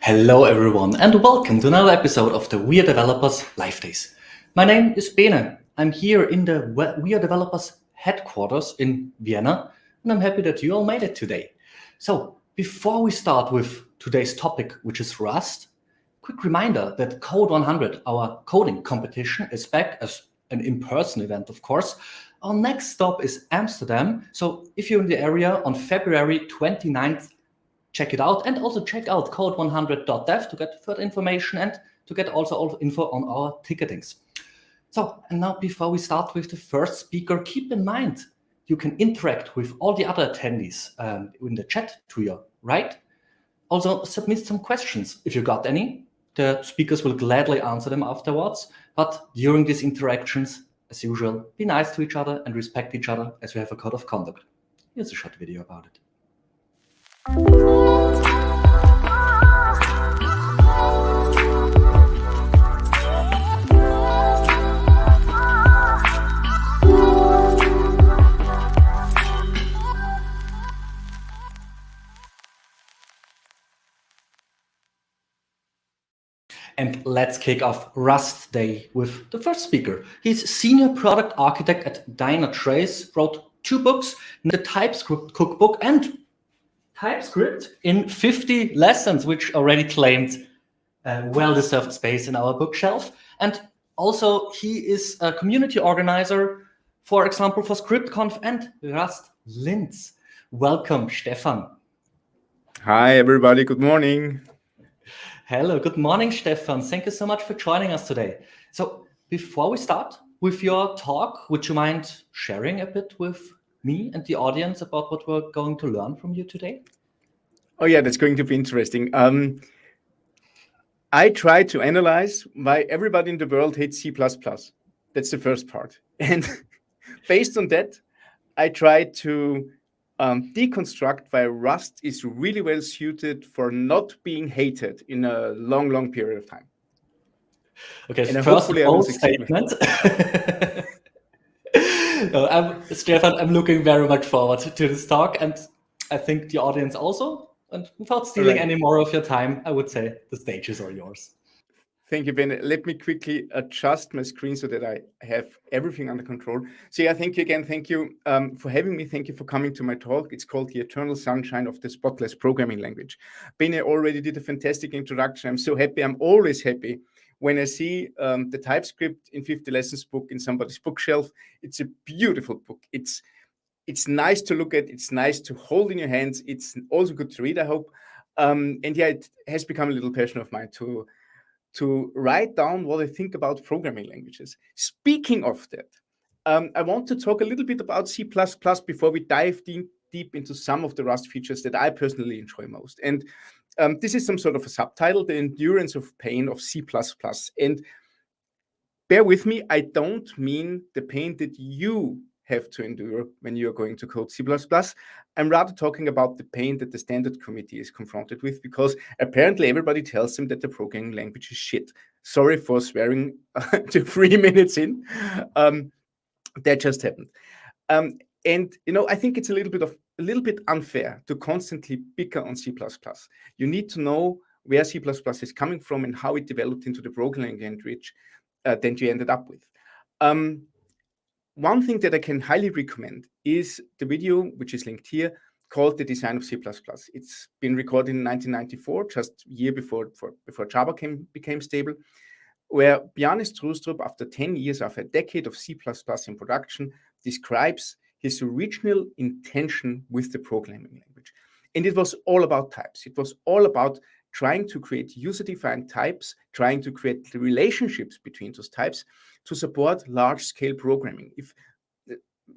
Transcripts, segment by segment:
Hello everyone and welcome to another episode of the WeAreDevelopers Live Days. My name is Bene. I'm here in the WeAreDevelopers headquarters in Vienna and I'm happy that you all made it today. So before we start with today's topic, which is Rust, quick reminder that Code 100, our coding competition, is back as an in-person event, of course. Our next stop is Amsterdam. So if you're in the area on February 29th, check it out and also check out code100.dev to get further information and to get also all the info on our ticketings. So, and now before we start with the first speaker, keep in mind you can interact with all the other attendees in the chat to your right. Also submit some questions if you got any. The speakers will gladly answer them afterwards. But during these interactions, as usual, be nice to each other and respect each other as we have a code of conduct. Here's a short video about it. And let's kick off Rust Day with the first speaker. He's Senior Product Architect at Dynatrace, wrote 2 books, the TypeScript Cookbook and TypeScript in 50 lessons, which already claimed well-deserved space in our bookshelf. And also he is a community organizer, for example, for ScriptConf and Rust Linz. Welcome, Stefan. Hi, everybody. Good morning. Hello, good morning, Stefan. Thank you so much for joining us today. So before we start with your talk, would you mind sharing a bit with me and the audience about what we're going to learn from you today? Oh, yeah, that's going to be interesting. I try to analyze why everybody in the world hates C++. That's the first part. And based on that, I try to deconstruct why Rust is really well suited for not being hated in a long, long period of time. Okay, and first bold statement. Stefan, I'm looking very much forward to this talk, and I think the audience also. And without stealing any more of your time, I would say the stage is all yours. Thank you, Ben. Let me quickly adjust my screen so that I have everything under control. So yeah, thank you again. Thank you for having me. Thank you for coming to my talk. It's called The Eternal Sunshine of the Spotless Programming Language. Ben already did a fantastic introduction. I'm so happy. I'm always happy when I see the TypeScript in 50 Lessons book in somebody's bookshelf. It's a beautiful book. It's nice to look at. It's nice to hold in your hands. It's also good to read, I hope. And yeah, it has become a little passion of mine to write down what I think about programming languages. Speaking of that, I want to talk a little bit about C++ before we dive deep into some of the Rust features that I personally enjoy most. And this is some sort of a subtitle, The Endurance of Pain of C++. And bear with me, I don't mean the pain that you have to endure when you're going to code C++. I'm rather talking about the pain that the standard committee is confronted with, because apparently everybody tells them that the programming language is shit. Sorry for swearing to 3 minutes in. That just happened. And you know, I think it's a little bit unfair to constantly bicker on C++. You need to know where C++ is coming from and how it developed into the programming language that you ended up with. One thing that I can highly recommend is the video, which is linked here, called The Design of C++. It's been recorded in 1994, just a year before Java became stable, where Bjarne Strustrup, after 10 years, after a decade of C++ in production, describes his original intention with the programming language. And it was all about types. It was all about trying to create user-defined types, trying to create the relationships between those types to support large-scale programming. If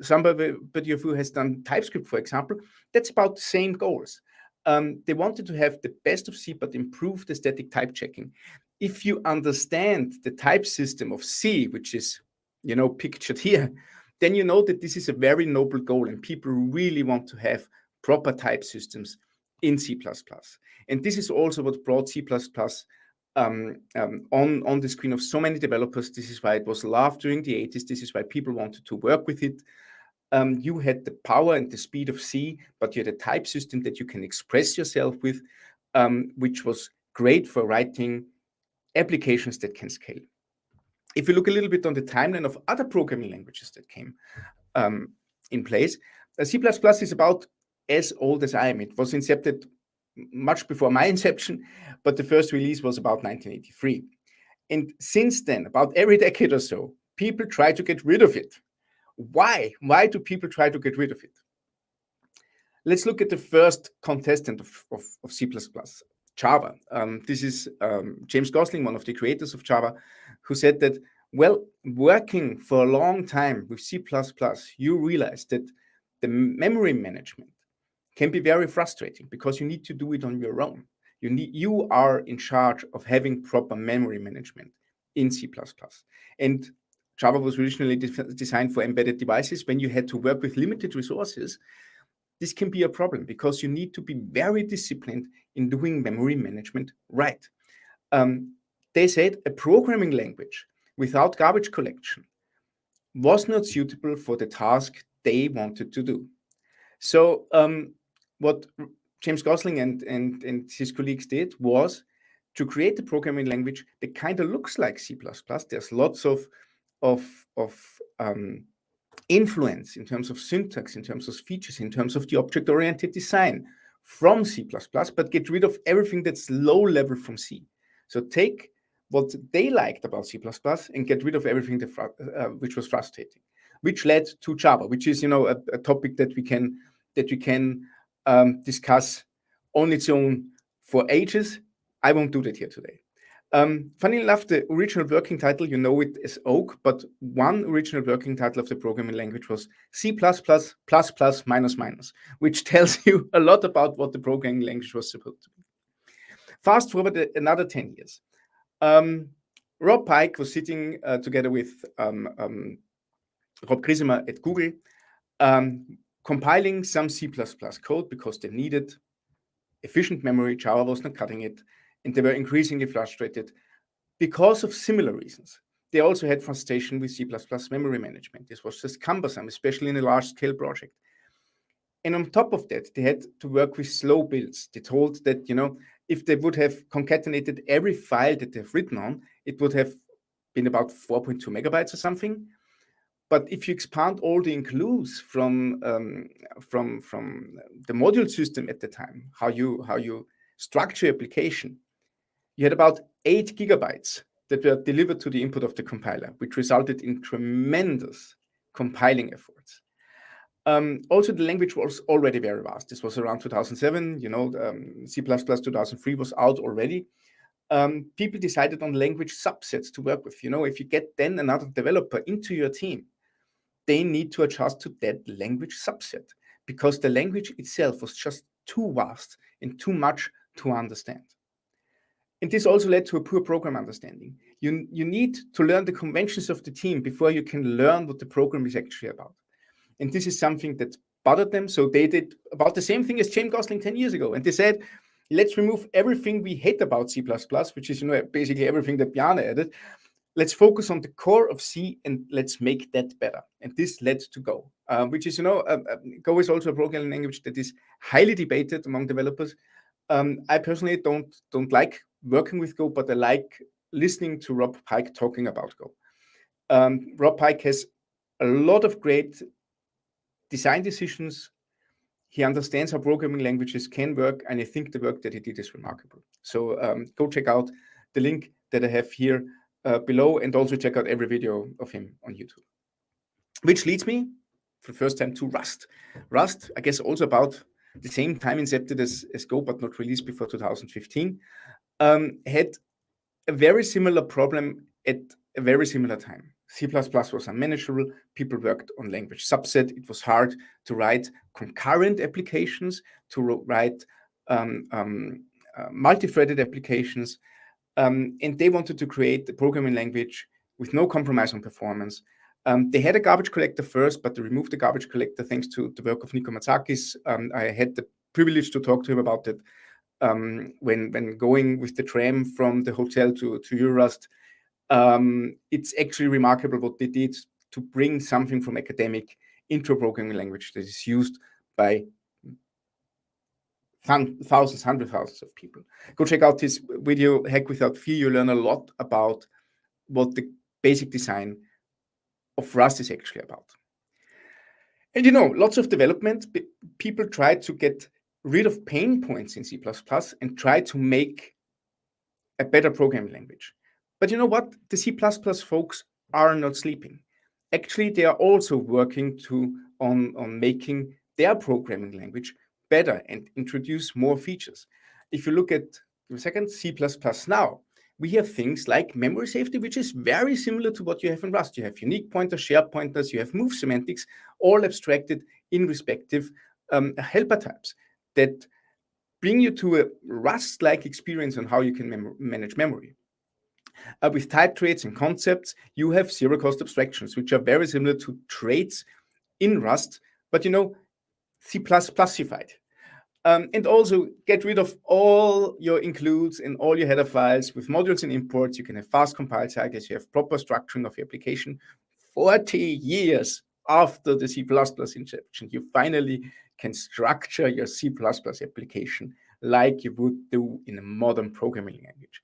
somebody of you has done TypeScript, for example, that's about the same goals. They wanted to have the best of C, but improve the static type checking. If you understand the type system of C, which is, you know, pictured here, then you know that this is a very noble goal, and people really want to have proper type systems in C++. And this is also what brought C++ on the screen of so many developers. This is why it was loved during the 80s. This is why people wanted to work with it. You had the power and the speed of C, but you had a type system that you can express yourself with, which was great for writing applications that can scale. If you look a little bit on the timeline of other programming languages that came in place, C++ is about as old as I am. It was incepted much before my inception, but the first release was about 1983. And since then, about every decade or so, people try to get rid of it. Why? Why do people try to get rid of it? Let's look at the first contestant of C++, Java. This is James Gosling, one of the creators of Java, who said that, well, working for a long time with C++, you realize that the memory management can be very frustrating because you need to do it on your own. You are in charge of having proper memory management in C++. And Java was originally designed for embedded devices. When you had to work with limited resources, this can be a problem because you need to be very disciplined in doing memory management right. They said a programming language without garbage collection was not suitable for the task they wanted to do. So what James Gosling and his colleagues did was to create a programming language that kind of looks like C++. There's lots of influence in terms of syntax, in terms of features, in terms of the object-oriented design from C++, but get rid of everything that's low level from C. So take what they liked about C++ and get rid of everything which was frustrating, which led to Java, which is a topic that we can discuss on its own for ages. I won't do that here today. Funny enough, the original working title, you know it as Oak, but one original working title of the programming language was C+++++, which tells you a lot about what the programming language was supposed to be. Fast forward another 10 years. Rob Pike was sitting together with Rob Grisimer at Google, compiling some C++ code because they needed efficient memory. Java was not cutting it, and they were increasingly frustrated because of similar reasons. They also had frustration with C++ memory management. This was just cumbersome, especially in a large-scale project. And on top of that, they had to work with slow builds. They told that, if they would have concatenated every file that they've written on, it would have been about 4.2 megabytes or something. But if you expand all the includes from the module system at the time, how you structure your application, you had about 8 gigabytes that were delivered to the input of the compiler, which resulted in tremendous compiling efforts. Also, the language was already very vast. This was around 2007. C++ 2003 was out already. People decided on language subsets to work with. If you get then another developer into your team, they need to adjust to that language subset because the language itself was just too vast and too much to understand. And this also led to a poor program understanding. You need to learn the conventions of the team before you can learn what the program is actually about. And this is something that bothered them. So they did about the same thing as James Gosling 10 years ago. And they said, let's remove everything we hate about C++, which is basically everything that Bjarne added. Let's focus on the core of C and let's make that better. And this led to Go, which is, Go is also a programming language that is highly debated among developers. I personally don't like working with Go, but I like listening to Rob Pike talking about Go. Rob Pike has a lot of great design decisions. He understands how programming languages can work, and I think the work that he did is remarkable. So go check out the link that I have here below, and also check out every video of him on YouTube. Which leads me, for the first time, to Rust. Rust, I guess, also about the same time incepted as Go, but not released before 2015, had a very similar problem at a very similar time. C++ was unmanageable. People worked on language subset. It was hard to write concurrent applications, to write multi-threaded applications. And they wanted to create a programming language with no compromise on performance. They had a garbage collector first, but they removed the garbage collector thanks to the work of Nico Matsakis. I had the privilege to talk to him about it when going with the tram from the hotel to Eurorust. It's actually remarkable what they did to bring something from academic into a programming language that is used by thousands, hundreds of thousands of people. Go check out this video, Hack Without Fear. You learn a lot about what the basic design of Rust is actually about. And lots of development, people try to get rid of pain points in C++ and try to make a better programming language. But you know what? The C++ folks are not sleeping. Actually, they are also working on making their programming language better and introduce more features. If you look at the second C++ now, we have things like memory safety, which is very similar to what you have in Rust. You have unique pointers, shared pointers, you have move semantics, all abstracted in respective helper types that bring you to a Rust-like experience on how you can manage memory. With type traits and concepts, you have zero-cost abstractions, which are very similar to traits in Rust, but C++ified. And also get rid of all your includes and all your header files with modules and imports. You can have fast compile cycles. You have proper structuring of your application. 40 years after the C++ inception, you finally can structure your C++ application like you would do in a modern programming language.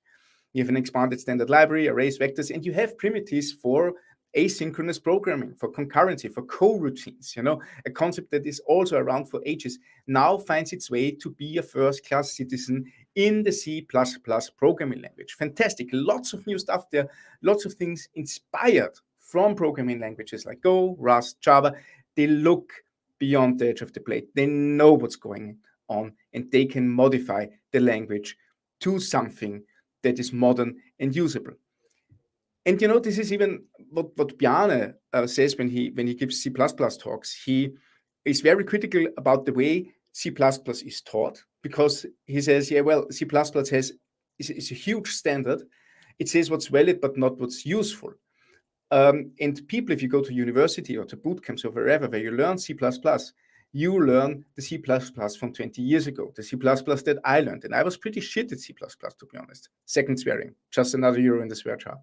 You have an expanded standard library, arrays, vectors, and you have primitives for asynchronous programming, for concurrency, for coroutines. A concept that is also around for ages now finds its way to be a first-class citizen in the C++ programming language. Fantastic. Lots of new stuff there. Lots of things inspired from programming languages like Go, Rust, Java. They look beyond the edge of the plate. They know what's going on, and they can modify the language to something that is modern and usable. And this is even what Bjarne says when he gives C++ talks. He is very critical about the way C++ is taught, because he says, C++ is a huge standard. It says what's valid, but not what's useful. And people, if you go to university or to boot camps or wherever where you learn C++, you learn the C++ from 20 years ago, the C++ that I learned. And I was pretty shit at C++, to be honest. Second swearing, just another euro in the swear jar.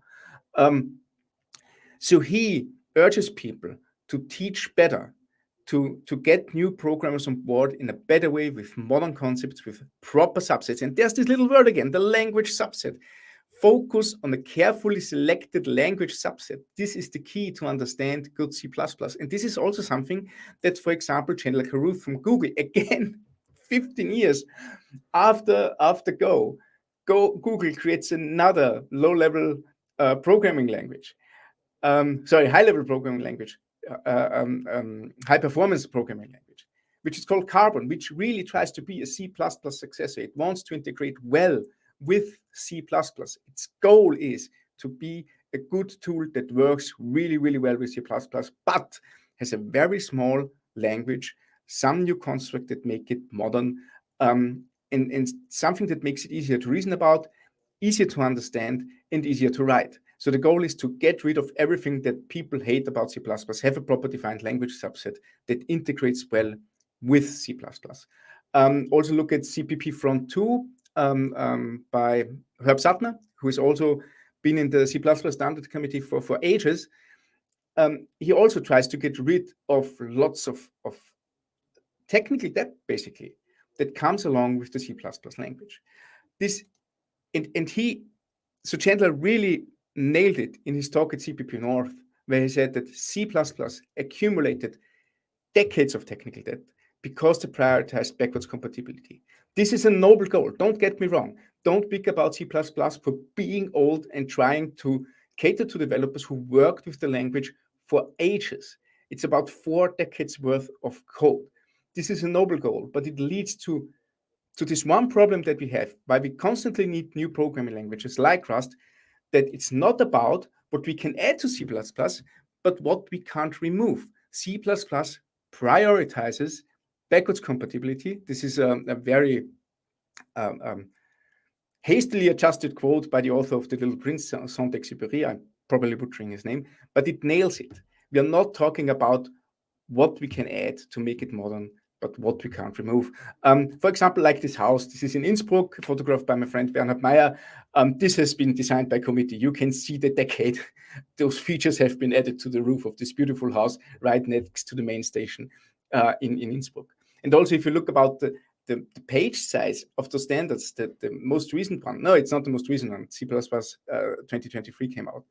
So he urges people to teach better, to get new programmers on board in a better way with modern concepts, with proper subsets. And there's this little word again, the language subset. Focus on a carefully selected language subset. This is the key to understand good C++. And this is also something that, for example, Chandler Caruth from Google, again, 15 years after Go, Google creates another low-level programming language. High-level programming language, high-performance programming language, which is called Carbon, which really tries to be a C++ successor. It wants to integrate well with C++. Its goal is to be a good tool that works really, really well with C++, but has a very small language, some new construct that make it modern, and something that makes it easier to reason about, easier to understand, and easier to write. So the goal is to get rid of everything that people hate about C++, have a proper defined language subset that integrates well with C++. Also look at CPP Front 2 by Herb Suttner, who has also been in the C++ standard committee for ages. He also tries to get rid of lots of technical debt, basically, that comes along with the C++ language. So Chandler really nailed it in his talk at CPP North, where he said that C++ accumulated decades of technical debt because they prioritized backwards compatibility. This is a noble goal. Don't get me wrong. Don't pick about C++ for being old and trying to cater to developers who worked with the language for ages. It's about 4 decades worth of code. This is a noble goal, but it leads to this one problem that we have, why we constantly need new programming languages like Rust, that it's not about what we can add to C++, but what we can't remove. C++ prioritizes backwards compatibility. This is a very hastily adjusted quote by the author of The Little Prince, Saint-Exupéry. I'm probably butchering his name, but it nails it. We are not talking about what we can add to make it modern, but what we can't remove. For example, like this house. This is in Innsbruck, photographed by my friend Bernhard Meyer. This has been designed by committee. You can see the decade. Those features have been added to the roof of this beautiful house right next to the main station in Innsbruck. And also, if you look about the page size of the standards, the most recent one, no, it's not the most recent one, C++ 2023 came out.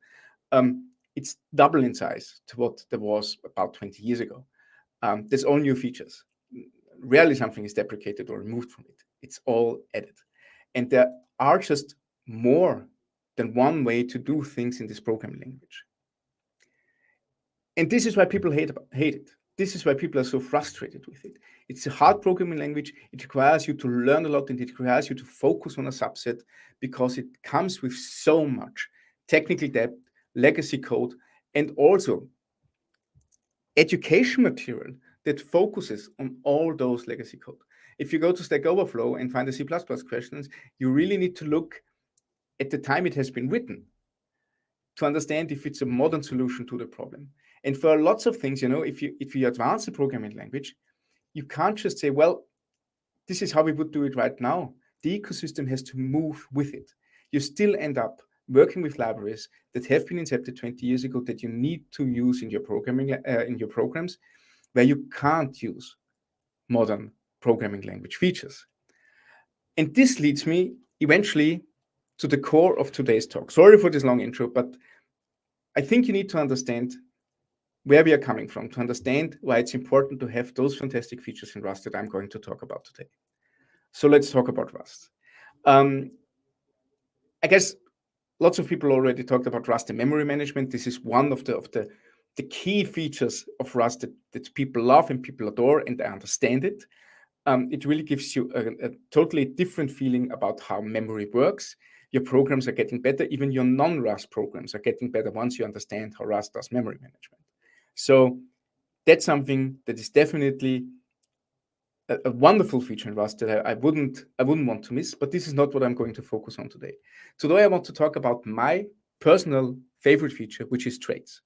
It's double in size to what there was about 20 years ago. There's all new features. Rarely something is deprecated or removed from it. It's all added. And there are just more than one way to do things in this programming language. And this is why people hate it. This is why people are so frustrated with it. It's a hard programming language. It requires you to learn a lot, and it requires you to focus on a subset because it comes with so much technical depth, legacy code, and also education material that focuses on all those legacy code. If you go to Stack Overflow and find the C++ questions, you really need to look at the time it has been written to understand if it's a modern solution to the problem. And for lots of things, if you advance the programming language, you can't just say, well, this is how we would do it right now. The ecosystem has to move with it. You still end up working with libraries that have been incepted 20 years ago that you need to use in your programming in your programs, where you can't use modern programming language features. And this leads me eventually to the core of today's talk. Sorry for this long intro, but I think you need to understand where we are coming from to understand why it's important to have those fantastic features in Rust that I'm going to talk about today. So let's talk about Rust. I guess lots of people already talked about Rust and memory management. This is one of the key features of Rust that people love and people adore, and I understand it. It really gives you a totally different feeling about how memory works. Your programs are getting better. Even your non-Rust programs are getting better once you understand how Rust does memory management. So that's something that is definitely a wonderful feature in Rust that I wouldn't want to miss, but this is not what I'm going to focus on today. Today, I want to talk about my personal favorite feature, which is traits.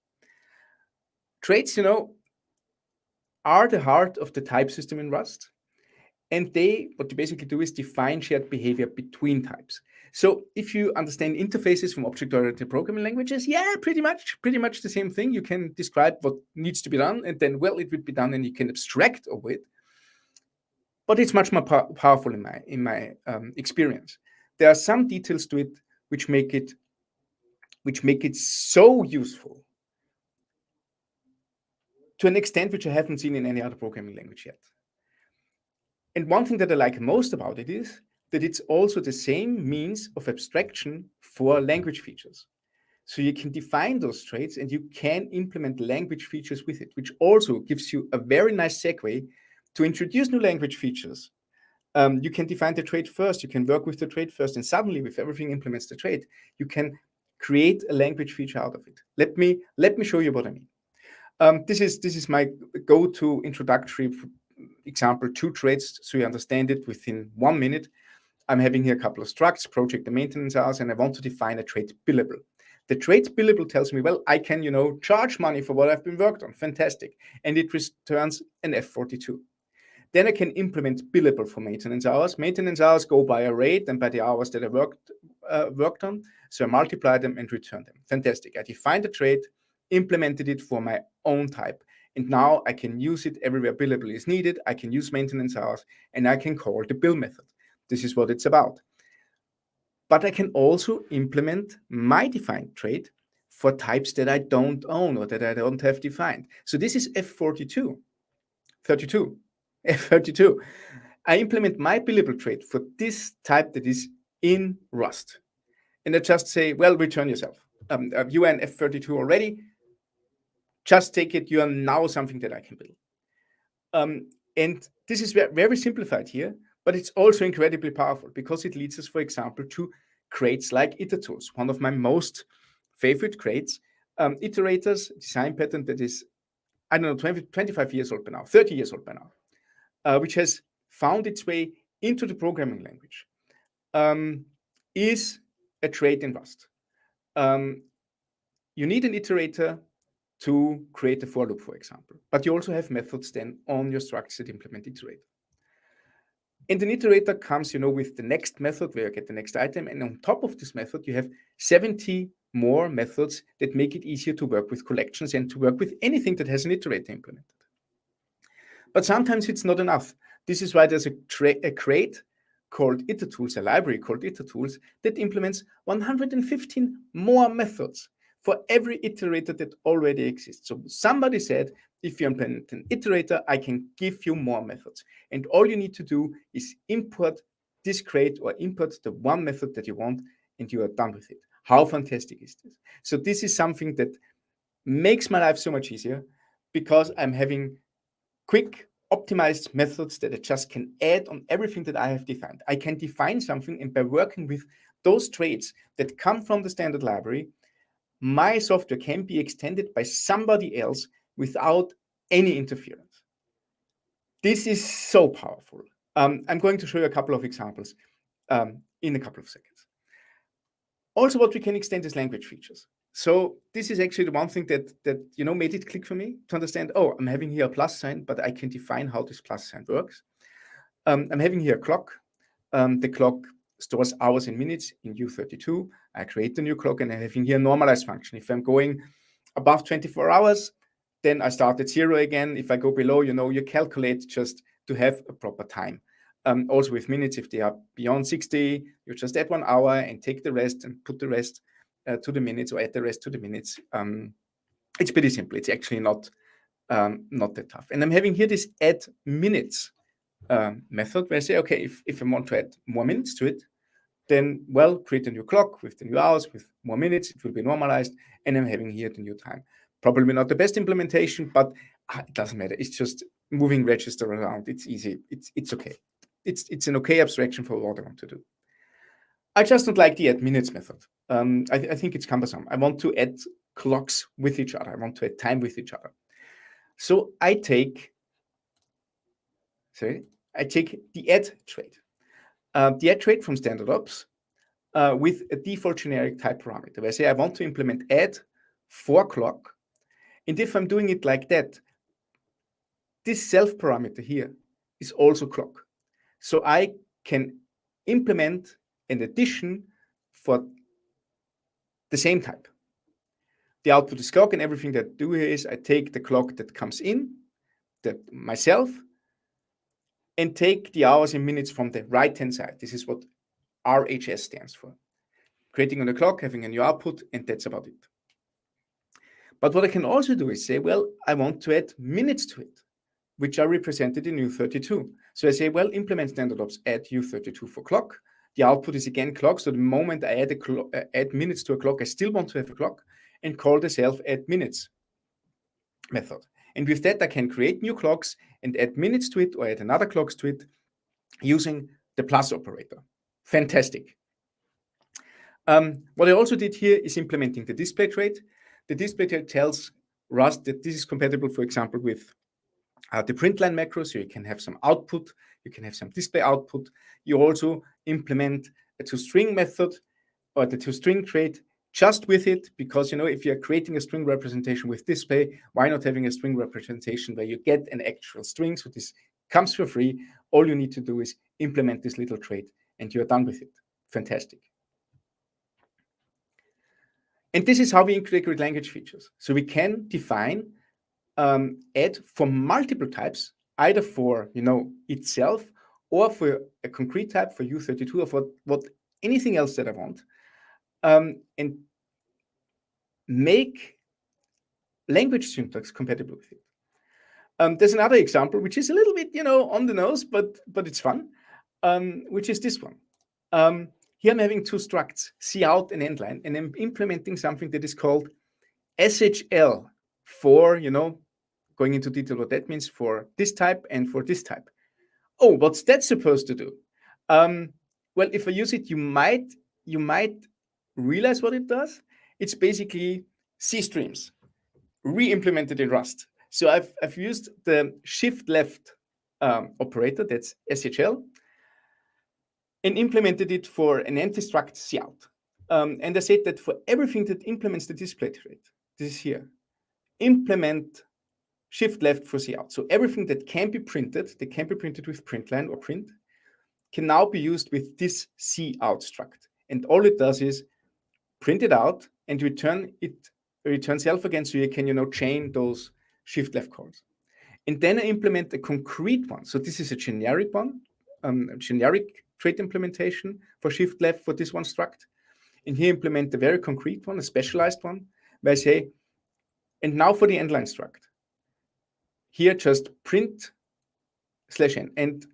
Traits, are the heart of the type system in Rust. And what they basically do is define shared behavior between types. So if you understand interfaces from object-oriented programming languages, yeah, pretty much the same thing. You can describe what needs to be done, and then, well, it will be done, and you can abstract over it. But it's much more powerful in my experience. There are some details to it which make it so useful to an extent which I haven't seen in any other programming language yet. And one thing that I like most about it is that it's also the same means of abstraction for language features. So you can define those traits and you can implement language features with it, which also gives you a very nice segue to introduce new language features. You can define the trait first, you can work with the trait first, and suddenly, if everything implements the trait, you can create a language feature out of it. Let me show you what I mean. This is my go-to introductory example to traits, so you understand it within 1 minute. I'm having here a couple of structs, project and maintenance hours, and I want to define a trait billable. The trait billable tells me, well, I can, charge money for what I've been worked on. Fantastic. And it returns an F42. Then I can implement billable for maintenance hours. Maintenance hours go by a rate and by the hours that I worked on. So I multiply them and return them. Fantastic. I defined the trait, implemented it for my own type. And now I can use it everywhere billable is needed. I can use maintenance hours, and I can call the bill method. This is what it's about. But I can also implement my defined trait for types that I don't own or that I don't have defined. So this is F32. I implement my billable trait for this type that is in Rust. And I just say, well, return yourself. You are an F32 already. Just take it. You are now something that I can build. And this is very simplified here, but it's also incredibly powerful because it leads us, for example, to crates like itertools, one of my most favorite crates. Iterators, design pattern that is, 25 years old by now, 30 years old by now, which has found its way into the programming language, is a trait in Rust. You need an iterator to create a for loop, for example, but you also have methods then on your structs that implement iterator. And an iterator comes, with the next method where you get the next item, and on top of this method, you have 70 more methods that make it easier to work with collections and to work with anything that has an iterator implemented. But sometimes it's not enough. This is why there's a crate called itertools, a library called itertools that implements 115 more methods for every iterator that already exists. So somebody said, if you implement an iterator, I can give you more methods. And all you need to do is import this crate or import the one method that you want, and you are done with it. How fantastic is this? So this is something that makes my life so much easier, because I'm having quick, optimized methods that I just can add on everything that I have defined. I can define something, and by working with those traits that come from the standard library, my software can be extended by somebody else without any interference. This is so powerful. I'm going to show you a couple of examples in a couple of seconds. Also, what we can extend is language features. So this is actually the one thing that made it click for me to understand, oh, I'm having here a plus sign, but I can define how this plus sign works. I'm having here a clock. The clock stores hours and minutes in U32. I create the new clock, and I'm having here a normalize function. If I'm going above 24 hours, then I start at 0 again. If I go below, you calculate just to have a proper time. Also with minutes, if they are beyond 60, you just add 1 hour and take the rest and put the rest to the minutes, or add the rest to the minutes. It's pretty simple. It's actually not that tough. And I'm having here this add minutes method where I say, okay, if I want to add more minutes to it, then, well, create a new clock with the new hours, with more minutes, it will be normalized, and I'm having here the new time. Probably not the best implementation, but it doesn't matter. It's just moving register around. It's easy. It's okay. It's an okay abstraction for what I want to do. I just don't like the add minutes method. I think it's cumbersome. I want to add clocks with each other. I want to add time with each other. So I take the add trait. The add trait from standard ops with a default generic type parameter, where I say I want to implement add for clock. And if I'm doing it like that, this self parameter here is also clock. So I can implement an addition for the same type. The output is clock, and everything that I do here is I take the clock that comes in, myself, and take the hours and minutes from the right-hand side. This is what RHS stands for. Creating on the clock, having a new output, and that's about it. But what I can also do is say, well, I want to add minutes to it, which are represented in U32. So I say, well, implement standard ops add U32 for clock. The output is again clock. So the moment I add minutes to a clock, I still want to have a clock, and call the self add minutes method. And with that, I can create new clocks and add minutes to it, or add another clocks to it using the plus operator. Fantastic. What I also did here is implementing the display trait. The display trait tells Rust that this is compatible, for example, with the printline macro, so you can have some output, you can have some display output. You also implement a toString method or the toString trait just with it, because if you're creating a string representation with display, why not having a string representation where you get an actual string? So this comes for free. All you need to do is implement this little trait, and you're done with it. Fantastic. And this is how we integrate language features. So we can define add for multiple types, either for itself, or for a concrete type for U32, or for anything else that I want, and make language syntax compatible with it. There's another example which is a little bit on the nose, but it's fun, which is this one. Here I'm having two structs, cout and endline, and I'm implementing something that is called SHL for, going into detail what that means for this type and for this type. Oh, what's that supposed to do? Well, if I use it, you might realize what it does. It's basically C streams re-implemented in Rust. So I've used the shift left operator, that's SHL, and implemented it for an empty struct cout. And I said that for everything that implements the display trait, this is here, implement shift left for cout. So everything that can be printed with printline or print, can now be used with this cout struct. And all it does is print it out and return self again, so you can chain those shift left calls. And then I implement a concrete one. So this is a generic one, a generic trait implementation for shift left for this one struct. And here implement a very concrete one, a specialized one, where I say, and now for the endline struct. Here just print /n. And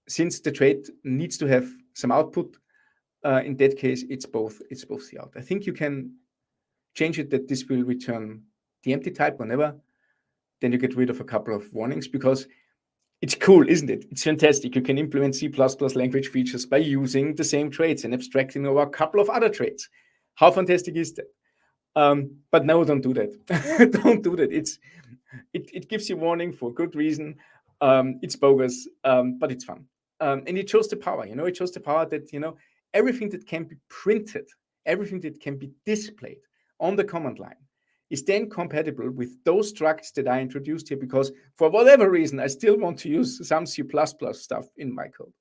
since the trait needs to have some output, in that case, it's both the out. I think you can change it that this will return the empty type whenever. Then you get rid of a couple of warnings because it's cool, isn't it? It's fantastic. You can implement C++ language features by using the same traits and abstracting over a couple of other traits. How fantastic is that? But no, don't do that. Don't do that. It gives you warning for good reason. It's bogus, but it's fun. And it shows the power, it shows the power that, everything that can be printed, everything that can be displayed on the command line is then compatible with those structs that I introduced here, because for whatever reason, I still want to use some C++ stuff in my code.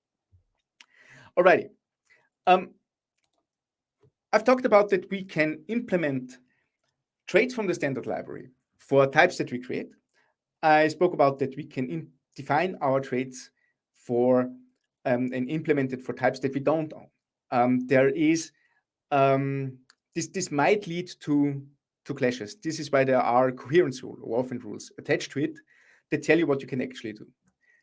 Alrighty. I've talked about that we can implement traits from the standard library for types that we create. I spoke about that we can define our traits for and implement it for types that we don't own. There is this might lead to clashes. This is why there are coherence rules or orphan rules attached to it that tell you what you can actually do.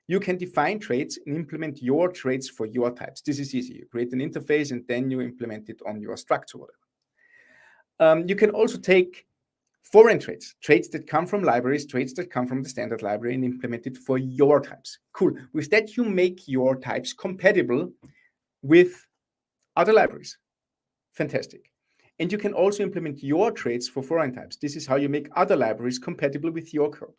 You can define traits and implement your traits for your types. This is easy. You create an interface and then you implement it on your struct or whatever. You can also take foreign traits that come from libraries, traits that come from the standard library, and implement it for your types. Cool. With that, you make your types compatible with other libraries. Fantastic. And you can also implement your traits for foreign types. This is how you make other libraries compatible with your code.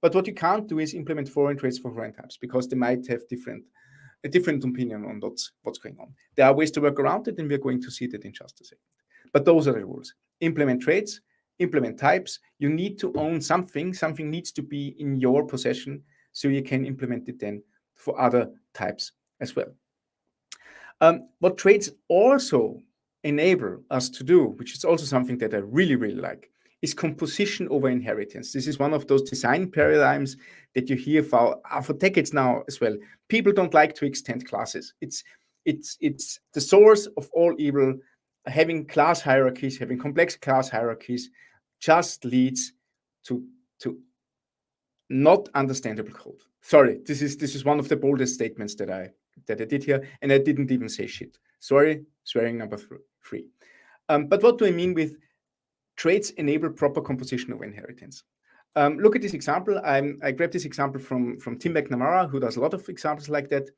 But what you can't do is implement foreign traits for foreign types because they might have a different opinion on what's going on. There are ways to work around it, and we're going to see that in just a second. But those are the rules. Implement traits, implement types. You need to own something. Something needs to be in your possession so you can implement it then for other types as well. What traits also enable us to do, which is also something that I really, really like, is composition over inheritance. This is one of those design paradigms that you hear for decades now as well. People don't like to extend classes. It's the source of all evil. Having class hierarchies, having complex class hierarchies just leads to not understandable code. Sorry, this is one of the boldest statements that I did here, and I didn't even say shit. Sorry, swearing number 3. But what do I mean with traits enable proper composition of inheritance? Look at this example. I grabbed this example from Tim McNamara, who does a lot of examples like that.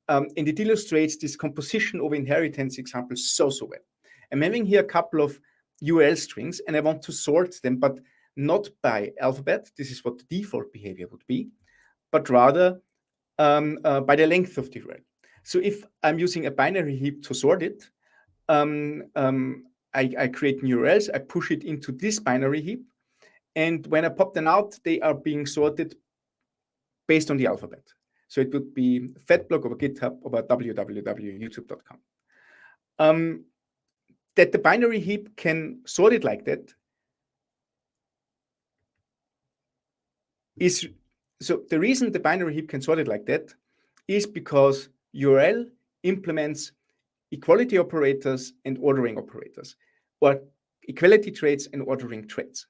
And it illustrates this composition of inheritance example so well. I'm having here a couple of URL strings, and I want to sort them, but not by alphabet. This is what the default behavior would be, but rather by the length of the URL. So if I'm using a binary heap to sort it, I create new URLs, I push it into this binary heap, and when I pop them out, they are being sorted based on the alphabet. So it would be fatblog over GitHub over www.youtube.com. That the binary heap can sort it like that is, so the reason the binary heap can sort it like that is because URL implements equality operators and ordering operators, or equality traits and ordering traits.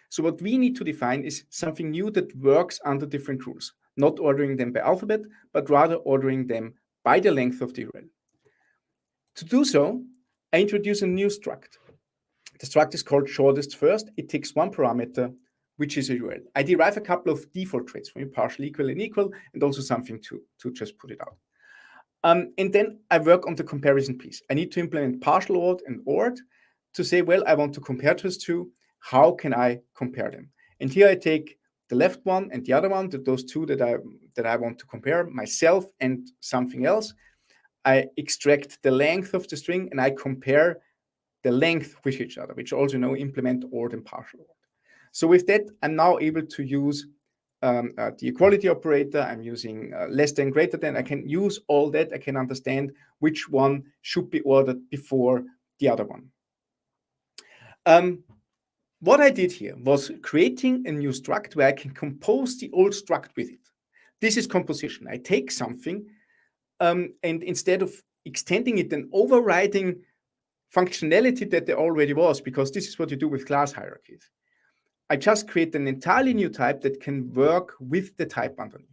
So what we need to define is something new that works under different rules, not ordering them by alphabet, but rather ordering them by the length of the URL. To do so, I introduce a new struct. The struct is called shortest first. It takes one parameter, which is a URL. I derive a couple of default traits from you, partial, equal, and equal, and also something to just put it out. And then I work on the comparison piece. I need to implement partial ord and ord to say, well, I want to compare those two. How can I compare them? And here I take the left one and the other one, those two that I want to compare, myself and something else. I extract the length of the string and I compare the length with each other, which also implement ord and partial ord. So with that, I'm now able to use the equality operator. I'm using less than, greater than. I can use all that. I can understand which one should be ordered before the other one. What I did here was creating a new struct where I can compose the old struct with it. This is composition. I take something and instead of extending it and overriding functionality that there already was, because this is what you do with class hierarchies, I just create an entirely new type that can work with the type underneath.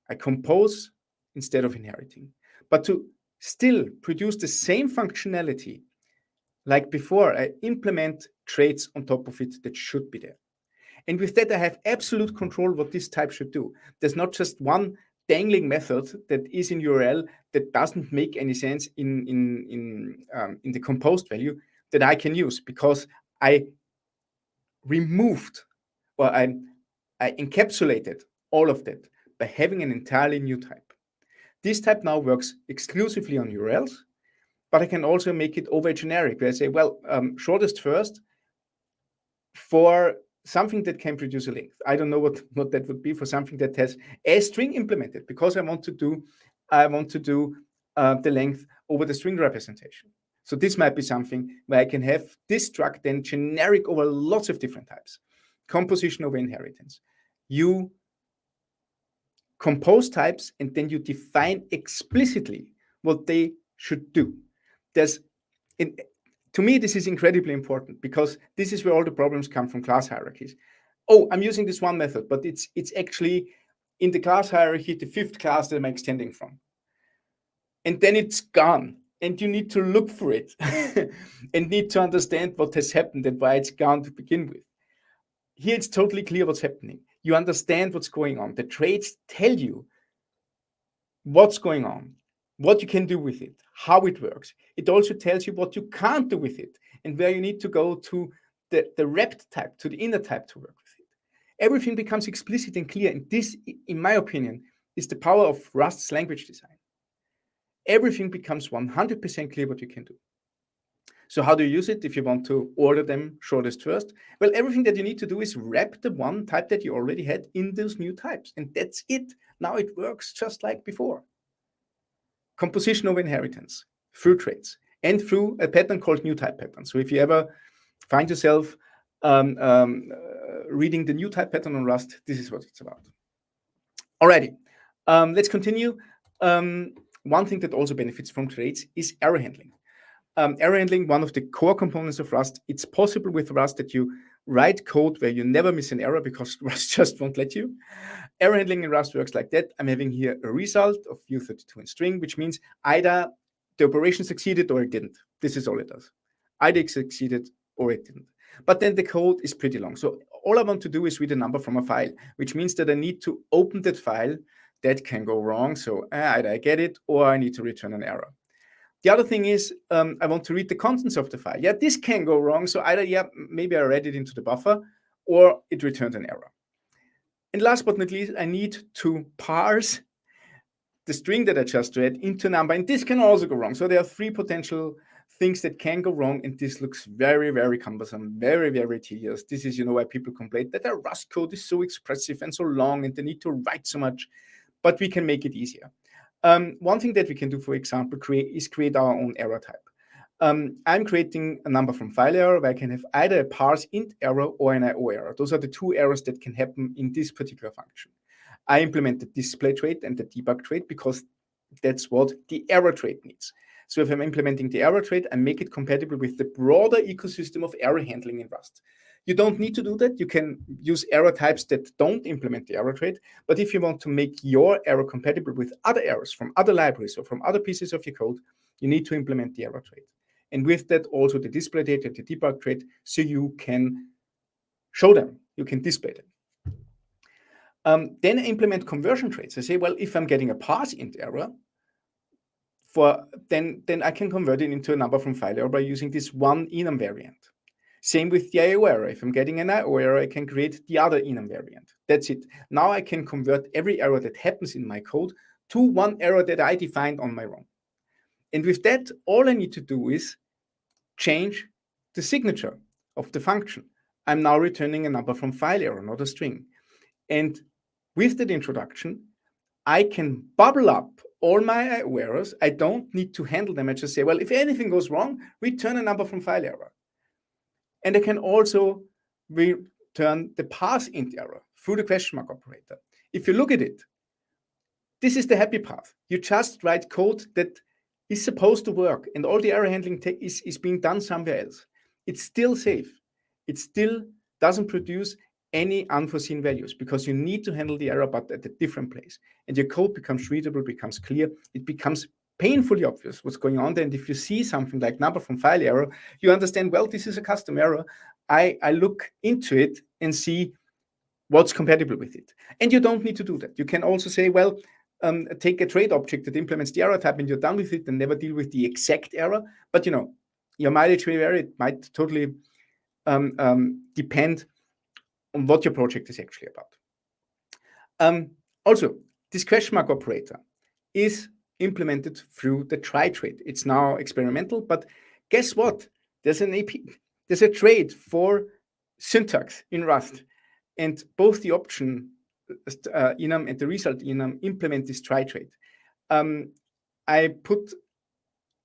I compose instead of inheriting. But to still produce the same functionality like before, I implement traits on top of it that should be there. And with that, I have absolute control what this type should do. There's not just one dangling method that is in URL that doesn't make any sense in the composed value that I can use, because I removed or I encapsulated all of that by having an entirely new type. This type now works exclusively on URLs, but I can also make it over generic, where I say, well, shortest first for something that can produce a length. I don't know what that would be for something that has a string implemented, because I want to do the length over the string representation. So this might be something where I can have this struct then generic over lots of different types. Composition over inheritance. You compose types and then you define explicitly what they should do. To me, this is incredibly important, because this is where all the problems come from class hierarchies. Oh, I'm using this one method, but it's actually in the class hierarchy, the fifth class that I'm extending from. And then it's gone. And you need to look for it and need to understand what has happened and why it's gone to begin with. Here, it's totally clear what's happening. You understand what's going on. The traits tell you what's going on, what you can do with it, how it works. It also tells you what you can't do with it and where you need to go to the wrapped type, to the inner type to work with it. Everything becomes explicit and clear. And this, in my opinion, is the power of Rust's language design. Everything becomes 100% clear what you can do. So how do you use it if you want to order them shortest first? Well, everything that you need to do is wrap the one type that you already had in those new types. And that's it. Now it works just like before. Composition over inheritance through traits and through a pattern called new type pattern. So if you ever find yourself reading the new type pattern on Rust, this is what it's about. Alrighty, let's continue. One thing that also benefits from traits is error handling. Error handling, one of the core components of Rust. It's possible with Rust that you write code where you never miss an error because Rust just won't let you. Error handling in Rust works like that. I'm having here a result of u32 in string, which means either the operation succeeded or it didn't. This is all it does. Either it succeeded or it didn't. But then the code is pretty long. So all I want to do is read a number from a file, which means that I need to open that file. That can go wrong. So either I get it or I need to return an error. The other thing is I want to read the contents of the file. Yeah, this can go wrong. So either, maybe I read it into the buffer or it returned an error. And last but not least, I need to parse the string that I just read into a number. And this can also go wrong. So there are three potential things that can go wrong. And this looks very, very cumbersome, very, very tedious. This is, why people complain that their Rust code is so expressive and so long and they need to write so much. But we can make it easier. One thing that we can do, for example, is create our own error type. I'm creating a number from file error where I can have either a parse int error or an IO error. Those are the two errors that can happen in this particular function. I implement the display trait and the debug trait because that's what the error trait needs. So if I'm implementing the error trait, I make it compatible with the broader ecosystem of error handling in Rust. You don't need to do that. You can use error types that don't implement the error trait. But if you want to make your error compatible with other errors from other libraries or from other pieces of your code, you need to implement the error trait. And with that, also the display trait and the debug trait, so you can show them, you can display them. Then implement conversion traits. I say, well, if I'm getting a parse int error, then I can convert it into a number from file error by using this one enum variant. Same with the IO error. If I'm getting an IO error, I can create the other enum variant. That's it. Now I can convert every error that happens in my code to one error that I defined on my own. And with that, all I need to do is change the signature of the function. I'm now returning a number from file error, not a string. And with that introduction, I can bubble up all my IO errors. I don't need to handle them. I just say, well, if anything goes wrong, return a number from file error. And I can also return the path int error through the question mark operator. If you look at it, this is the happy path. You just write code that is supposed to work, and all the error handling is being done somewhere else. It's still safe. It still doesn't produce any unforeseen values, because you need to handle the error, but at a different place. And your code becomes readable, becomes clear. It becomes painfully obvious what's going on there. And if you see something like number from file error, you understand, well, this is a custom error. I look into it and see what's compatible with it. And you don't need to do that. You can also say, well, take a trade object that implements the error type, and you're done with it, and never deal with the exact error. But your mileage may vary. It might totally depend on what your project is actually about. Also, this question mark operator is implemented through the try trade. It's now experimental, but guess what? There's a trade for syntax in Rust, and both the option enum and the result enum implement this try trade. I put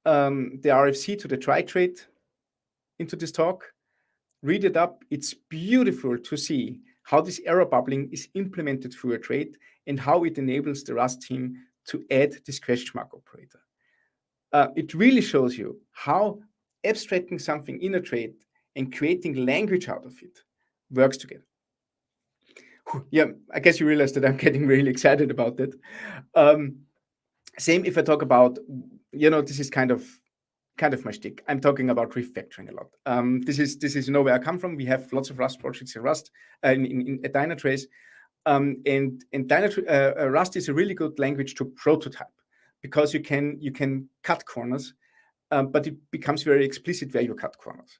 the RFC to the try trade into this talk. Read it up. It's beautiful to see how this error bubbling is implemented through a trade, and how it enables the Rust team to add this question mark operator. It really shows you how abstracting something in a trade and creating language out of it works together. Yeah, I guess you realize that I'm getting really excited about that. Same if I talk about, this is kind of my shtick. I'm talking about refactoring a lot. This is where I come from. We have lots of Rust projects in Rust at Dynatrace, and Rust is a really good language to prototype, because you can cut corners, but it becomes very explicit where you cut corners.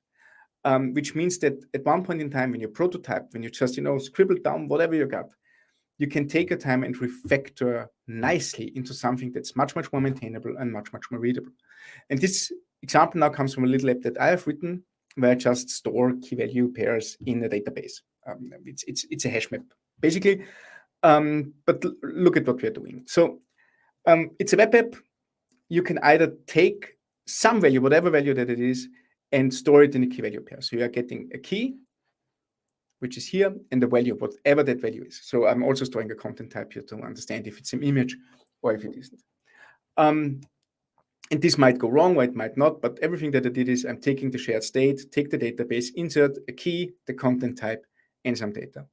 Which means that at one point in time, when you prototype, when you just scribble down whatever you got, you can take your time and refactor nicely into something that's much more maintainable and much more readable. And this example now comes from a little app that I have written, where I just store key value pairs in a database. It's a hash map, basically. But look at what we're doing. So it's a web app. You can either take some value, whatever value that it is, and store it in a key value pair. So you are getting a key, which is here, and the value, whatever that value is. So I'm also storing a content type here to understand if it's an image or if it isn't. And this might go wrong, or it might not, but everything that I did is I'm taking the shared state, take the database, insert a key, the content type, and some data.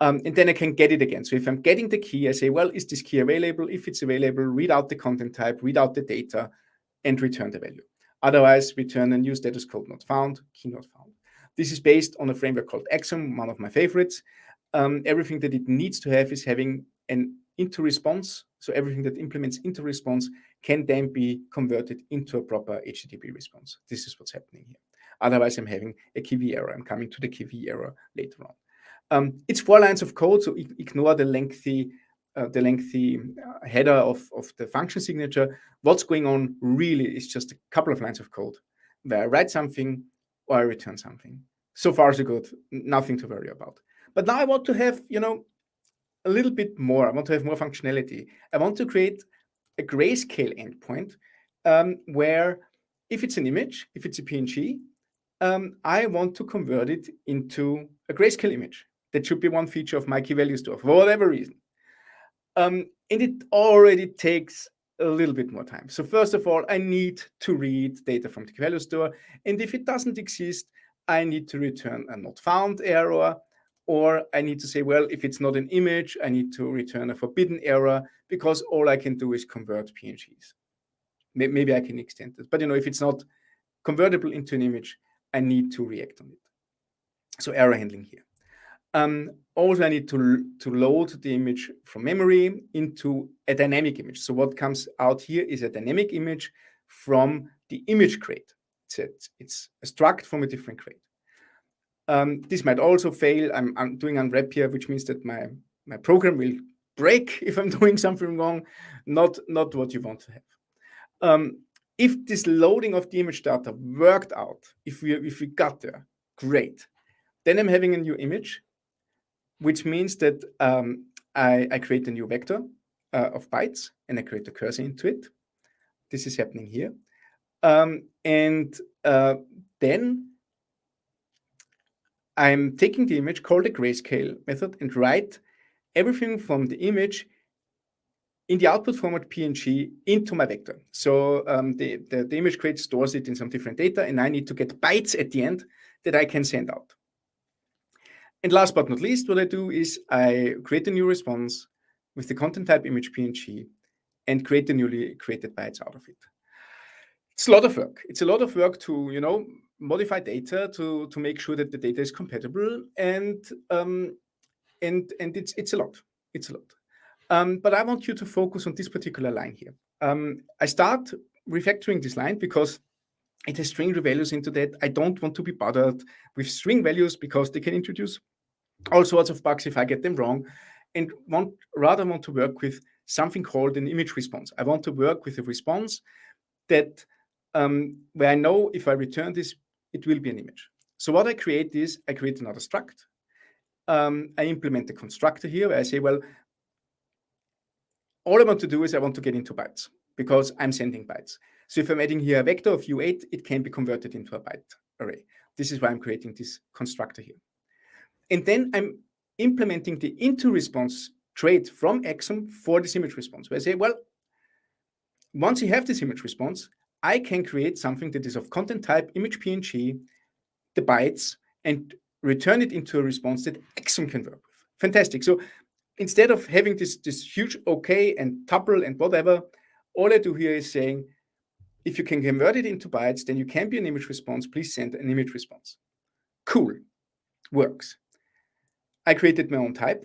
And then I can get it again. So if I'm getting the key, I say, well, is this key available? If it's available, read out the content type, read out the data, and return the value. Otherwise, return a new status code not found, key not found. This is based on a framework called Axiom, one of my favorites. Everything that it needs to have is having an into response. So everything that implements into response can then be converted into a proper HTTP response. This is what's happening here. Otherwise, I'm having a key v error. I'm coming to the key v error later on. It's 4 lines of code, so ignore the lengthy header of the function signature. What's going on really is just a couple of lines of code where I write something or I return something. So far, so good. Nothing to worry about. But now I want to have, a little bit more. I want to have more functionality. I want to create a grayscale endpoint where if it's an image, if it's a PNG, I want to convert it into a grayscale image. That should be one feature of my key value store for whatever reason. And it already takes a little bit more time. So first of all, I need to read data from the key value store. And if it doesn't exist, I need to return a not found error. Or I need to say, well, if it's not an image, I need to return a forbidden error, because all I can do is convert PNGs. Maybe I can extend it. But if it's not convertible into an image, I need to react on it. So error handling here. Also, I need to load the image from memory into a dynamic image. So what comes out here is a dynamic image from the image crate. It's a struct from a different crate. This might also fail. I'm doing unwrap here, which means that my program will break if I'm doing something wrong. Not what you want to have. If this loading of the image data worked out, if we got there, great. Then I'm having a new image, which means that I create a new vector of bytes, and I create a cursor into it. This is happening here. Then I'm taking the image, call the grayscale method, and write everything from the image in the output format PNG into my vector. So the image crate stores it in some different data, and I need to get bytes at the end that I can send out. And last but not least, what I do is I create a new response with the content type image PNG and create the newly created bytes out of it. It's a lot of work. It's a lot of work to, modify data to make sure that the data is compatible, and it's a lot. It's a lot. But I want you to focus on this particular line here. I start refactoring this line because it has string values into that. I don't want to be bothered with string values because they can introduce all sorts of bugs if I get them wrong, and rather want to work with something called an image response. I want to work with a response that where I know if I return this, it will be an image. So what I create is I create another struct. I implement the constructor here where I say, well, all I want to do is I want to get into bytes because I'm sending bytes. So if I'm adding here a vector of U8, it can be converted into a byte array. This is why I'm creating this constructor here. And then I'm implementing the into response trait from Exum for this image response, where I say, well, once you have this image response, I can create something that is of content type image PNG, the bytes, and return it into a response that Exum can work with. Fantastic. So instead of having this huge OK and tuple and whatever, all I do here is saying, if you can convert it into bytes, then you can be an image response. Please send an image response. Cool. Works. I created my own type.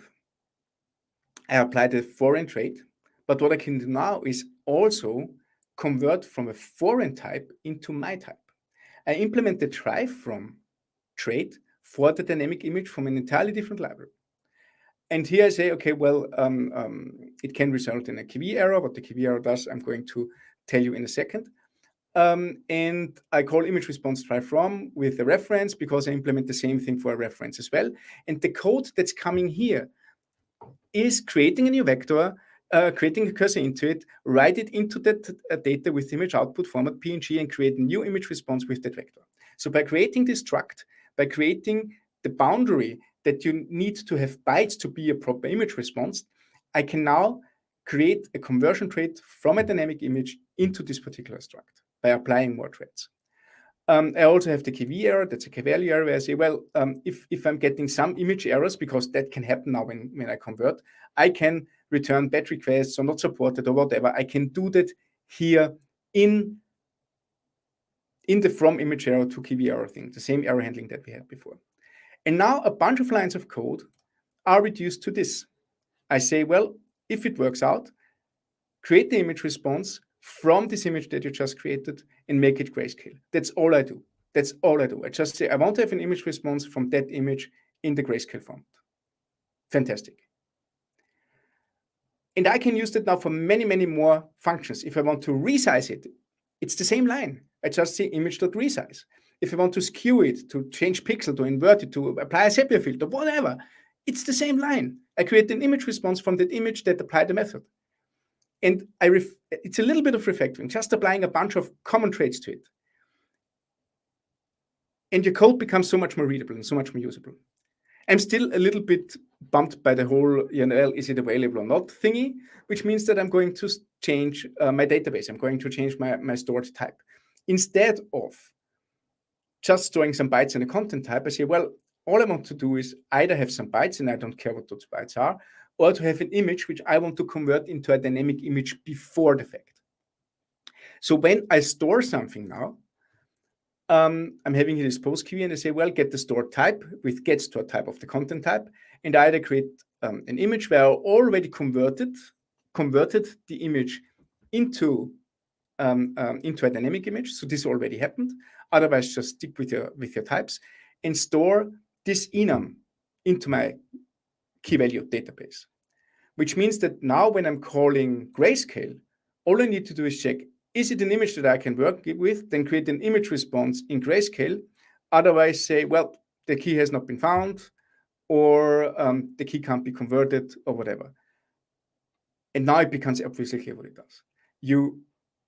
I applied a foreign trait. But what I can do now is also convert from a foreign type into my type. I implement the try from trait for the dynamic image from an entirely different library. And here I say, okay, well, it can result in a KV error. What the KV error does, I'm going to tell you in a second. And I call image response try from with a reference because I implement the same thing for a reference as well. And the code that's coming here is creating a new vector, creating a cursor into it, write it into that data with image output format PNG, and create a new image response with that vector. So by creating this struct, by creating the boundary that you need to have bytes to be a proper image response, I can now create a conversion trait from a dynamic image into this particular struct by applying more traits. I also have the KV error. That's a k-value error where I say, well, if I'm getting some image errors, because that can happen now when I convert, I can return bad requests or not supported or whatever. I can do that here in the from image error to KV error thing, the same error handling that we had before. And now a bunch of lines of code are reduced to this. I say, well, if it works out, create the image response from this image that you just created and make it grayscale. That's all I do. That's all I do. I just say, I want to have an image response from that image in the grayscale format. Fantastic. And I can use that now for many, many more functions. If I want to resize it, it's the same line. I just say image.resize. If I want to skew it, to change pixel, to invert it, to apply a sepia filter, whatever, it's the same line. I create an image response from that image that applied the method. And it's a little bit of refactoring, just applying a bunch of common traits to it. And your code becomes so much more readable and so much more usable. I'm still a little bit bumped by the whole, is it available or not thingy, which means that I'm going to change my database. I'm going to change my stored type. Instead of just storing some bytes in a content type, I say, well, all I want to do is either have some bytes, and I don't care what those bytes are, or to have an image which I want to convert into a dynamic image before the fact. So when I store something now, I'm having here this post key, and I say, well, get the stored type with get stored type of the content type, and I either create an image where I already converted the image into a dynamic image. So this already happened. Otherwise, just stick with your types and store this enum into my key value database, which means that now when I'm calling grayscale, all I need to do is check, is it an image that I can work with? Then create an image response in grayscale. Otherwise say, well, the key has not been found, or the key can't be converted, or whatever. And now it becomes obviously clear what it does. You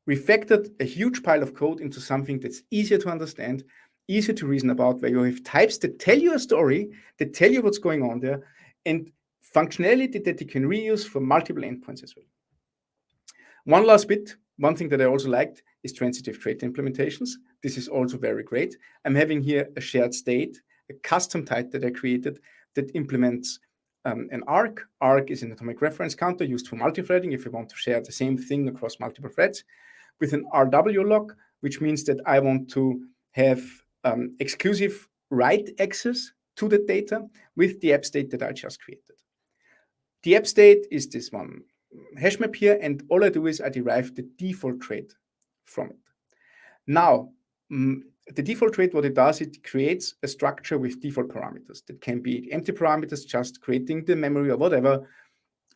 refactored a huge pile of code into something that's easier to understand, easy to reason about, where you have types that tell you a story, that tell you what's going on there, and functionality that you can reuse for multiple endpoints as well. One last bit, one thing that I also liked is transitive trait implementations. This is also very great. I'm having here a shared state, a custom type that I created that implements an arc. Arc is an atomic reference counter used for multi-threading if you want to share the same thing across multiple threads, with an RW lock, which means that I want to have exclusive write access to the data with the app state that I just created. The app state is this one hash map here, and all I do is I derive the default trait from it. Now, the default trait, what it does, it creates a structure with default parameters. That can be empty parameters, just creating the memory or whatever.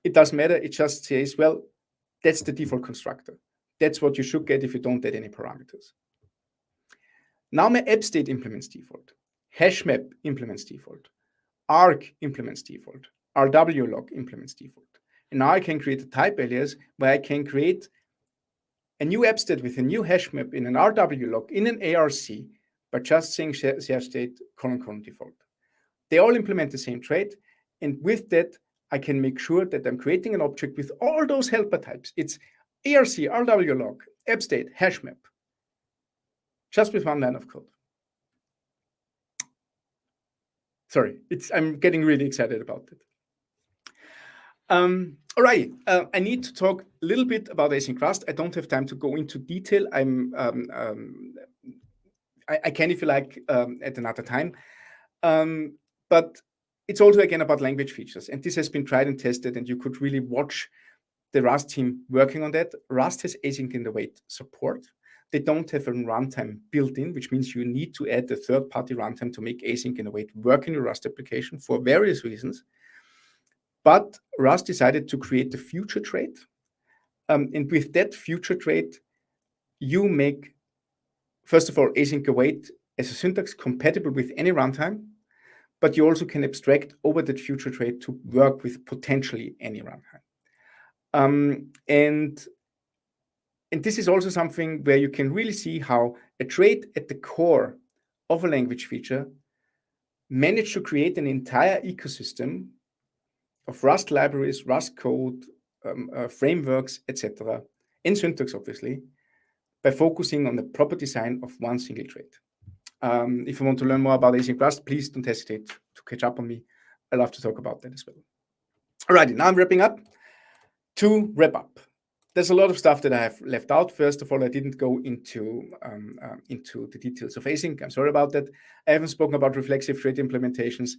It doesn't matter. It just says, well, that's the default constructor. That's what you should get if you don't add any parameters. Now my app state implements default. Hash map implements default. Arc implements default. RW log implements default. And now I can create a type alias where I can create a new app state with a new hash map in an RW log in an ARC by just saying share state : default. They all implement the same trait. And with that, I can make sure that I'm creating an object with all those helper types. It's ARC, RW log, app state, hash map, just with one line of code. Sorry, I'm getting really excited about it. All right, I need to talk a little bit about async Rust. I don't have time to go into detail. I can, if you like, at another time. But it's also, again, about language features. And this has been tried and tested, and you could really watch the Rust team working on that. Rust has async in the wait support. They don't have a runtime built in, which means you need to add a third-party runtime to make async in the wait work in your Rust application for various reasons. But Rust decided to create the future trait. And with that future trait, you make, first of all, async await as a syntax compatible with any runtime, but you also can abstract over that future trait to work with potentially any runtime. And this is also something where you can really see how a trait at the core of a language feature managed to create an entire ecosystem of Rust libraries, Rust code, frameworks, etc., and syntax, obviously, by focusing on the proper design of one single trait. If you want to learn more about async Rust, please don't hesitate to catch up on me. I love to talk about that as well. All right, now I'm wrapping up. To wrap up, there's a lot of stuff that I have left out. First of all, I didn't go into the details of async. I'm sorry about that. I haven't spoken about reflexive trait implementations.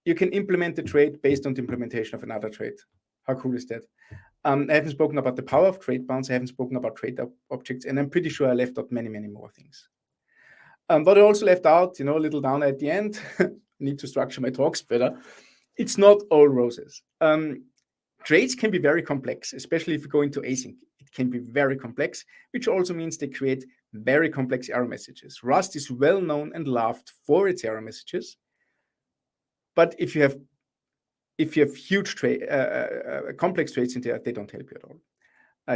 You can implement the trait based on the implementation of another trait. How cool is that? I haven't spoken about the power of trait bounds. I haven't spoken about trait objects, and I'm pretty sure I left out many, many more things. What I also left out, a little down at the end, need to structure my talks better. It's not all roses. Traits can be very complex, especially if you go into async. It can be very complex, which also means they create very complex error messages. Rust is well known and loved for its error messages. But if you have huge complex traits in there, they don't help you at all.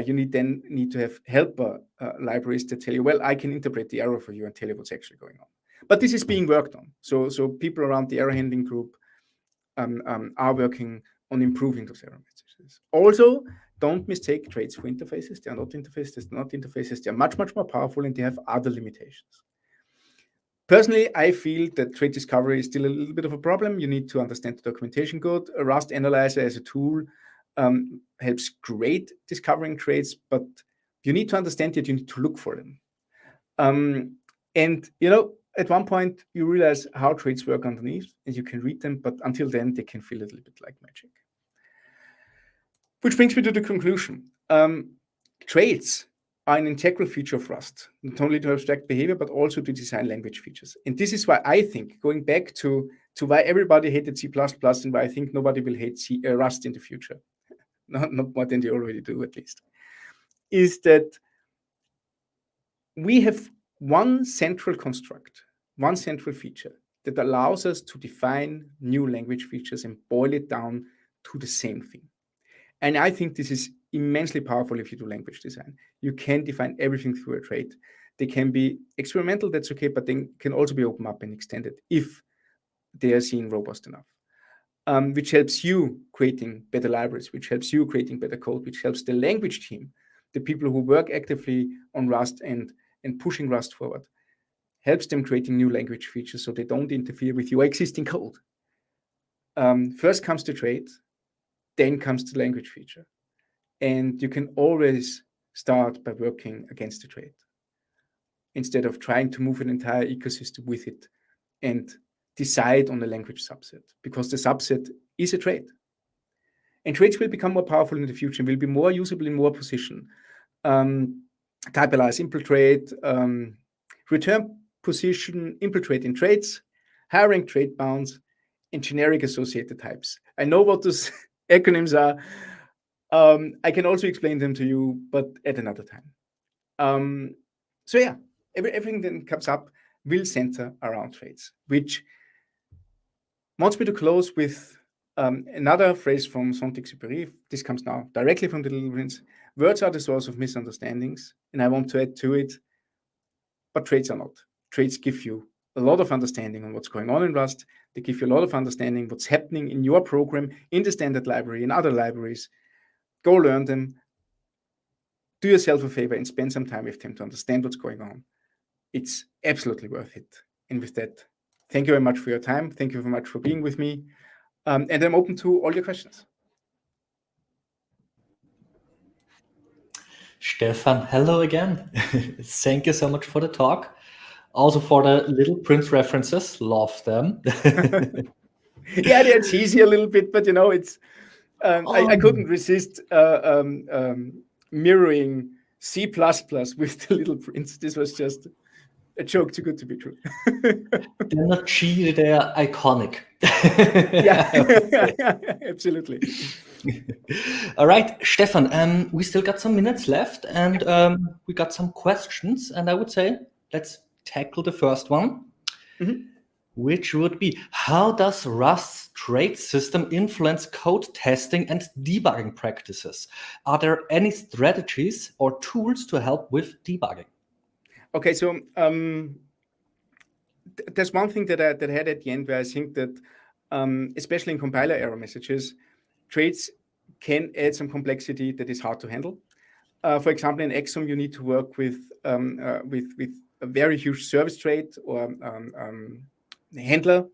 You need to have helper libraries that tell you, well, I can interpret the error for you and tell you what's actually going on. But this is being worked on. So people around the error handling group are working on improving those error messages. Also, don't mistake traits for interfaces. They are not interfaces. They're not interfaces. They are much, much more powerful, and they have other limitations. Personally, I feel that trait discovery is still a little bit of a problem. You need to understand the documentation code. A Rust analyzer as a tool helps great discovering traits, but you need to understand it. You need to look for them. And at one point, you realize how traits work underneath, and you can read them, but until then, they can feel a little bit like magic. Which brings me to the conclusion. Traits are an integral feature of Rust, not only to abstract behavior, but also to design language features. And this is why I think, going back to why everybody hated C++ and why I think nobody will hate Rust in the future, not more than they already do at least, is that we have one central construct, one central feature that allows us to define new language features and boil it down to the same thing. And I think this is immensely powerful if you do language design. You can define everything through a trait. They can be experimental, that's okay, but they can also be open up and extended if they are seen robust enough. Which helps you creating better libraries, which helps you creating better code, which helps the language team, the people who work actively on Rust and pushing Rust forward, helps them creating new language features so they don't interfere with your existing code. First comes the trait, then comes the language feature. And you can always start by working against the trait instead of trying to move an entire ecosystem with it and decide on a language subset, because the subset is a trait. And traits will become more powerful in the future, will be more usable in more position. Typalize, infiltrate, return position, infiltrate in traits, hiring trait bounds, and generic associated types. I know what those acronyms are. I can also explain them to you, but at another time. So yeah, everything that comes up will center around traits, which wants me to close with another phrase from Saint-Exupéry. This comes now directly from the Little Prince. Words are the source of misunderstandings, and I want to add to it, but traits are not. Traits give you a lot of understanding on what's going on in Rust. They give you a lot of understanding what's happening in your program, in the standard library, in other libraries. Go learn them. Do yourself a favor and spend some time with them to understand what's going on. It's absolutely worth it. And with that, thank you very much for your time. Thank you very much for being with me. And I'm open to all your questions. Stefan, hello again. Thank you so much for the talk. Also for the Little Prince references, love them. Yeah, it's easy a little bit, but it's I couldn't resist mirroring C++ with the Little Prince. This was just a joke too good to be true. They're not cheesy, they're iconic. Yeah, absolutely. All right, Stefan, we still got some minutes left, and we got some questions, and I would say let's tackle the first one, which would be, how does Rust's trait system influence code testing and debugging practices? Are there any strategies or tools to help with debugging? Okay, so there's one thing that I had at the end where I think that, especially in compiler error messages, traits can add some complexity that is hard to handle. For example, in Exum, you need to work with a very huge service trait or handler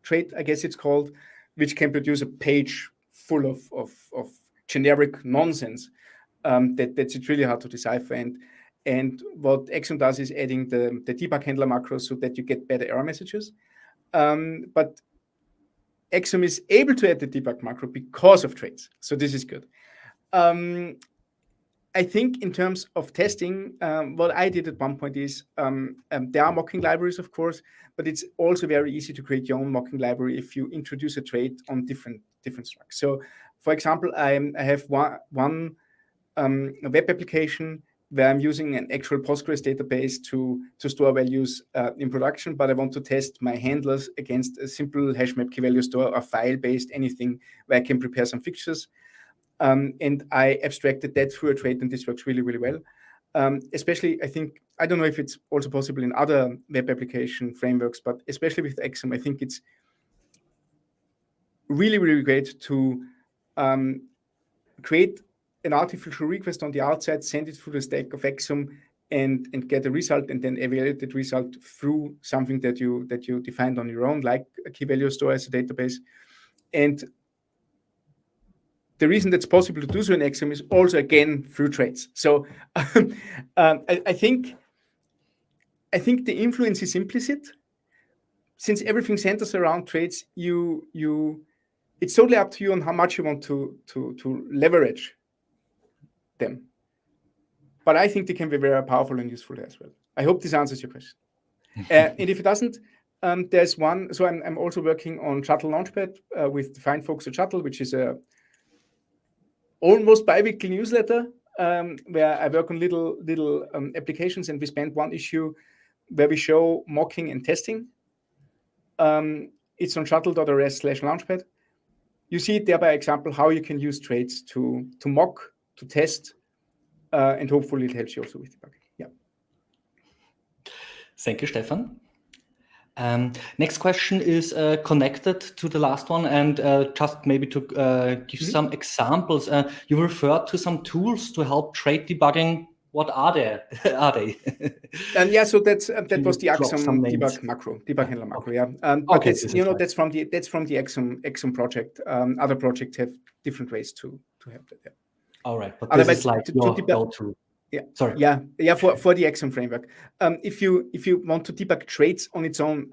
trait, I guess it's called, which can produce a page full of generic nonsense that's really hard to decipher. And what Exum does is adding the debug handler macros so that you get better error messages. But Exum is able to add the debug macro because of traits. So this is good. I think in terms of testing, what I did at one point is, there are mocking libraries, of course, but it's also very easy to create your own mocking library if you introduce a trait on different structs. So, for example, I have one web application where I'm using an actual Postgres database to store values in production, but I want to test my handlers against a simple hashmap key value store or file-based anything where I can prepare some fixtures. And I abstracted that through a trait, and this works really, really well. Especially, I don't know if it's also possible in other web application frameworks, but especially with Exum, I think it's really, really great to create an artificial request on the outside, send it through the stack of Exum, and get a result, and then evaluate that result through something that you defined on your own, like a key value store as a database. And the reason that's possible to do so in Exum is also, again, through traits. So I think the influence is implicit. Since everything centers around traits, it's totally up to you on how much you want to leverage them. But I think they can be very powerful and useful as well. I hope this answers your question. And if it doesn't, there's one. So I'm also working on Shuttle Launchpad with the fine folks at Shuttle, which is a almost bi-weekly newsletter where I work on little applications, and we spent one issue where we show mocking and testing. It's on shuttle.rs/launchpad. You see it there by example how you can use traits to mock, to test, and hopefully it helps you also with debugging. Yeah. Thank you, Stefan. Next question is connected to the last one, and just maybe to give some examples. You referred to some tools to help trade debugging. What are they? And yeah, so that was the drop Axum some names? debug handler macro. Yeah, but Okay, that's this is fine. that's from the Axum project. Other projects have different ways to have that. Yeah. All right, but this Otherwise, is like to your debug- go-to. Yeah, Sorry. yeah. For the Axum framework, if you want to debug trades on its own,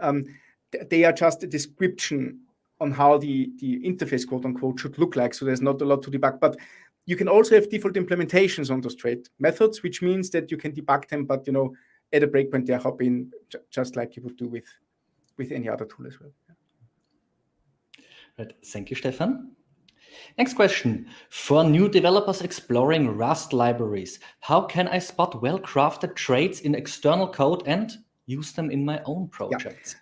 they are just a description on how the interface, quote unquote, should look like. So there's not a lot to debug, but you can also have default implementations on those trade methods, which means that you can debug them, but at a breakpoint they hop in just like you would do with any other tool as well. Right. Thank you, Stefan. Next question. For new developers exploring Rust libraries, how can I spot well-crafted traits in external code and use them in my own projects?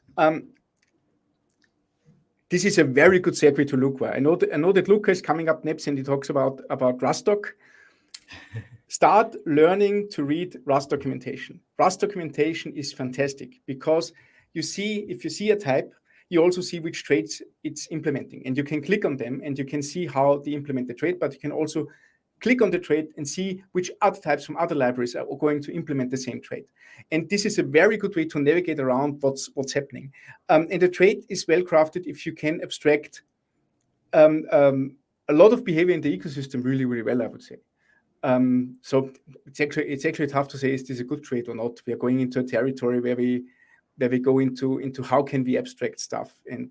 This is a very good segue to Luca. I know that Luca is coming up next and he talks about Rustdoc. Start learning to read Rust documentation. Rust documentation is fantastic because if you see a type, you also see which traits it's implementing, and you can click on them and you can see how they implement the trait, but you can also click on the trait and see which other types from other libraries are going to implement the same trait. And this is a very good way to navigate around what's happening. And the trait is well crafted if you can abstract a lot of behavior in the ecosystem really, really well, I would say. So it's actually tough to say, is this a good trait or not? We are going into a territory where we go into how can we abstract stuff and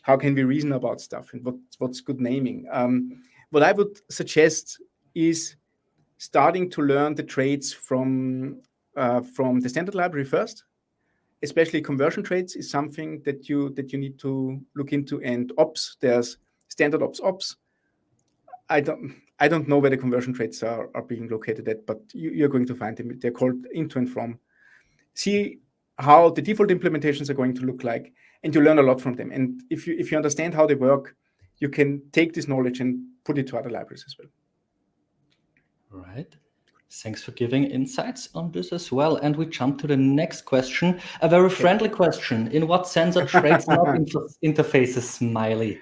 how can we reason about stuff and what's good naming. What I would suggest is starting to learn the traits from the standard library first. Especially conversion traits is something that you need to look into, and ops. There's standard ops. I don't know where the conversion traits are being located at, but you're going to find them. They're called into and from. See how the default implementations are going to look like, and you learn a lot from them. And if you understand how they work, you can take this knowledge and put it to other libraries as well. All right. Thanks for giving insights on this as well. And we jump to the next question, a very friendly question. In what sense are traits not interfaces smiley?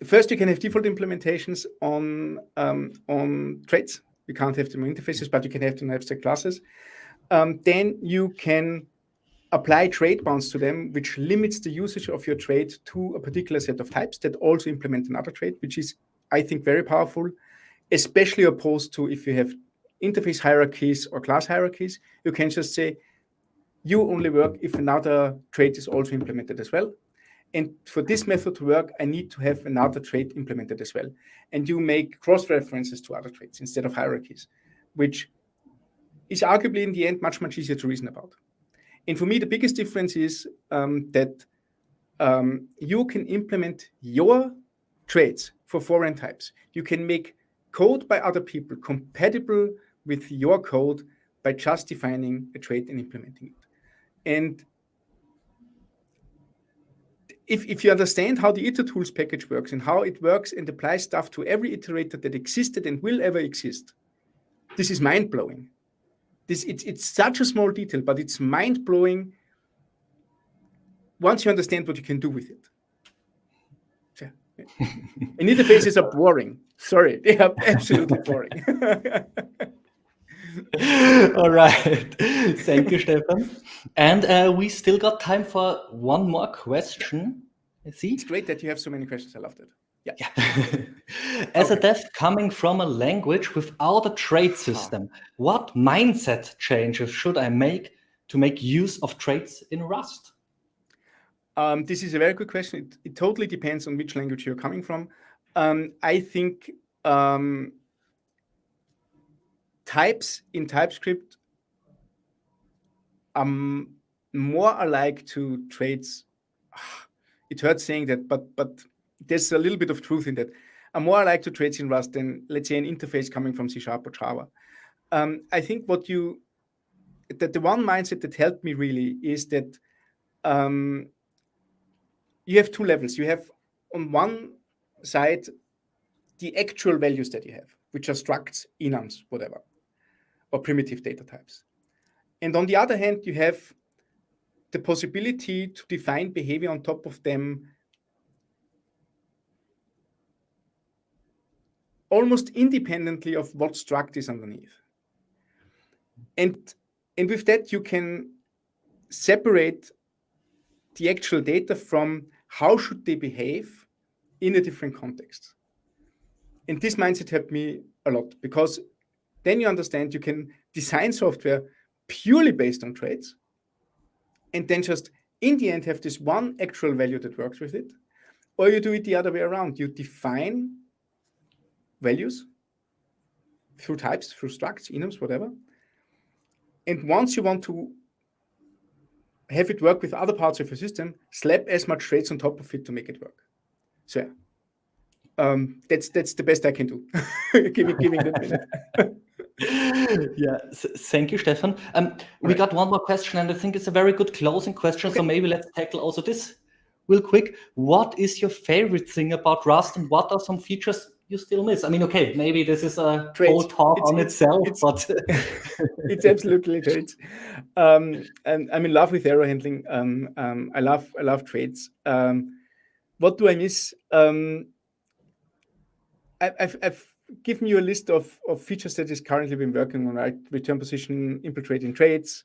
First, you can have default implementations on traits. You can't have them in interfaces, but you can have them in abstract classes. Then you can apply trait bounds to them, which limits the usage of your trait to a particular set of types that also implement another trait, which is, I think, very powerful, especially opposed to if you have interface hierarchies or class hierarchies. You can just say, you only work if another trait is also implemented as well. And for this method to work, I need to have another trait implemented as well. And you make cross-references to other traits instead of hierarchies, which is arguably in the end much, much easier to reason about. And for me, the biggest difference is that you can implement your traits for foreign types. You can make code by other people compatible with your code by just defining a trait and implementing it. And if you understand how the itertools package works and how it works and applies stuff to every iterator that existed and will ever exist, this is mind-blowing. It's such a small detail, but it's mind-blowing once you understand what you can do with it. And interfaces are boring. Sorry, they are absolutely boring. All right. Thank you, Stefan. And we still got time for one more question. Let's see. It's great that you have so many questions. I loved it. Yeah. As a dev coming from a language without a trait system, what mindset changes should I make to make use of traits in Rust? This is a very good question. It totally depends on which language you're coming from. I think types in TypeScript are more alike to traits. It hurts saying that, but there's a little bit of truth in that. Are more alike to traits in Rust than, let's say, an interface coming from C# or Java. I think the one mindset that helped me really is that you have two levels. You have on one side the actual values that you have, which are structs, enums, whatever, or primitive data types. And on the other hand, you have the possibility to define behavior on top of them almost independently of what struct is underneath. And with that, you can separate the actual data from how should they behave in a different context. And this mindset helped me a lot, because then you understand you can design software purely based on traits, and then just in the end have this one actual value that works with it. Or you do it the other way around. You define values through types, through structs, enums, whatever. And once you want to have it work with other parts of your system, slap as much traits on top of it to make it work. So that's the best I can do. giving that minute. Yeah, thank you, Stefan. We got one more question, and I think it's a very good closing question. Okay. So maybe let's tackle also this real quick. What is your favorite thing about Rust, and what are some features you still miss? I mean, okay, maybe this is a whole talk on itself, but it's absolutely traits. And I'm in love with error handling. I love traits. What do I miss? I've given you a list of features that is currently been working on, right? Return position, infiltrating traits,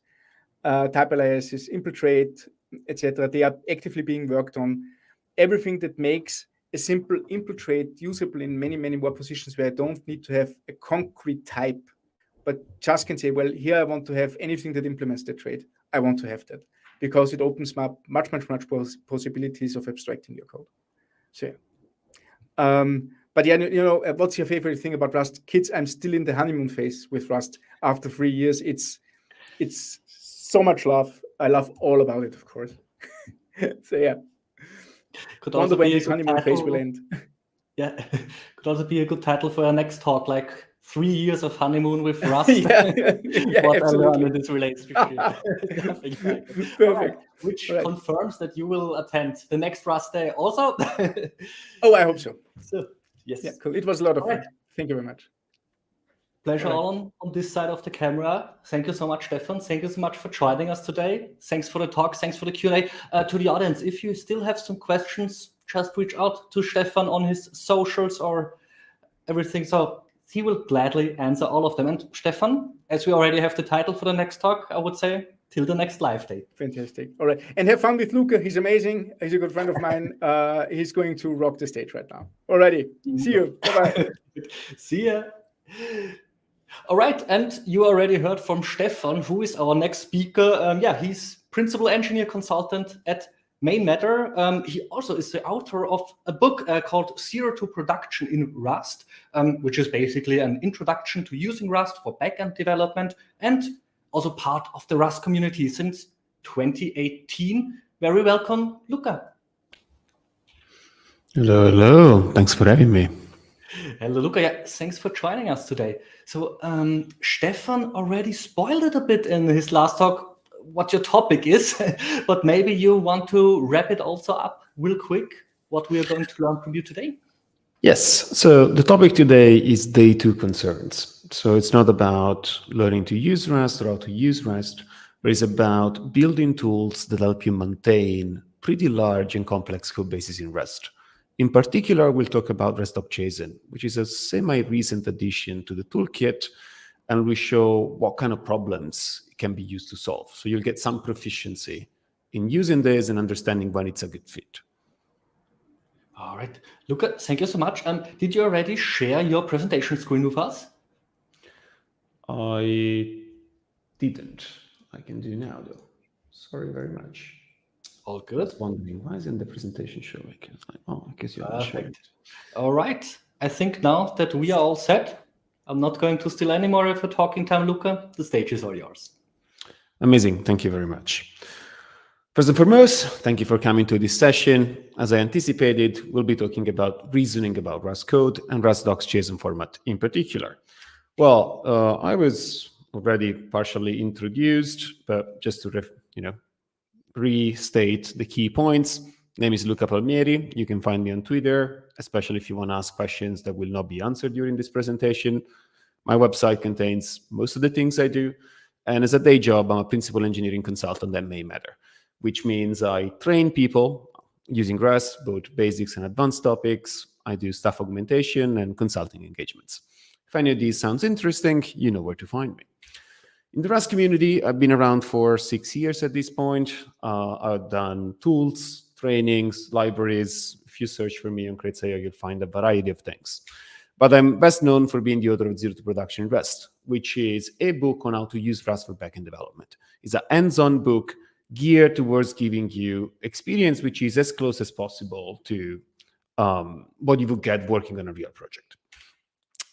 type aliases, infiltrate, etc. They are actively being worked on. Everything that makes a simple infiltrate usable in many more positions, where I don't need to have a concrete type, but just can say, well, here I want to have anything that implements the trait. I want to have that, because it opens up much possibilities of abstracting your code. So but yeah, what's your favorite thing about Rust? Kids, I'm still in the honeymoon phase with Rust after 3 years. It's so much love. I love all about it, of course. So yeah. Could wonder also when be a this good honeymoon phase will title. end. Yeah, could also be a good title for our next talk, like 3 years of honeymoon with Rust. Yeah, What I learned absolutely. in this relationship. Something like that. Perfect. All right, which confirms that you will attend the next Rust Day also. Oh, I hope so. So, yes. Yeah, cool. It was a lot of fun. Right. Thank you very much. Pleasure all on this side of the camera. Thank you so much, Stefan. Thank you so much for joining us today. Thanks for the talk. Thanks for the Q&A. To the audience, if you still have some questions, just reach out to Stefan on his socials or everything. So he will gladly answer all of them. And Stefan, as we already have the title for the next talk, I would say till the next live day. Fantastic. All right. And have fun with Luca. He's amazing. He's a good friend of mine. He's going to rock the stage right now. Alrighty. See you. Bye-bye. See ya. All right, and you already heard from Stefan, who is our next speaker. He's principal engineer consultant at Mainmatter. He also is the author of a book called Zero to Production in Rust, which is basically an introduction to using Rust for backend development, and also part of the Rust community since 2018. Very welcome, Luca. Hello. Thanks for having me. Hello, Luca. Yeah, thanks for joining us today. So Stefan already spoiled it a bit in his last talk what your topic is, but maybe you want to wrap it also up real quick, what we are going to learn from you today. Yes. So the topic today is day 2 concerns. So it's not about learning to use Rust or how to use Rust, but it's about building tools that help you maintain pretty large and complex code bases in Rust. In particular, we'll talk about Rustdoc JSON, which is a semi-recent addition to the toolkit, and we show what kind of problems it can be used to solve. So you'll get some proficiency in using this and understanding when it's a good fit. All right. Luca, thank you so much. Did you already share your presentation screen with us? I didn't. I can do now, though. Sorry very much. All good. I was wondering, why isn't the presentation showing? I guess you haven't shown it. All right. I think now that we are all set, I'm not going to steal any more of your talking time, Luca. The stage is all yours. Amazing. Thank you very much. First and foremost, thank you for coming to this session. As I anticipated, we'll be talking about reasoning about Rust code and Rustdoc's JSON format in particular. Well, I was already partially introduced, but just to restate the key points. Name is Luca Palmieri. You can find me on Twitter, especially if you want to ask questions that will not be answered during this presentation. My website contains most of the things I do. And as a day job, I'm a principal engineering consultant at Mainmatter, which means I train people using Rust, both basics and advanced topics. I do staff augmentation and consulting engagements. If any of these sounds interesting, you know where to find me. In the Rust community, I've been around for 6 years at this point. I've done tools, trainings, libraries. If you search for me on Crates.io, you'll find a variety of things. But I'm best known for being the author of Zero to Production in Rust, which is a book on how to use Rust for backend development. It's a hands-on book geared towards giving you experience which is as close as possible to what you would get working on a real project.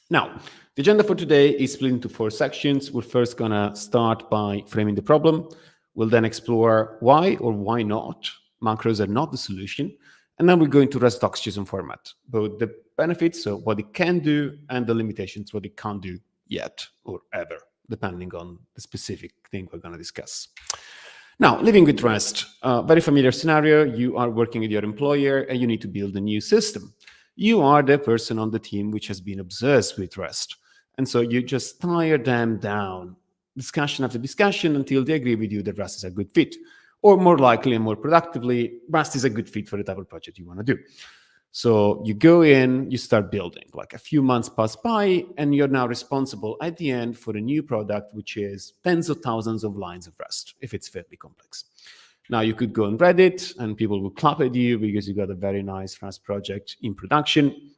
Now, the agenda for today is split into 4 sections. We're first going to start by framing the problem. We'll then explore why or why not macros are not the solution. And then we'll go into Rustdoc JSON format, both the benefits, so what it can do, and the limitations, what it can't do yet or ever, depending on the specific thing we're going to discuss. Now, living with Rust, very familiar scenario. You are working with your employer and you need to build a new system. You are the person on the team which has been obsessed with Rust. And so you just tire them down, discussion after discussion, until they agree with you that Rust is a good fit. Or more likely and more productively, Rust is a good fit for the type of project you want to do. So you go in, you start building. Like a few months pass by, and you're now responsible at the end for a new product, which is tens of thousands of lines of Rust, if it's fairly complex. Now, you could go on Reddit, and people will clap at you because you got a very nice Rust project in production.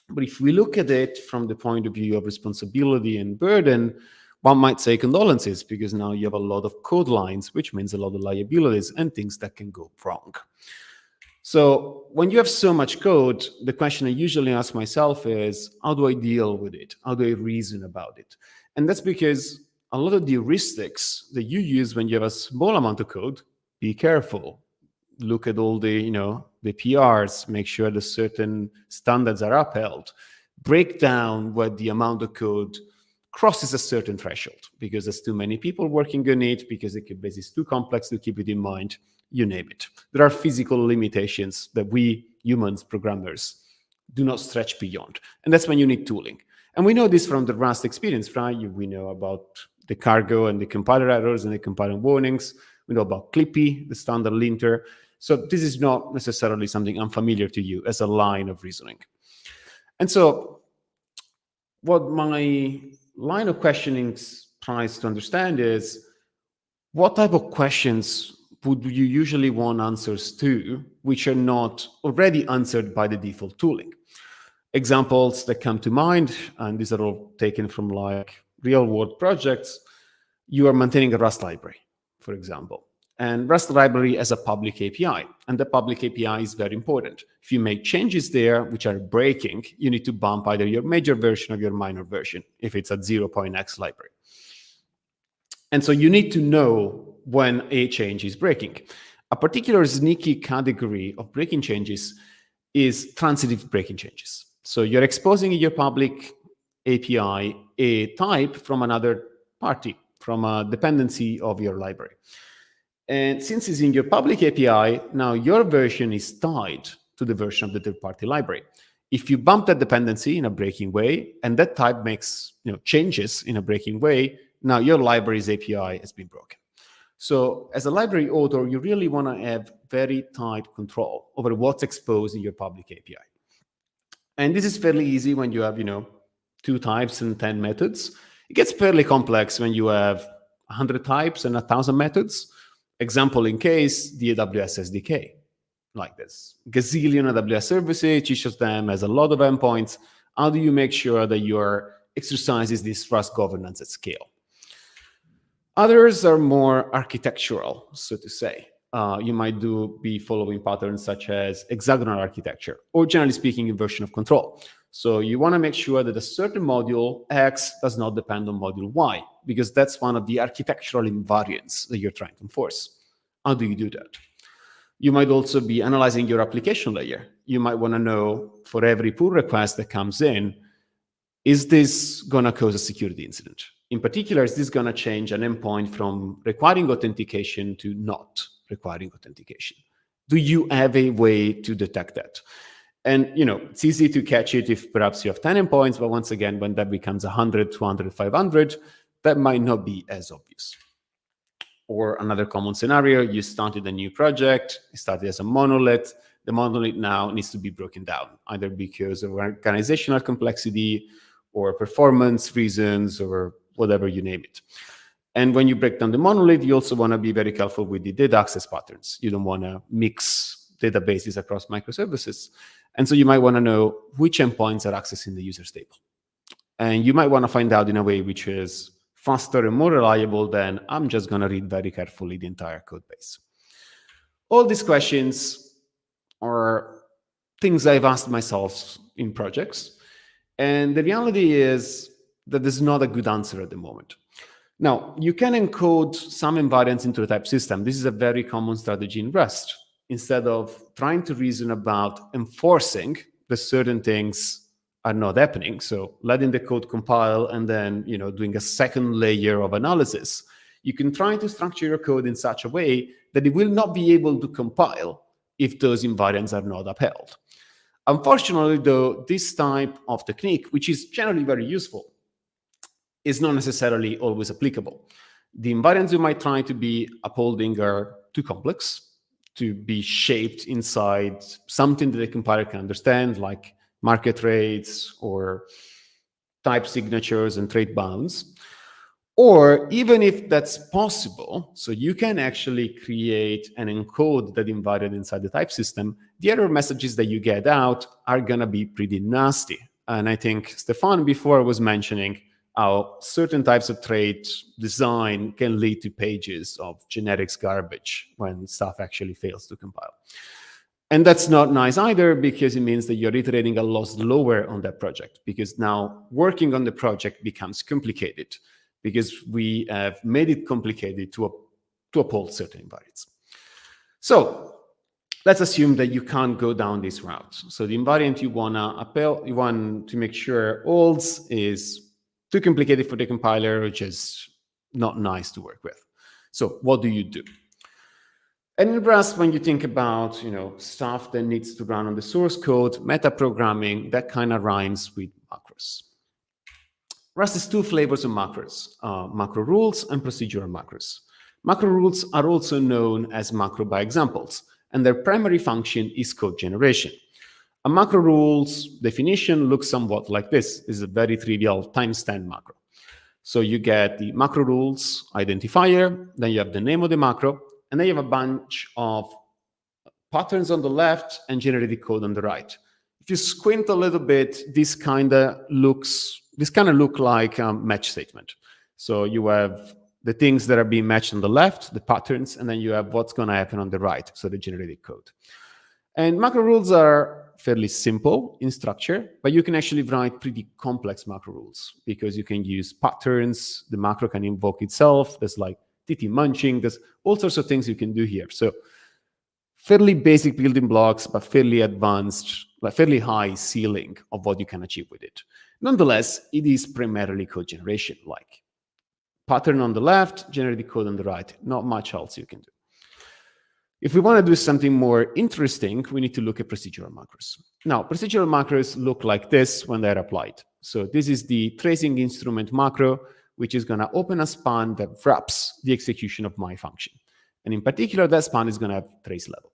But if we look at it from the point of view of responsibility and burden, one might say condolences, because now you have a lot of code lines, which means a lot of liabilities and things that can go wrong. So when you have so much code, the question I usually ask myself is, how do I deal with it? How do I reason about it? And that's because a lot of the heuristics that you use when you have a small amount of code, be careful. Look at all the, the PRs, make sure that certain standards are upheld. Break down what the amount of code crosses a certain threshold, because there's too many people working on it, because the code base is too complex to keep it in mind, you name it. There are physical limitations that we humans, programmers, do not stretch beyond. And that's when you need tooling. And we know this from the Rust experience, right? We know about the cargo and the compiler errors and the compiler warnings. We know about Clippy, the standard linter. So this is not necessarily something unfamiliar to you as a line of reasoning. And so what my line of questioning tries to understand is, what type of questions would you usually want answers to, which are not already answered by the default tooling? Examples that come to mind, and these are all taken from like real-world projects. You are maintaining a Rust library, for example. And Rust library has a public API, and the public API is very important. If you make changes there which are breaking, you need to bump either your major version or your minor version, if it's a 0.x library. And so you need to know when a change is breaking. A particular sneaky category of breaking changes is transitive breaking changes. So you're exposing in your public API a type from another party, from a dependency of your library. And since it's in your public API, now your version is tied to the version of the third-party library. If you bump that dependency in a breaking way, and that type makes changes in a breaking way, now your library's API has been broken. So as a library author, you really want to have very tight control over what's exposed in your public API. And this is fairly easy when you have 2 types and 10 methods. It gets fairly complex when you have 100 types and 1,000 methods. Example in case, the AWS SDK. Like this, gazillion AWS services, each of them has a lot of endpoints. How do you make sure that your exercises this Rust governance at scale? Others are more architectural, so to say. You might be following patterns such as hexagonal architecture, or generally speaking, inversion of control. So you want to make sure that a certain module X does not depend on module Y, because that's one of the architectural invariants that you're trying to enforce. How do you do that? You might also be analyzing your application layer. You might want to know, for every pull request that comes in, is this going to cause a security incident? In particular, is this going to change an endpoint from requiring authentication to not requiring authentication? Do you have a way to detect that? And it's easy to catch it if perhaps you have 10 endpoints, but once again, when that becomes 100, 200, 500, that might not be as obvious. Or another common scenario, you started a new project, it started as a monolith. The monolith now needs to be broken down, either because of organizational complexity or performance reasons or whatever you name it. And when you break down the monolith, you also want to be very careful with the data access patterns. You don't want to mix databases across microservices. And so you might want to know which endpoints are accessing the user stable. And you might want to find out in a way which is faster and more reliable than I'm just going to read very carefully the entire code base. All these questions are things I've asked myself in projects. And the reality is that there's not a good answer at the moment. Now, you can encode some invariants into the type system. This is a very common strategy in Rust. Instead of trying to reason about enforcing that certain things are not happening, so letting the code compile and then doing a second layer of analysis, you can try to structure your code in such a way that it will not be able to compile if those invariants are not upheld. Unfortunately, though, this type of technique, which is generally very useful, is not necessarily always applicable. The invariants you might try to be upholding are too complex to be shaped inside something that the compiler can understand, like market rates or type signatures and trait bounds. Or even if that's possible, so you can actually create and encode that invariant inside the type system, the error messages that you get out are going to be pretty nasty. And I think Stefan before was mentioning how certain types of trait design can lead to pages of generics garbage when stuff actually fails to compile. And that's not nice either, because it means that you're iterating a lot slower on that project, because now working on the project becomes complicated, because we have made it complicated to uphold certain invariants. So let's assume that you can't go down this route. So the invariant you want to make sure holds is too complicated for the compiler, which is not nice to work with. So what do you do? And in Rust, when you think about stuff that needs to run on the source code, metaprogramming, that kind of rhymes with macros. Rust has two flavors of macros, macro rules and procedural macros. Macro rules are also known as macro by examples, and their primary function is code generation. A macro rule's definition looks somewhat like this. This is a very trivial timestamp macro. So you get the macro rules identifier, then you have the name of the macro, and then you have a bunch of patterns on the left and generated code on the right. If you squint a little bit, this kind of look like a match statement. So you have the things that are being matched on the left, the patterns, and then you have what's going to happen on the right, so the generated code. And macro rules are fairly simple in structure, but you can actually write pretty complex macro rules because you can use patterns. The macro can invoke itself. There's like TT munching. There's all sorts of things you can do here. So fairly basic building blocks, but fairly advanced, like fairly high ceiling of what you can achieve with it. Nonetheless, it is primarily code generation, like pattern on the left, generated code on the right. Not much else you can do. If we want to do something more interesting, we need to look at procedural macros. Now, procedural macros look like this when they're applied. So this is the tracing instrument macro, which is going to open a span that wraps the execution of my function. And in particular, that span is going to have trace level.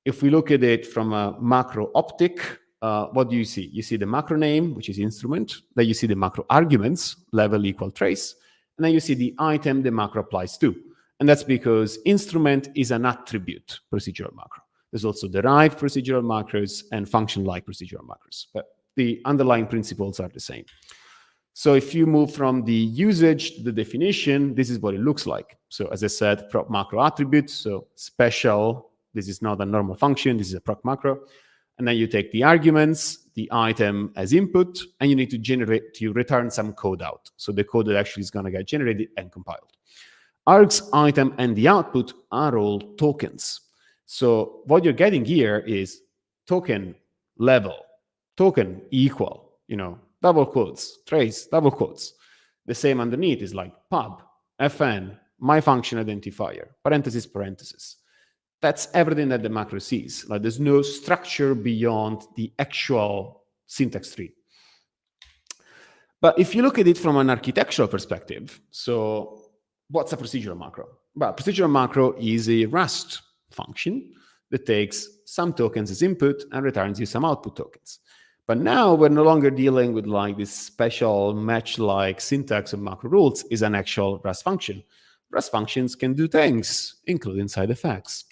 If we look at it from a macro optic, what do you see? You see the macro name, which is instrument. Then you see the macro arguments, level equal trace. And then you see the item the macro applies to. And that's because instrument is an attribute procedural macro. There's also derived procedural macros and function-like procedural macros, but the underlying principles are the same. So if you move from the usage to the definition, this is what it looks like. So as I said, proc macro attribute, so special, this is not a normal function, this is a proc macro. And then you take the arguments, the item as input, and you need to return some code out. So the code that actually is going to get generated and compiled. Args, item, and the output are all tokens. So what you're getting here is token level, token equal, double quotes, trace, double quotes. The same underneath is like pub, fn, my function identifier, parentheses, parentheses. That's everything that the macro sees. Like there's no structure beyond the actual syntax tree. But if you look at it from an architectural perspective, so what's a procedural macro? Well, procedural macro is a Rust function that takes some tokens as input and returns you some output tokens. But now we're no longer dealing with like this special match-like syntax of macro rules. Is an actual Rust function. Rust functions can do things, including side effects.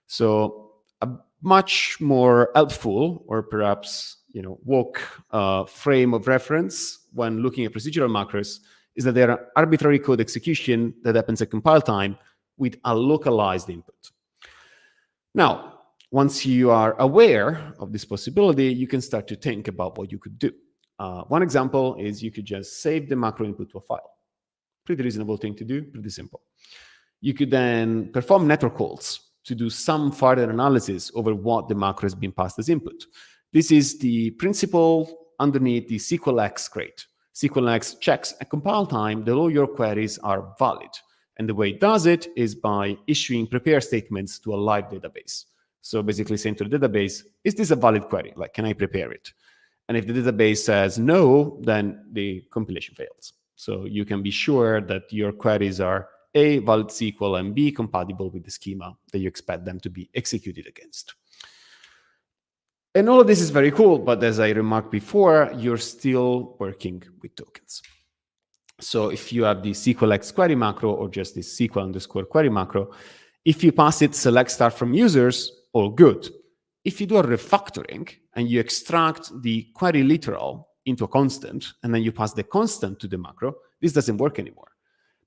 So a much more helpful, or perhaps woke frame of reference when looking at procedural macros is that they're arbitrary code execution that happens at compile time with a localized input. Now, once you are aware of this possibility, you can start to think about what you could do. One example is you could just save the macro input to a file. Pretty reasonable thing to do, pretty simple. You could then perform network calls to do some further analysis over what the macro has been passed as input. This is the principle underneath the SQLX crate. SQLX checks at compile time that all your queries are valid. And the way it does it is by issuing prepare statements to a live database. So basically saying to the database, is this a valid query? Like, can I prepare it? And if the database says no, then the compilation fails. So you can be sure that your queries are A, valid SQL, and B, compatible with the schema that you expect them to be executed against. And all of this is very cool, but as I remarked before, you're still working with tokens. So if you have the SQLX query macro or just the SQL_query macro, if you pass it select start from users, all good. If you do a refactoring and you extract the query literal into a constant, and then you pass the constant to the macro, this doesn't work anymore.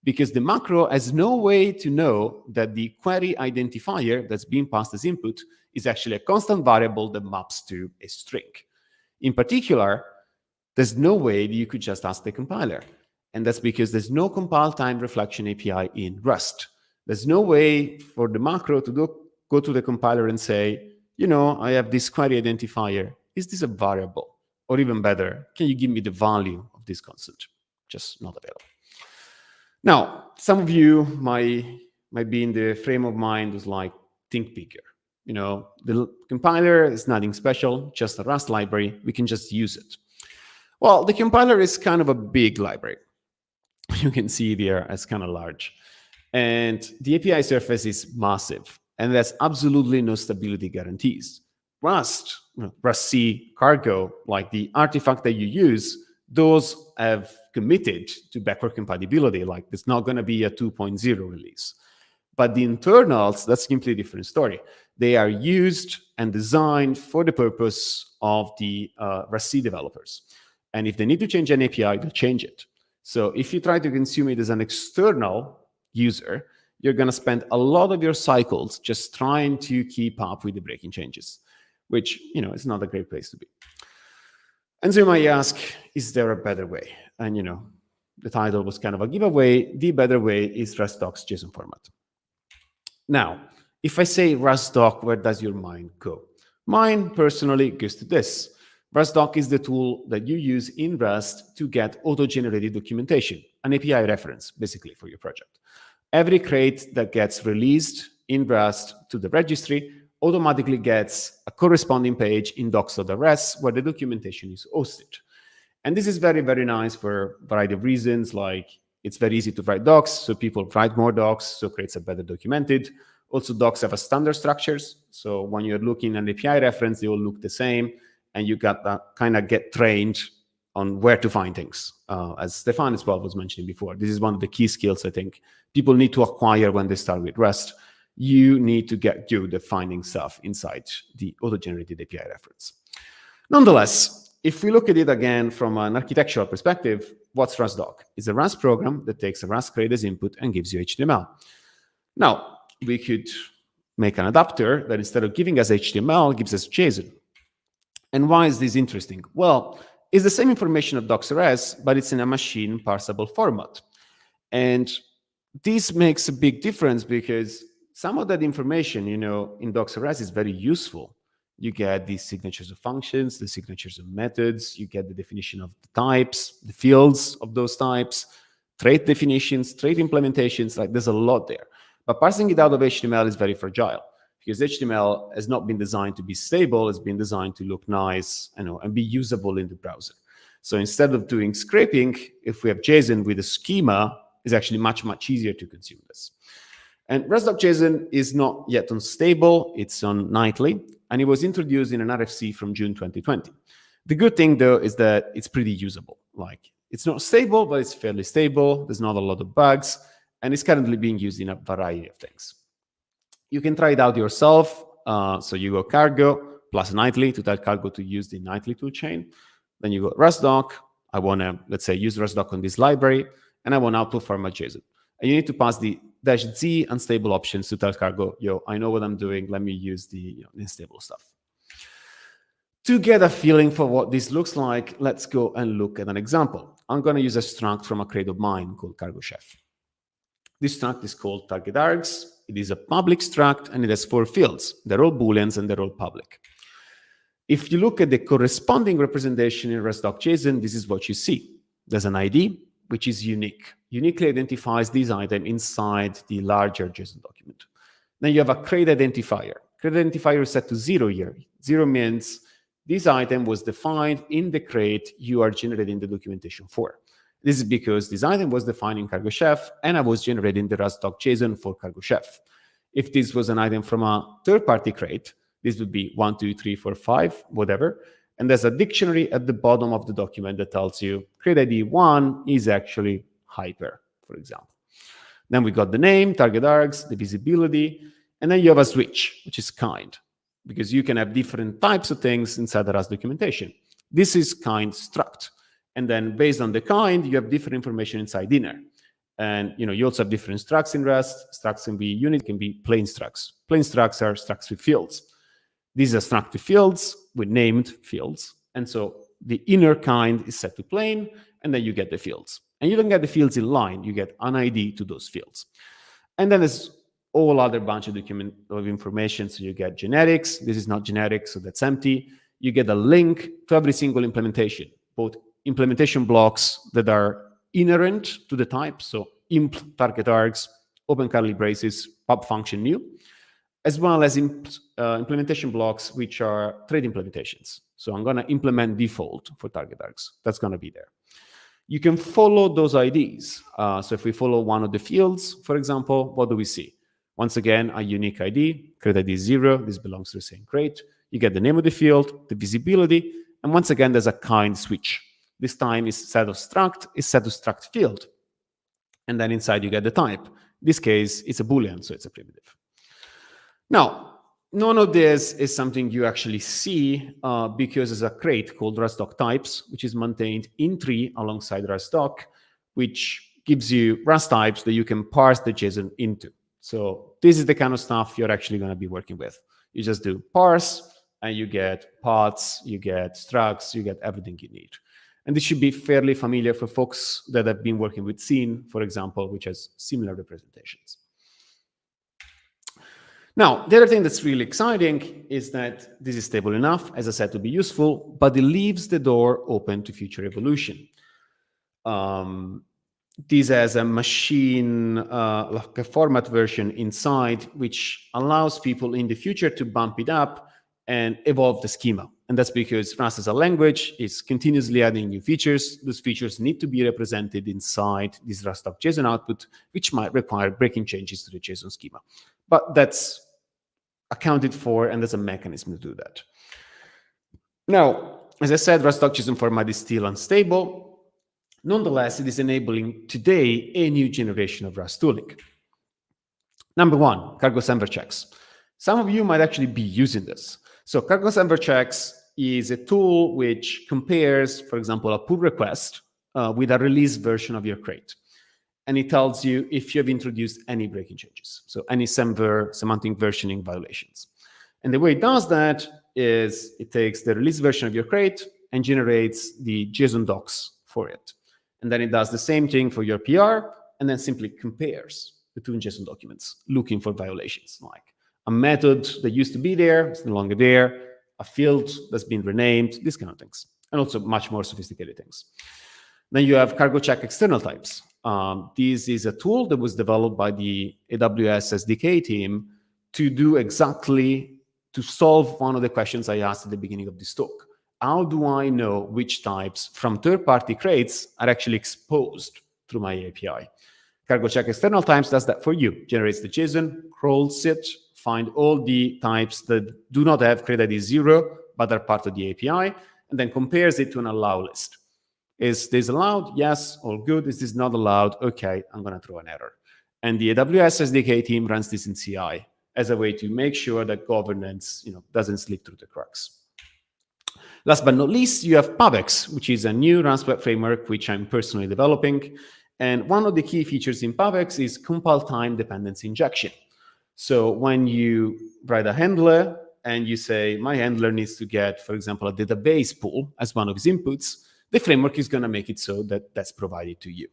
Because the macro has no way to know that the query identifier that's being passed as input is actually a constant variable that maps to a string. In particular, there's no way that you could just ask the compiler. And that's because there's no compile time reflection API in Rust. There's no way for the macro to go to the compiler and say, I have this query identifier. Is this a variable? Or even better, can you give me the value of this constant? Just not available. Now, some of you might be in the frame of mind who's like, think bigger. The compiler is nothing special, just a Rust library. We can just use it. Well, the compiler is kind of a big library. You can see there as kind of large. And the API surface is massive. And there's absolutely no stability guarantees. Rust C, cargo, like the artifact that you use, those have committed to backward compatibility. Like there's not going to be a 2.0 release. But the internals, that's simply a different story. They are used and designed for the purpose of the Rust C developers. And if they need to change an API, they'll change it. So if you try to consume it as an external user, you're going to spend a lot of your cycles just trying to keep up with the breaking changes, which, is not a great place to be. And so you might ask, is there a better way? And, the title was kind of a giveaway. The better way is Rustdoc's JSON format. Now, if I say Rustdoc, where does your mind go? Mine personally goes to this. Rustdoc is the tool that you use in Rust to get auto-generated documentation, an API reference, basically, for your project. Every crate that gets released in Rust to the registry automatically gets a corresponding page in docs.rs where the documentation is hosted. And this is very, very nice for a variety of reasons, like it's very easy to write docs, so people write more docs, so crates are better documented. Also, docs have a standard structures, so when you're looking at an API reference, they all look the same, and you got that kind of get trained on where to find things. As Stefan as well was mentioning before, this is one of the key skills I think people need to acquire when they start with Rust. You need to get good at finding stuff inside the auto-generated API reference. Nonetheless, if we look at it again from an architectural perspective, what's Rustdoc? It's a Rust program that takes a Rust crate as input and gives you HTML. Now, we could make an adapter that instead of giving us HTML, gives us JSON. And why is this interesting? Well, it's the same information of docs.rs, but it's in a machine parsable format. And this makes a big difference because some of that information, in docs.rs is very useful. You get the signatures of functions, the signatures of methods, you get the definition of the types, the fields of those types, trait definitions, trait implementations, like there's a lot there. But parsing it out of HTML is very fragile because HTML has not been designed to be stable, it's been designed to look nice, and be usable in the browser. So instead of doing scraping, if we have JSON with a schema, it's actually much, much easier to consume this. And Rustdoc JSON is not yet unstable. It's on nightly, and it was introduced in an RFC from June 2020. The good thing, though, is that it's pretty usable. Like, it's not stable, but it's fairly stable. There's not a lot of bugs, and it's currently being used in a variety of things. You can try it out yourself. So you go cargo plus nightly to tell cargo to use the nightly toolchain. Then you go Rustdoc. I want to, let's say, use Rustdoc on this library, and I want to output format JSON. And you need to pass the -z unstable options to tell cargo, yo, I know what I'm doing. Let me use the unstable stuff. To get a feeling for what this looks like, let's go and look at an example. I'm going to use a struct from a crate of mine called cargo chef. This struct is called target args. It is a public struct, and it has 4 fields. They're all Booleans, and they're all public. If you look at the corresponding representation in Rustdoc JSON, this is what you see. There's an ID, which is unique. Uniquely identifies this item inside the larger JSON document. Then you have a crate identifier. Crate identifier is set to 0 here. 0 means this item was defined in the crate you are generating the documentation for. This is because this item was defined in Cargo Chef, and I was generating the Rustdoc JSON for Cargo Chef. If this was an item from a third-party crate, this would be 1, 2, 3, 4, 5, whatever. And there's a dictionary at the bottom of the document that tells you crate ID 1 is actually hyper, for example. Then we got the name, target args, the visibility, and then you have a switch, which is kind, because you can have different types of things inside the Rust documentation. This is kind struct. And then based on the kind, you have different information inside inner. And you also have different structs in Rust. Structs can be unit, can be plain structs. Plain structs are structs with fields. These are struct with fields, with named fields. And so the inner kind is set to plain, and then you get the fields. And you don't get the fields in line, you get an ID to those fields. And then there's all other bunch of document of information. So you get generics. This is not generic, so that's empty. You get a link to every single implementation, both implementation blocks that are inherent to the type, so imp target args, open curly braces, pub function new, as well as implementation blocks which are thread implementations. So I'm going to implement default for target args. That's going to be there. You can follow those IDs. So if we follow one of the fields, for example, what do we see? Once again, a unique ID, crate ID 0. This belongs to the same crate. You get the name of the field, the visibility, and once again, there's a kind switch. This time is set of struct, is set to struct field. And then inside you get the type. In this case, it's a Boolean, so it's a primitive. Now, none of this is something you actually see because there's a crate called Rustdoc types, which is maintained in tree alongside Rustdoc, which gives you Rust types that you can parse the JSON into. So this is the kind of stuff you're actually going to be working with. You just do parse, and you get pods, you get structs, you get everything you need. And this should be fairly familiar for folks that have been working with Scene, for example, which has similar representations. Now, the other thing that's really exciting is that this is stable enough, as I said, to be useful, but it leaves the door open to future evolution. This has a machine, like a format version inside, which allows people in the future to bump it up and evolve the schema. And that's because Rust as a language is continuously adding new features. Those features need to be represented inside this Rustdoc JSON output, which might require breaking changes to the JSON schema. But that's accounted for, and there's a mechanism to do that. Now, as I said, Rustdoc JSON format is still unstable. Nonetheless, it is enabling today a new generation of Rust tooling. Number one, cargo sender checks. Some of you might actually be using this. So cargo sender checks is a tool which compares, for example, a pull request with a release version of your crate. And it tells you if you have introduced any breaking changes, so any semantic versioning violations. And the way it does that is it takes the release version of your crate and generates the JSON docs for it. And then it does the same thing for your PR, and then simply compares the two JSON documents, looking for violations, like a method that used to be there, it's no longer there, a field that's been renamed, these kind of things, and also much more sophisticated things. Then you have cargo check external types. This is a tool that was developed by the AWS SDK team to do exactly, to solve one of the questions I asked at the beginning of this talk. how do I know which types from third-party crates are actually exposed through my API? Cargo check external types does that for you, generates the JSON, crawls it, find all the types that do not have crate ID 0, but are part of the API, and then compares it to an allow list. Is this allowed? Yes, all good. Is this not allowed? Okay, I'm going to throw an error. And the AWS SDK team runs this in CI as a way to make sure that governance doesn't slip through the cracks. Last but not least, you have PubX, which is a new Rust web framework, which I'm personally developing. And one of the key features in PubX is compile time dependency injection. So when you write a handler and you say, my handler needs to get, for example, a database pool as one of his inputs, the framework is going to make it so that that's provided to you.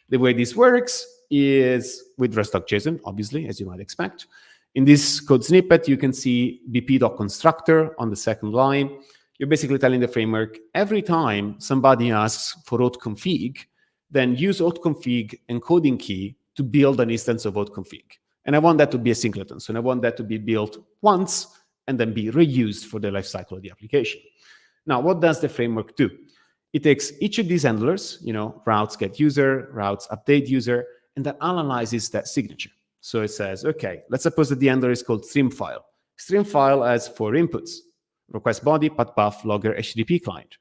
The way this works is with Rustdoc JSON, obviously, as you might expect. In this code snippet, you can see bp.constructor on the second line. You're basically telling the framework, every time somebody asks for auth-config, then use auth-config encoding key to build an instance of auth-config. And I want that to be a singleton. So I want that to be built once and then be reused for the lifecycle of the application. Now, what does the framework do? It takes each of these handlers, routes get user, routes update user, and then analyzes that signature. So it says, okay, let's suppose that the handler is called stream file. Stream file has 4 inputs: request body, path, logger, HTTP client.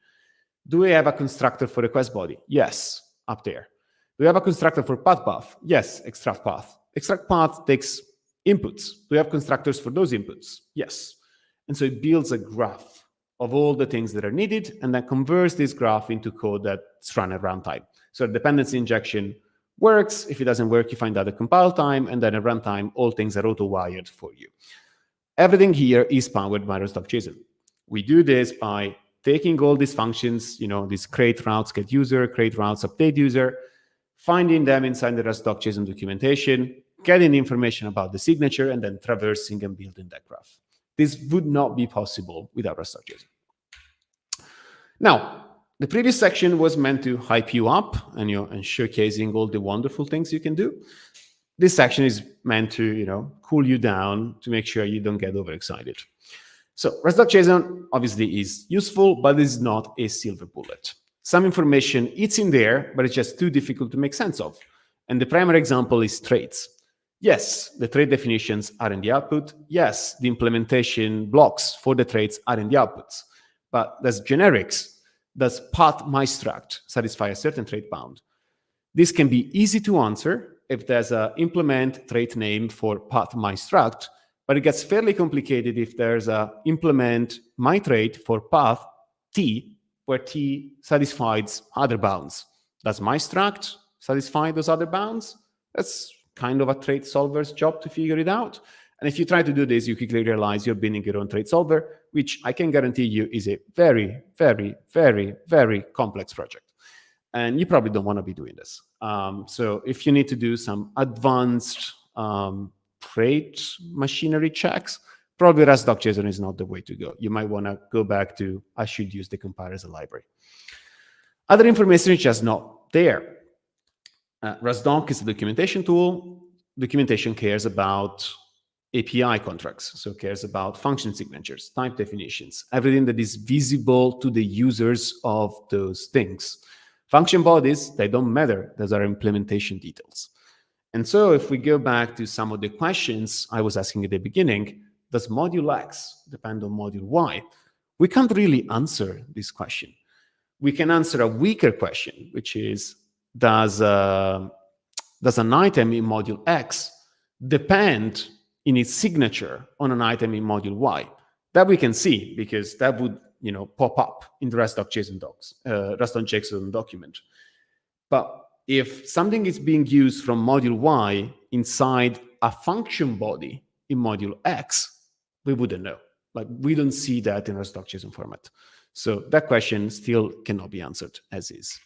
Do we have a constructor for request body? Yes, up there. Do we have a constructor for path? Yes, extract path. Extract path takes inputs. Do we have constructors for those inputs? Yes. And so it builds a graph of all the things that are needed, and then converts this graph into code that's run at runtime. So dependency injection works. If it doesn't work, you find out the compile time, and then at runtime, all things are auto-wired for you. Everything here is powered by Rustdoc JSON. We do this by taking all these functions, these create routes get user, create routes update user, finding them inside the Rustdoc JSON documentation, getting information about the signature, and then traversing and building that graph. This would not be possible without Rustdoc JSON. Now, the previous section was meant to hype you up and showcasing all the wonderful things you can do. This section is meant to cool you down to make sure you don't get overexcited. So Rustdoc JSON obviously is useful, but it's not a silver bullet. Some information it's in there, but it's just too difficult to make sense of. And the primary example is traits. Yes, the trait definitions are in the output. Yes, the implementation blocks for the traits are in the outputs. But there's generics. Does path mystruct satisfy a certain trait bound? This can be easy to answer if there's a implement trait name for path mystruct, but it gets fairly complicated if there's a implement my trait for path t, where t satisfies other bounds. Does mystruct satisfy those other bounds? That's kind of a trait solver's job to figure it out. And if you try to do this, you quickly realize you're building your own trait solver, which I can guarantee you is a very, very, very, very complex project. And you probably don't want to be doing this. So if you need to do some advanced trait machinery checks, probably Rustdoc JSON is not the way to go. You might want to go back to, I should use the compiler as a library. Other information is just not there. Rustdoc is a documentation tool. Documentation cares about API contracts, so cares about function signatures, type definitions, everything that is visible to the users of those things. Function bodies, they don't matter. Those are implementation details. And so if we go back to some of the questions I was asking at the beginning, does module X depend on module Y? We can't really answer this question. We can answer a weaker question, which is, does an item in module X depend in its signature on an item in module Y? That we can see, because that would pop up in the Rustdoc JSON docs, Rustdoc JSON document. But if something is being used from module Y inside a function body in module X, we wouldn't know. Like, we don't see that in Rustdoc JSON format. So that question still cannot be answered as is.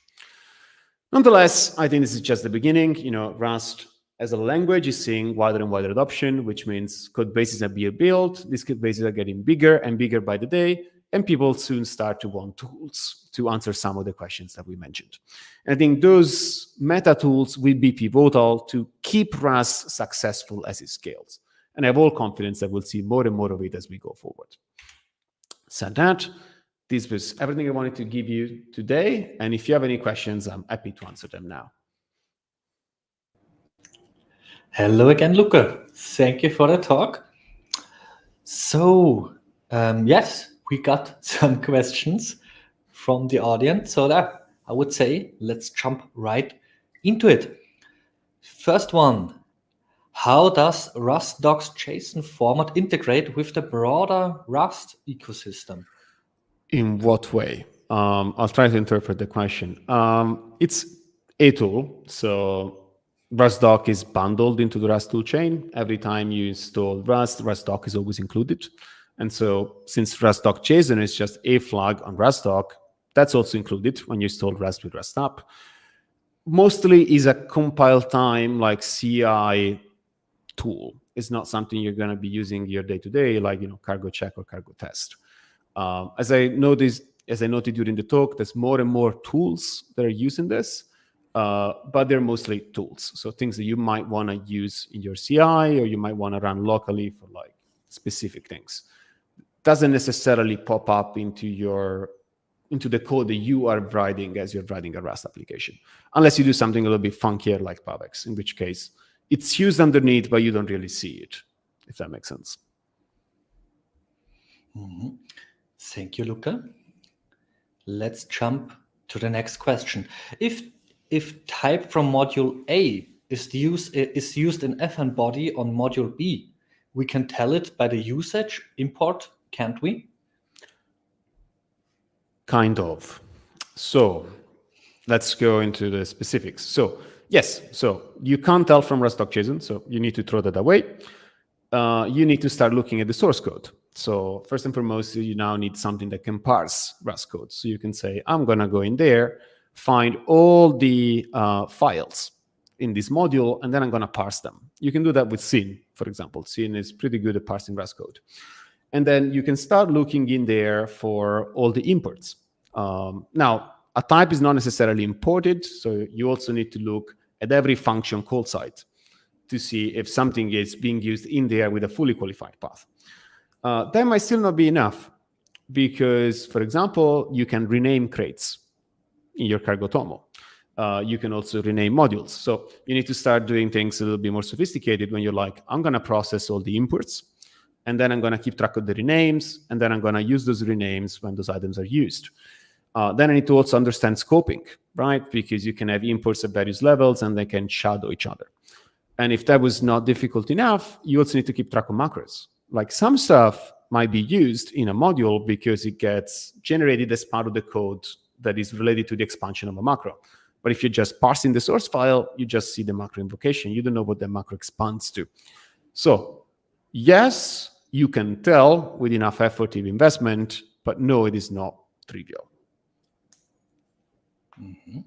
Nonetheless, I think this is just the beginning. Rust as a language is seeing wider and wider adoption, which means code bases are being built. These code bases are getting bigger and bigger by the day, and people soon start to want tools to answer some of the questions that we mentioned. And I think those meta tools will be pivotal to keep Rust successful as it scales. And I have all confidence that we'll see more and more of it as we go forward. Said that, This was everything I wanted to give you today. And if you have any questions, I'm happy to answer them now. Hello again, Luca. Thank you for the talk. So, yes, we got some questions from the audience. So that I would say, let's jump right into it. First one, how does Rustdoc JSON format integrate with the broader Rust ecosystem? In what way? I'll try to interpret the question. It's a tool. So Rustdoc is bundled into the Rust toolchain. Every time you install Rust, Rustdoc is always included. And so since Rustdoc JSON is just a flag on Rustdoc, that's also included when you install Rust with Rust app. Mostly is a compile time like CI tool. It's not something you're going to be using your day-to-day, like cargo check or cargo test. As I noted during the talk, there's more and more tools that are using this, but they're mostly tools. So things that you might want to use in your CI, or you might want to run locally for like specific things. Doesn't necessarily pop up into the code that you are writing as you're writing a Rust application, unless you do something a little bit funkier like PubX, in which case it's used underneath, but you don't really see it, if that makes sense. Mm-hmm. Thank you, Luca. Let's jump to the next question. If type from module A is used in fn body on module B, we can tell it by the usage import, can't we? Kind of. So let's go into the specifics. So yes, so you can't tell from Rustdoc JSON, so you need to throw that away. You need to start looking at the source code. So first and foremost, you now need something that can parse Rust code. So you can say, I'm going to go in there, find all the files in this module, and then I'm going to parse them. You can do that with Sin, for example. Sin is pretty good at parsing Rust code. And then you can start looking in there for all the imports. Now, a type is not necessarily imported, so you also need to look at every function call site to see if something is being used in there with a fully qualified path. That might still not be enough because, for example, you can rename crates in your Cargo Tomo. You can also rename modules. So you need to start doing things a little bit more sophisticated when you're like, I'm going to process all the imports, and then I'm going to keep track of the renames, and then I'm going to use those renames when those items are used. Then I need to also understand scoping, right? Because you can have imports at various levels, and they can shadow each other. And if that was not difficult enough, you also need to keep track of macros. Like some stuff might be used in a module because it gets generated as part of the code that is related to the expansion of a macro. But if you're just parsing the source file, you just see the macro invocation. You don't know what the macro expands to. So yes, you can tell with enough effort and investment, but no, it is not trivial. Mm-hmm.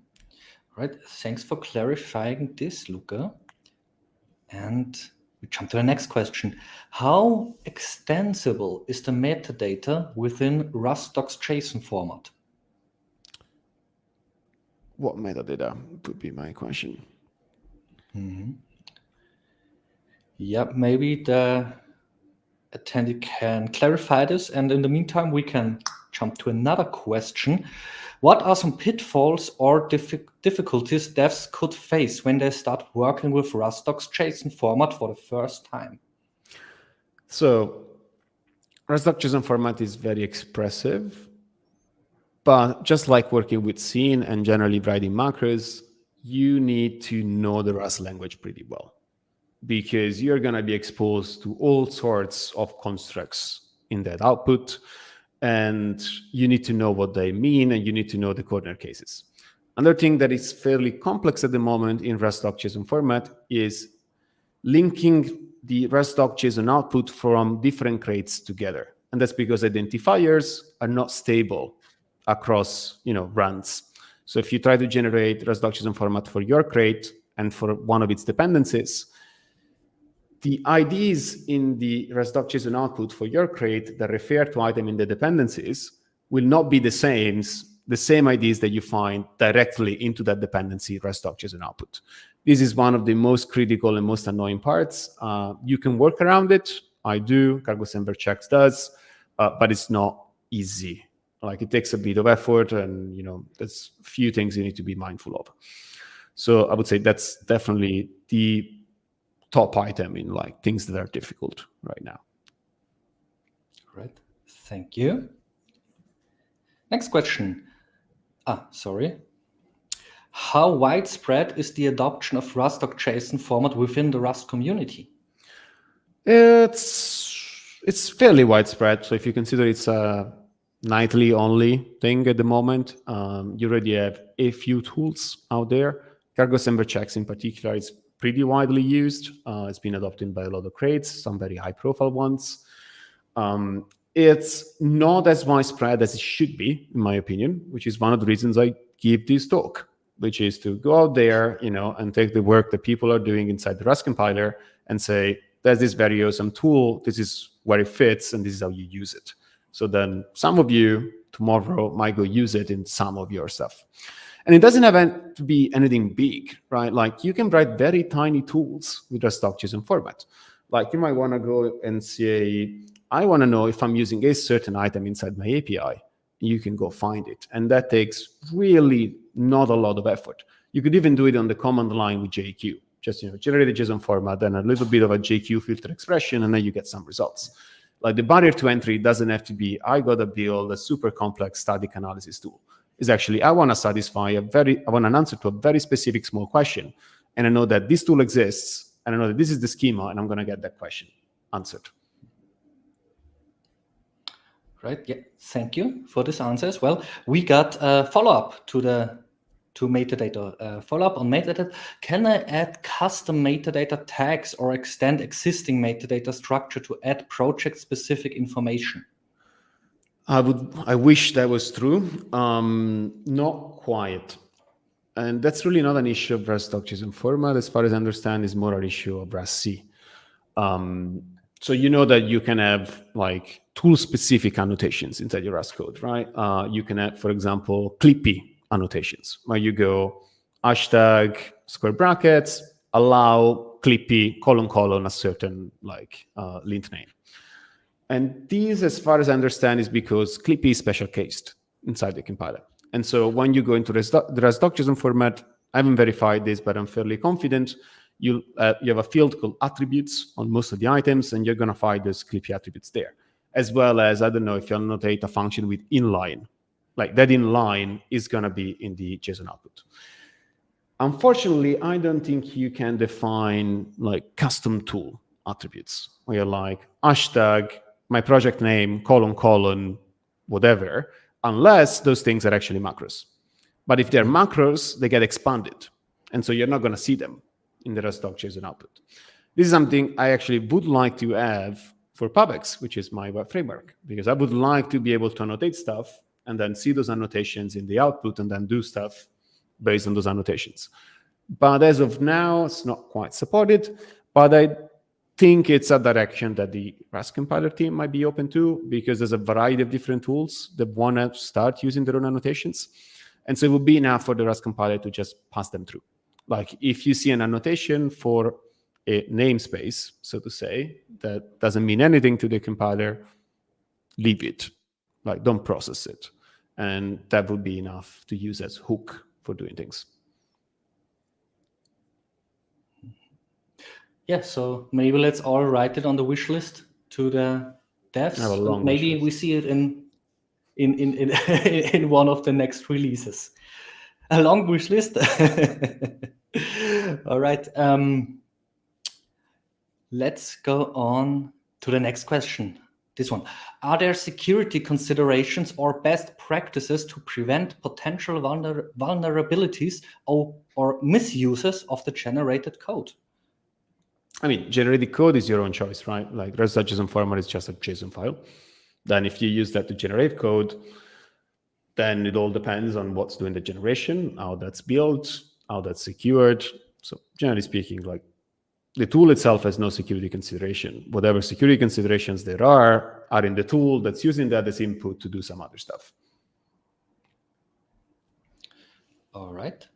Right. Thanks for clarifying this, Luca. And we jump to the next question. How extensible is the metadata within Rustdoc JSON format? What metadata would be my question? Mm-hmm. Yeah, maybe the attendee can clarify this. And in the meantime, we can jump to another question. What are some pitfalls or difficulties devs could face when they start working with Rustdoc JSON format for the first time? So Rustdoc JSON format is very expressive, but just like working with Scene and generally writing macros, you need to know the Rust language pretty well because you're going to be exposed to all sorts of constructs in that output. And you need to know what they mean, and you need to know the corner cases. Another thing that is fairly complex at the moment in Rustdoc JSON format is linking the Rustdoc JSON output from different crates together. And that's because identifiers are not stable across runs. So if you try to generate Rustdoc JSON format for your crate and for one of its dependencies, the IDs in the Rustdoc JSON output for your crate that refer to item in the dependencies will not be the same IDs that you find directly into that dependency Rustdoc JSON output. This is one of the most critical and most annoying parts. You can work around it. I do. Cargo Semver Checks does, but it's not easy. Like it takes a bit of effort, and there's a few things you need to be mindful of. So I would say that's definitely the top item in like things that are difficult right now. Right. Thank you. Next question. Sorry. How widespread is the adoption of Rustdoc JSON format within the Rust community? It's fairly widespread. So if you consider it's a nightly only thing at the moment, you already have a few tools out there. Cargo assembler checks in particular is pretty widely used. It's been adopted by a lot of crates, some very high profile ones. It's not as widespread as it should be, in my opinion, which is one of the reasons I give this talk, which is to go out there, and take the work that people are doing inside the Rust compiler and say, there's this very awesome tool, this is where it fits, and this is how you use it. So then some of you tomorrow might go use it in some of your stuff. And it doesn't have to be anything big, right? Like you can write very tiny tools with Rustdoc JSON format. Like you might want to go and say, I want to know if I'm using a certain item inside my API. You can go find it. And that takes really not a lot of effort. You could even do it on the command line with JQ. Just generate a JSON format, then a little bit of a JQ filter expression, and then you get some results. Like the barrier to entry doesn't have to be, I got to build a super complex static analysis tool. It's actually, I want to satisfy I want an answer to a very specific small question. And I know that this tool exists, and I know that this is the schema, and I'm going to get that question answered. Right. Yeah. Thank you for this answer as well. We got a follow-up to metadata. Follow-up on metadata. Can I add custom metadata tags or extend existing metadata structure to add project-specific information? I wish that was true. Not quite. And that's really not an issue of Rustdoc JSON format. As far as I understand, it's more an issue of Rust-C. So that you can have like tool-specific annotations inside your Rust code, right? You can have, for example, Clippy annotations, where you go hashtag square brackets, allow Clippy : a certain lint name. And these, as far as I understand, is because Clippy is special cased inside the compiler. And so when you go into the Rustdoc JSON format, I haven't verified this, but I'm fairly confident, you have a field called attributes on most of the items, and you're going to find those Clippy attributes there. As well as, I don't know, if you annotate a function with inline, like that inline is going to be in the JSON output. Unfortunately, I don't think you can define like custom tool attributes, where you're like hashtag my project name, : whatever, unless those things are actually macros. But if they're macros, they get expanded. And so you're not going to see them in the Rustdoc JSON output. This is something I actually would like to have for PubX, which is my web framework, because I would like to be able to annotate stuff and then see those annotations in the output and then do stuff based on those annotations. But as of now, it's not quite supported, but I think it's a direction that the Rust compiler team might be open to, because there's a variety of different tools that want to start using their own annotations. And so it would be enough for the Rust compiler to just pass them through. Like if you see an annotation for a namespace, so to say, that doesn't mean anything to the compiler, leave it. Like don't process it. And that would be enough to use as hook for doing things. Yeah, so maybe let's all write it on the wish list to the devs. Maybe we see it in one of the next releases. A long wish list. All right. Let's go on to the next question. This one. Are there security considerations or best practices to prevent potential vulnerabilities or misuses of the generated code? I mean, generated code is your own choice, right? Like Rustdoc JSON format is just a JSON file. Then if you use that to generate code, then it all depends on what's doing the generation, how that's built, how that's secured. So generally speaking, like the tool itself has no security consideration. Whatever security considerations there are in the tool that's using that as input to do some other stuff. All right.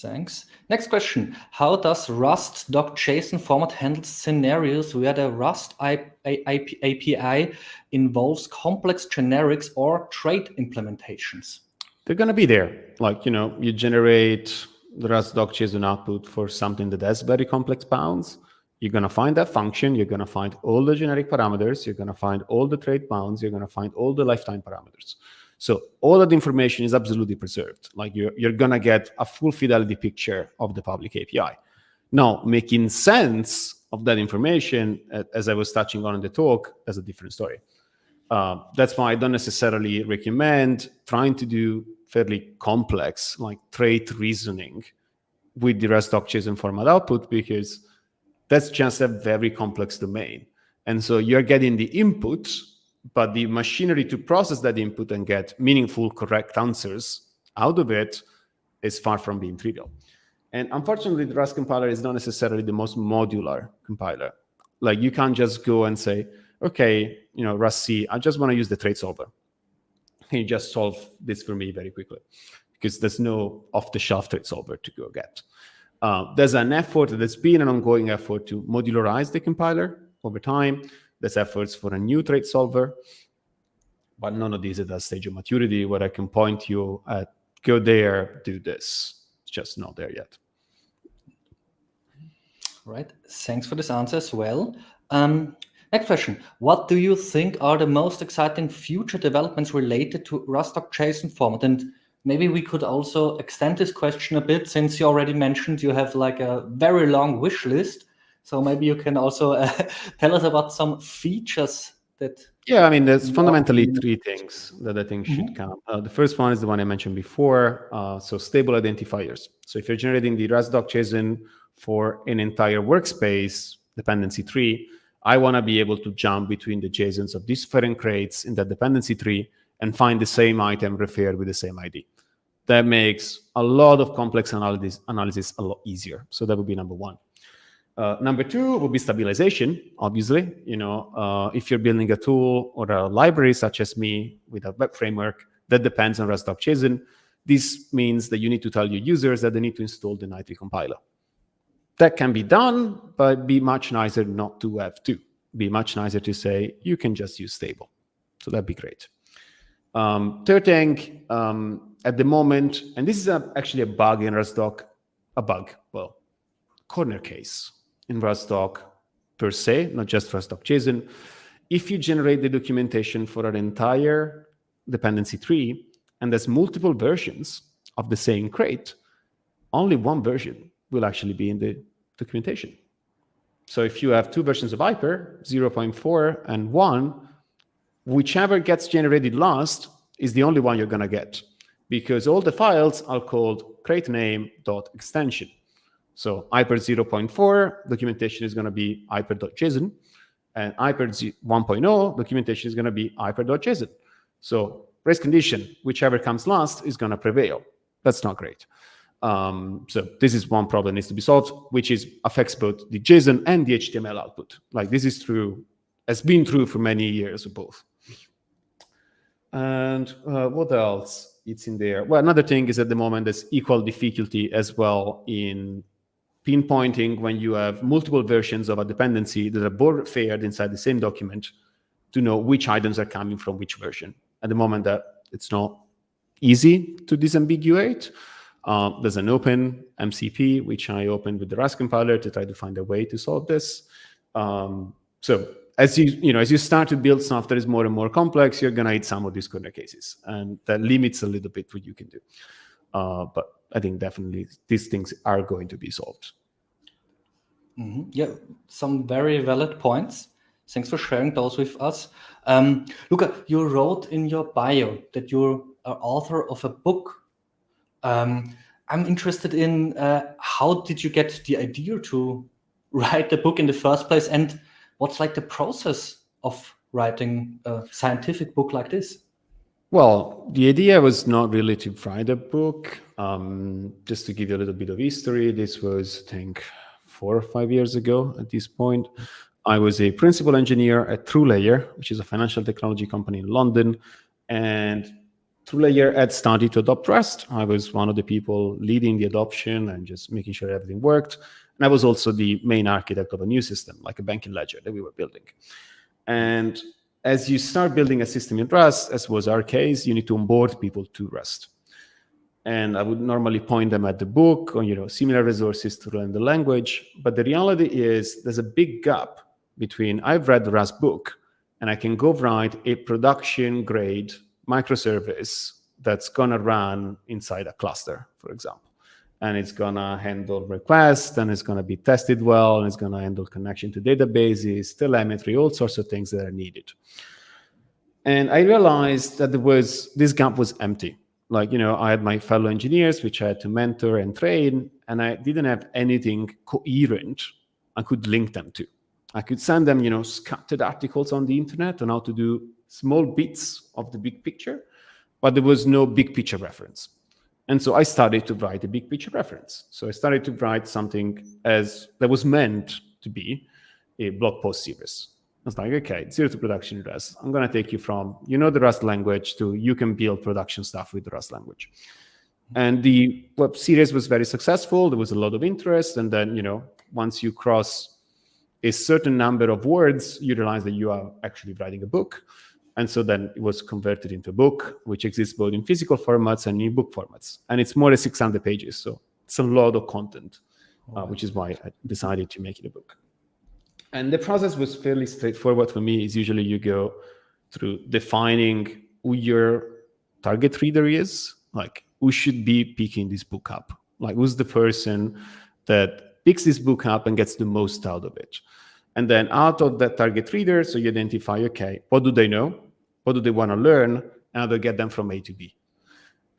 Thanks. Next question. How does Rustdoc JSON format handle scenarios where the Rust API involves complex generics or trait implementations? They're going to be there. Like, you generate the Rustdoc JSON output for something that has very complex bounds. You're going to find that function. You're going to find all the generic parameters. You're going to find all the trait bounds. You're going to find all the lifetime parameters. So all that information is absolutely preserved. Like you're going to get a full fidelity picture of the public API. Now, making sense of that information, as I was touching on in the talk, that's a different story. That's why I don't necessarily recommend trying to do fairly complex, like trait reasoning with the Rustdoc JSON format output, because that's just a very complex domain. And so you're getting the input, but the machinery to process that input and get meaningful, correct answers out of it is far from being trivial. And unfortunately, the Rust compiler is not necessarily the most modular compiler. Like you can't just go and say, okay, Rust C, I just want to use the trait solver. Can you just solve this for me very quickly? Because there's no off-the-shelf trait solver to go get. There's been an ongoing effort to modularize the compiler over time. There's efforts for a new trait solver, but none of these at that stage of maturity where I can point you at, go there, do this. It's just not there yet. Right. Thanks for this answer as well. Next question. What do you think are the most exciting future developments related to Rustdoc JSON format? And maybe we could also extend this question a bit, since you already mentioned you have like a very long wish list. So maybe you can also tell us about some features that... Yeah, I mean, there's fundamentally three things that I think should come. The first one is the one I mentioned before, so stable identifiers. So if you're generating the Rustdoc JSON for an entire workspace dependency tree, I want to be able to jump between the JSONs of different crates in that dependency tree and find the same item referred with the same ID. That makes a lot of complex analysis a lot easier. So that would be number one. Number two would be stabilization, obviously. If you're building a tool or a library such as me with a web framework that depends on Rustdoc JSON, this means that you need to tell your users that they need to install the Nitri compiler. That can be done, but be much nicer not to have to. Be much nicer to say, you can just use stable. So that'd be great. Third thing, at the moment, and this is actually a bug in Rustdoc, corner case in Rustdoc per se, not just Rustdoc JSON. If you generate the documentation for an entire dependency tree, and there's multiple versions of the same crate, only one version will actually be in the documentation. So if you have two versions of Hyper, 0.4 and 1, whichever gets generated last is the only one you're going to get, because all the files are called crate_name.extension. So Hyper 0.4 documentation is going to be hyper.json, and Hyper 1.0 documentation is going to be hyper.json. So race condition, whichever comes last is going to prevail. That's not great. So this is one problem that needs to be solved, which affects both the JSON and the HTML output. Like this is true, has been true for many years of both. And what else? It's in there. Well, another thing is at the moment there's equal difficulty as well in pinpointing when you have multiple versions of a dependency that are both shared inside the same document to know which items are coming from which version. At the moment that it's not easy to disambiguate. There's an open MCP, which I opened with the Rust compiler to try to find a way to solve this. So as you start to build stuff that is more and more complex, you're going to hit some of these corner cases, and that limits a little bit what you can do. But I think definitely these things are going to be solved. Yeah, some very valid points. Thanks for sharing those with us. Luca, you wrote in your bio that you're an author of a book. I'm interested in how did you get the idea to write the book in the first place, and what's like the process of writing a scientific book like this? Well, the idea was not really to write a book. Just to give you a little bit of history, this was, I think, 4 or 5 years ago at this point. I was a principal engineer at TrueLayer, which is a financial technology company in London. And TrueLayer had started to adopt Rust. I was one of the people leading the adoption and just making sure everything worked. And I was also the main architect of a new system, like a banking ledger that we were building. And as you start building a system in Rust, as was our case, you need to onboard people to Rust. And I would normally point them at the book or similar resources to learn the language. But the reality is there's a big gap between I've read the Rust book and I can go write a production grade microservice that's going to run inside a cluster, for example. And it's going to handle requests, and it's going to be tested well, and it's going to handle connection to databases, telemetry, all sorts of things that are needed. And I realized that this gap was empty. I had my fellow engineers, which I had to mentor and train, and I didn't have anything coherent I could link them to. I could send them, scattered articles on the internet on how to do small bits of the big picture, but there was no big picture reference. And so I started to write a big picture reference. So I started to write something that was meant to be a blog post series. I was like, okay, zero to production Rust. I'm going to take you from, the Rust language to you can build production stuff with the Rust language. And the web series was very successful. There was a lot of interest. And then, once you cross a certain number of words, you realize that you are actually writing a book. And so then it was converted into a book, which exists both in physical formats and in book formats. And it's more than 600 pages. So it's a lot of content, which is why I decided to make it a book. And the process was fairly straightforward for me. Is usually you go through defining who your target reader is, like who should be picking this book up, like who's the person that picks this book up and gets the most out of it. And then out of that target reader, so you identify, okay, what do they know? What do they want to learn? And how do you get them from A to B?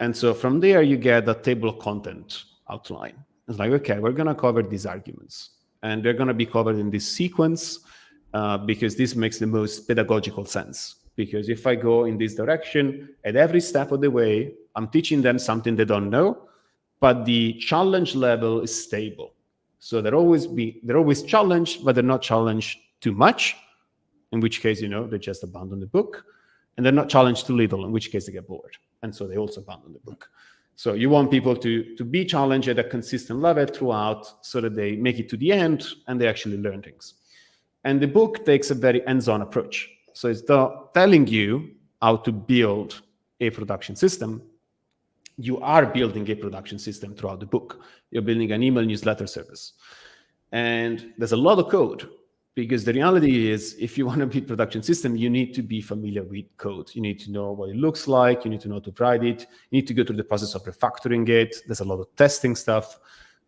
And so from there, you get a table of content outline. It's like, okay, we're going to cover these arguments. And they're going to be covered in this sequence because this makes the most pedagogical sense. Because if I go in this direction, at every step of the way, I'm teaching them something they don't know, but the challenge level is stable. So they're always challenged, but they're not challenged too much, in which case, they just abandon the book. And they're not challenged too little, in which case they get bored. And so they also abandon the book. So you want people to be challenged at a consistent level throughout so that they make it to the end and they actually learn things. And the book takes a very hands-on approach. So it's not telling you how to build a production system. You are building a production system throughout the book. You're building an email newsletter service. And there's a lot of code because the reality is if you want to build a production system, you need to be familiar with code. You need to know what it looks like. You need to know how to write it. You need to go through the process of refactoring it. There's a lot of testing stuff.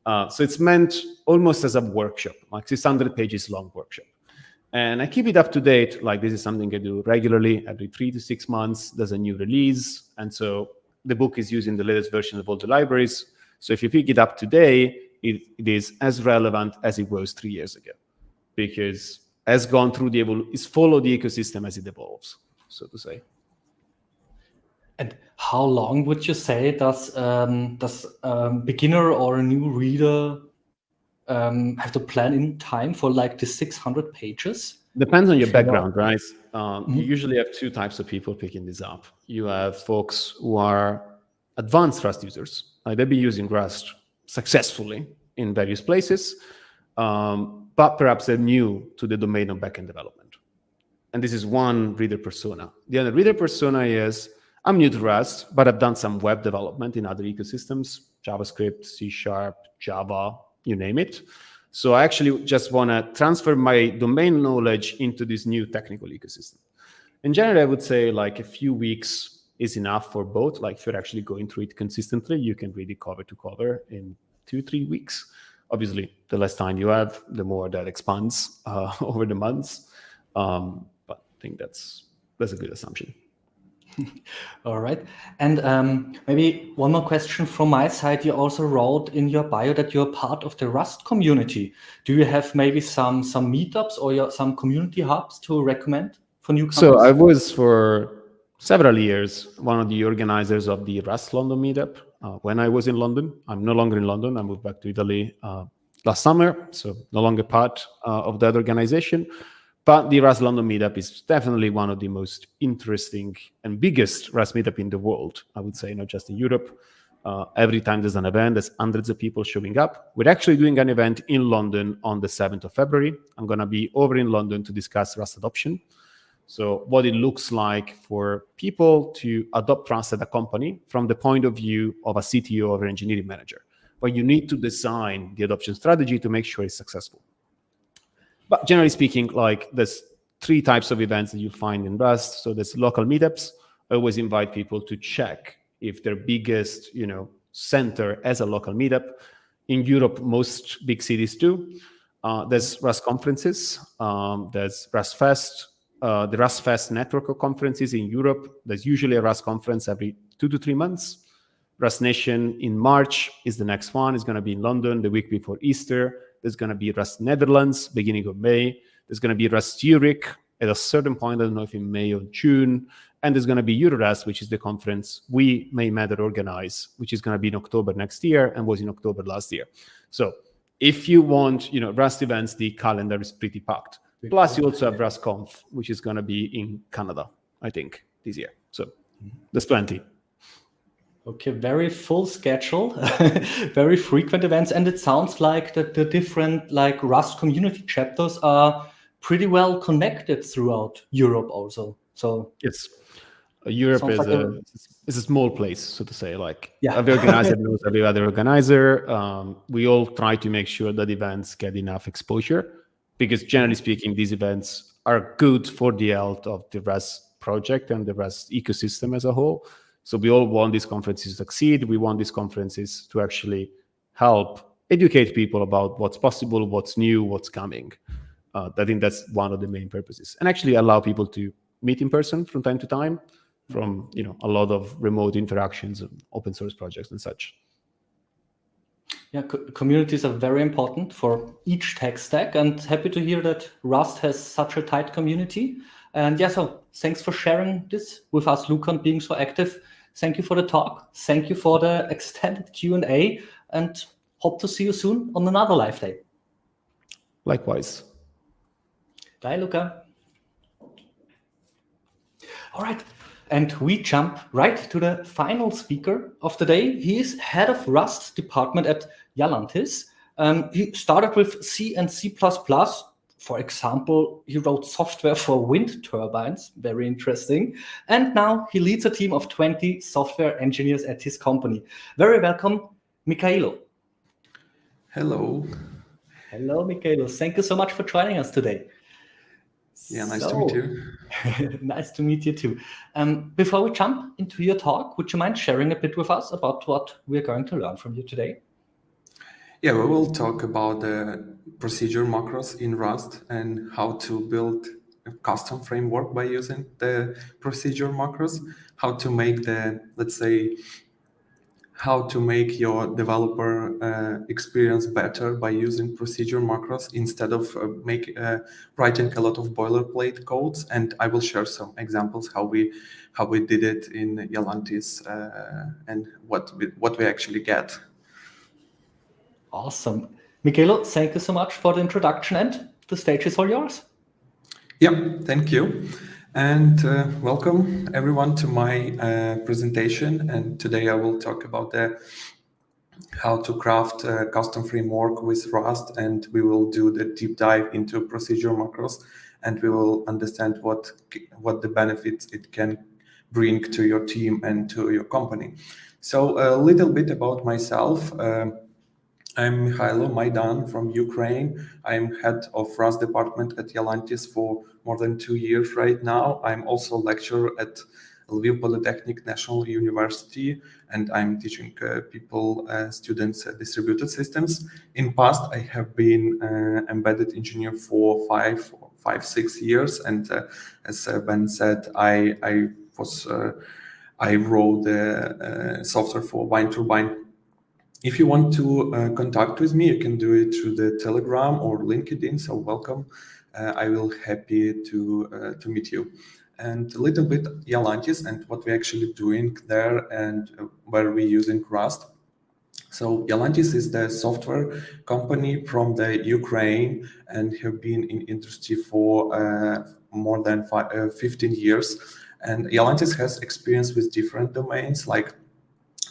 So it's meant almost as a workshop, like 600 pages long workshop. And I keep it up to date. Like this is something I do regularly. Every 3 to 6 months, there's a new release. And so the book is using the latest version of all the libraries. So if you pick it up today, it is as relevant as it was 3 years ago, because has gone through it's followed the ecosystem as it evolves, so to say. And how long would you say does beginner or a new reader have to plan in time for like the 600 pages? Depends on your background, right? You usually have two types of people picking this up. You have folks who are advanced Rust users. They've been using Rust successfully in various places, but perhaps they're new to the domain of backend development. And this is one reader persona. The other reader persona is, I'm new to Rust, but I've done some web development in other ecosystems, JavaScript, C#, Java, you name it. So I actually just want to transfer my domain knowledge into this new technical ecosystem. In general, I would say like a few weeks is enough for both. Like if you're actually going through it consistently, you can read it cover to cover in 2-3 weeks. Obviously, the less time you have, the more that expands over the months. But I think that's a good assumption. All right. And maybe one more question from my side. You also wrote in your bio that you're part of the Rust community. Do you have maybe some meetups or some community hubs to recommend for newcomers? So I was for several years one of the organizers of the Rust London meetup when I was in London. I'm no longer in London. I moved back to Italy last summer, so no longer part of that organization. But the Rust London meetup is definitely one of the most interesting and biggest Rust meetup in the world, I would say, not just in Europe. Every time there's an event, there's hundreds of people showing up. We're actually doing an event in London on the 7th of February. I'm going to be over in London to discuss Rust adoption. So what it looks like for people to adopt Rust at a company from the point of view of a CTO or an engineering manager. But you need to design the adoption strategy to make sure it's successful. But generally speaking, like there's 3 types of events that you find in Rust. So there's local meetups. I always invite people to check if their biggest, center has a local meetup. In Europe, most big cities do. There's Rust conferences. There's Rust Fest. The Rust Fest network of conferences in Europe. There's usually a Rust conference every 2 to 3 months. Rust Nation in March is the next one. It's going to be in London the week before Easter. There's going to be Rust Netherlands beginning of May. There's going to be Rust Zurich at a certain point. I don't know if in May or June. And there's going to be Eurorust, which is the conference we Mainmatter organize, which is going to be in October next year and was in October last year. So if you want, Rust events, the calendar is pretty packed. Plus, you also have RustConf, which is going to be in Canada, I think, this year. So there's plenty. Okay, very full schedule, very frequent events, and it sounds like that the different Rust community chapters are pretty well connected throughout Europe also. So yes, Europe is a small place, so to say. Yeah. Every organizer knows every other organizer. We all try to make sure that events get enough exposure, because generally speaking, these events are good for the health of the Rust project and the Rust ecosystem as a whole. So we all want these conferences to succeed. We want these conferences to actually help educate people about what's possible, what's new, what's coming. I think that's one of the main purposes. And actually allow people to meet in person from time to time, from a lot of remote interactions, open source projects and such. Yeah, communities are very important for each tech stack, and happy to hear that Rust has such a tight community. And yeah, so thanks for sharing this with us, Luca, and being so active. Thank you for the talk. Thank you for the extended Q&A, and hope to see you soon on another live day. Likewise. Bye, Luca. All right. And we jump right to the final speaker of the day. He is head of Rust department at Stellantis. He started with C and C++. For example, he wrote software for wind turbines, very interesting. And now he leads a team of 20 software engineers at his company. Very welcome, Mikhailo. Hello. Hello, Mikhailo. Thank you so much for joining us today. Yeah, nice to meet you. Nice to meet you too. Before we jump into your talk, would you mind sharing a bit with us about what we're going to learn from you today? Yeah, we will talk about the procedure macros in Rust and how to build a custom framework by using the procedure macros, how to make how to make your developer experience better by using procedure macros instead of writing a lot of boilerplate codes. And I will share some examples how we did it in Stellantis and what we actually get. Awesome. Mikhailo, thank you so much for the introduction, and the stage is all yours. Yeah, thank you. And welcome everyone to my presentation. And today I will talk about how to craft a custom framework with Rust, and we will do the deep dive into procedure macros, and we will understand what the benefits it can bring to your team and to your company. So a little bit about myself. I'm Mikhailo Maidan from Ukraine. I'm head of Rust department at Stellantis for more than 2 years right now. I'm also lecturer at Lviv Polytechnic National University, and I'm teaching students distributed systems. In past, I have been embedded engineer for 6 years, and as Ben said, I wrote the software for wind turbine. If you want to contact with me, you can do it through the Telegram or LinkedIn. So welcome. I will happy to meet you. And a little bit Stellantis and what we're actually doing there and where we're using Rust. So Stellantis is the software company from the Ukraine and have been in industry for more than 15 years. And Stellantis has experience with different domains like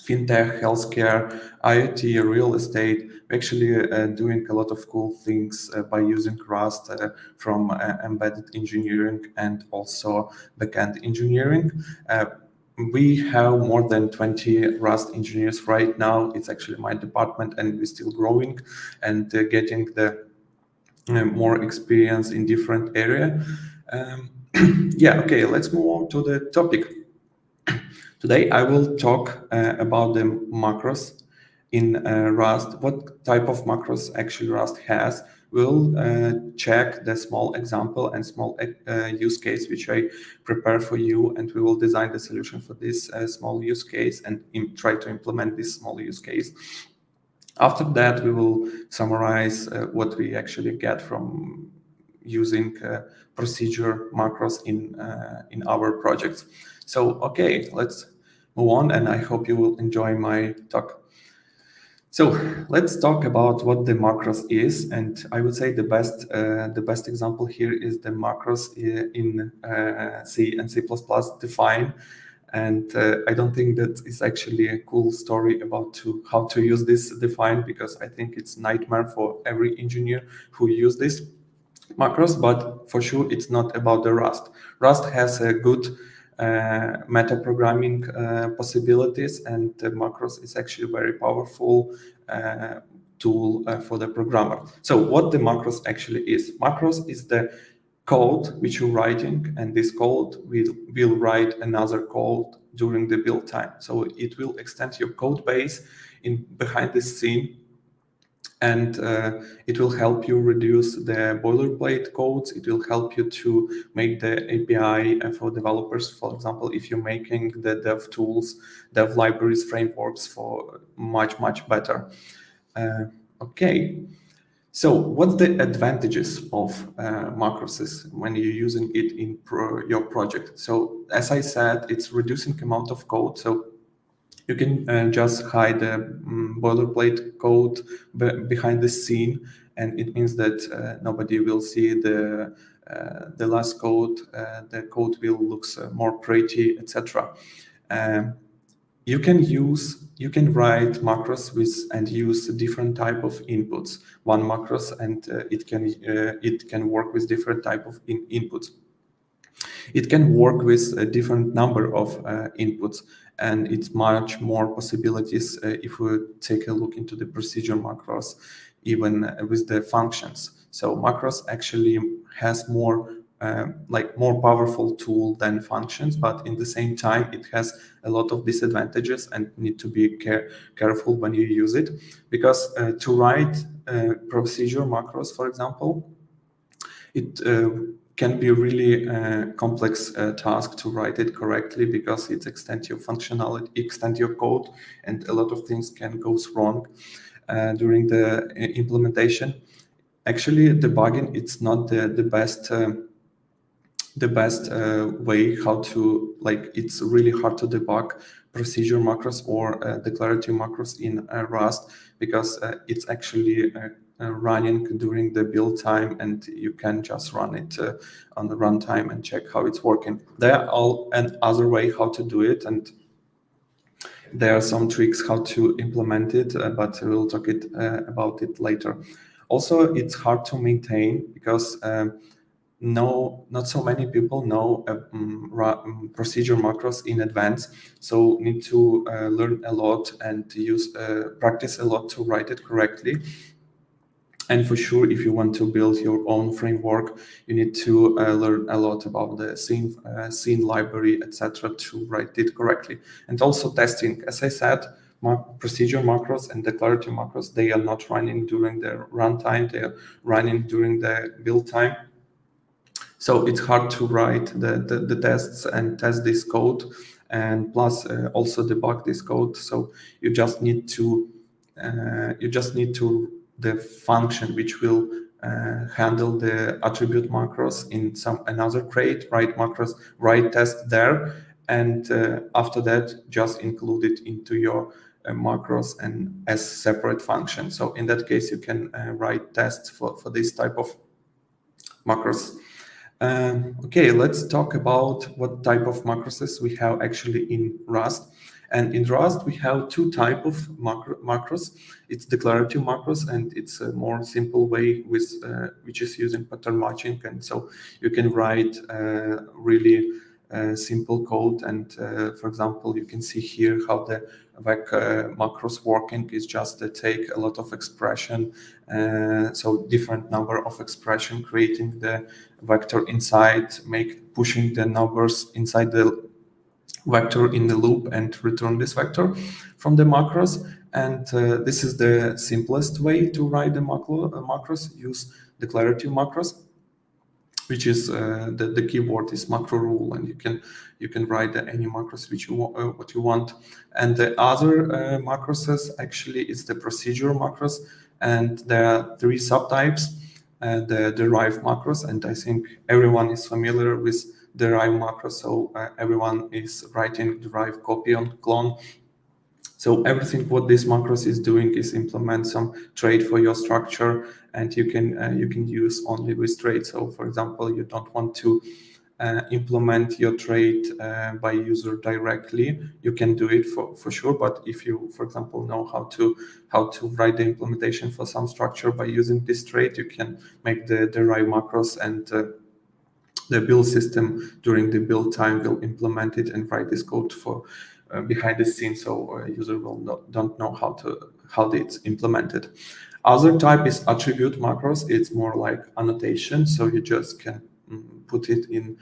fintech, healthcare, IoT, real estate. We're actually doing a lot of cool things by using Rust from embedded engineering and also backend engineering. We have more than 20 Rust engineers right now. It's actually my department, and we're still growing and getting the more experience in different area. Yeah, okay, let's move on to the topic. Today, I will talk about the macros in Rust, what type of macros actually Rust has. We'll check the small example and small use case which I prepare for you, and we will design the solution for this small use case and try to implement this small use case. After that, we will summarize what we actually get from using procedure macros in our projects. So, okay, let's move on, and I hope you will enjoy my talk. So let's talk about what the macros is, and I would say the best example here is the macros in C and C++ define. And I don't think that is actually a cool story about how to use this define, because I think it's a nightmare for every engineer who use this macros, but for sure it's not about the Rust. Rust has a good meta-programming possibilities, and the macros is actually a very powerful tool for the programmer. So what the macros actually is? Macros is the code which you're writing, and this code will write another code during the build time. So it will extend your code base behind the scene, and it will help you reduce the boilerplate codes. It will help you to make the API for developers, for example, if you're making the dev tools, dev libraries, frameworks for much better. Okay, so what's the advantages of macros when you're using it in your project? So as I said, it's reducing amount of code. So you can just hide the boilerplate code behind the scene, and it means that nobody will see the last code. The code will look more pretty, etc. You can write macros and use different type of inputs. One macros, and it can work with different type of inputs. It can work with a different number of inputs, and it's much more possibilities if we take a look into the procedure macros, even with the functions. So macros actually has more powerful tool than functions, but in the same time it has a lot of disadvantages and need to be careful when you use it, because to write procedure macros, for example, it can be really complex task to write it correctly, because it extends your functionality, extend your code, and a lot of things can go wrong during the implementation. Actually, debugging, it's not the best way how to, it's really hard to debug procedure macros or declarative macros in Rust, because it's actually running during the build time, and you can just run it on the runtime and check how it's working. There are another way how to do it, and there are some tricks how to implement it, but we'll talk about it later. Also, it's hard to maintain, because not so many people know procedure macros in advance, so need to learn a lot and practice a lot to write it correctly. And for sure, if you want to build your own framework, you need to learn a lot about the scene library, etc., to write it correctly. And also testing. As I said, procedure macros and declarative macros, they are not running during the runtime, they are running during the build time. So it's hard to write the tests and test this code, and plus also debug this code. So you just need to the function which will handle the attribute macros in another crate, write macros, write test there, and after that just include it into your macros and as separate functions. So in that case, you can write tests for this type of macros. Okay, let's talk about what type of macros we have actually in Rust. And in Rust, we have two types of macros. It's declarative macros, and it's a more simple way with which is using pattern matching. And so you can write really simple code. And for example, you can see here how the macros working is just take a lot of expression. So different number of expression, creating the vector inside, pushing the numbers inside the vector in the loop and return this vector from the macros. And this is the simplest way to write the macros. Use declarative macros, which is the keyword is macro rule, and you can write any macros which you want, what you want. And the other macros actually is the procedural macros, and there are three subtypes: the derived macros, and I think everyone is familiar with derived macros, so everyone is writing derived copy on clone. So everything what this macros is doing is implement some trait for your structure, and you can use only with trait. So for example, you don't want to implement your trait by user directly. You can do it for sure, but if you, for example, know how to write the implementation for some structure by using this trait, you can make the derived macros, and the build system during the build time will implement it and write this code for behind the scenes, so user will don't know how it's implemented. Other type is attribute macros. It's more like annotation, so you just can put it in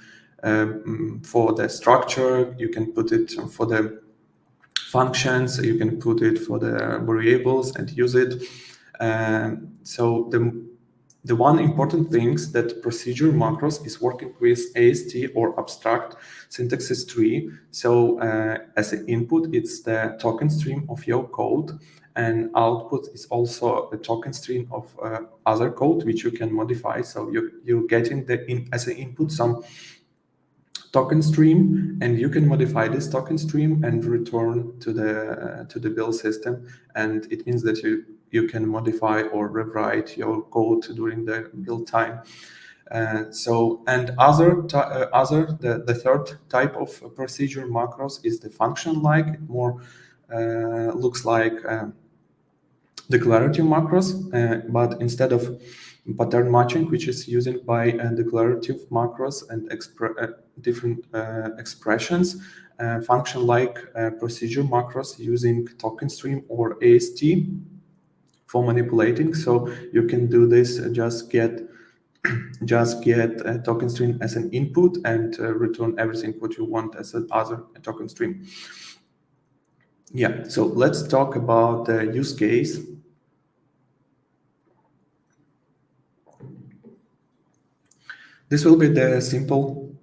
for the structure. You can put it for the functions. You can put it for the variables and use it. So the one important thing that procedure macros is working with AST or abstract syntaxes tree. So as an input, it's the token stream of your code, and output is also a token stream of other code which you can modify. So you're getting as an input some token stream, and you can modify this token stream and return to the build system. And it means that you can modify or rewrite your code during the build time. The third type of procedure macros is the function-like. It more looks like declarative macros, but instead of pattern matching, which is used by declarative macros and different expressions, function-like procedure macros using token stream or AST for manipulating. So you can do this, just get a token stream as an input and return everything what you want as an other token stream. Yeah, so let's talk about the use case. This will be the simple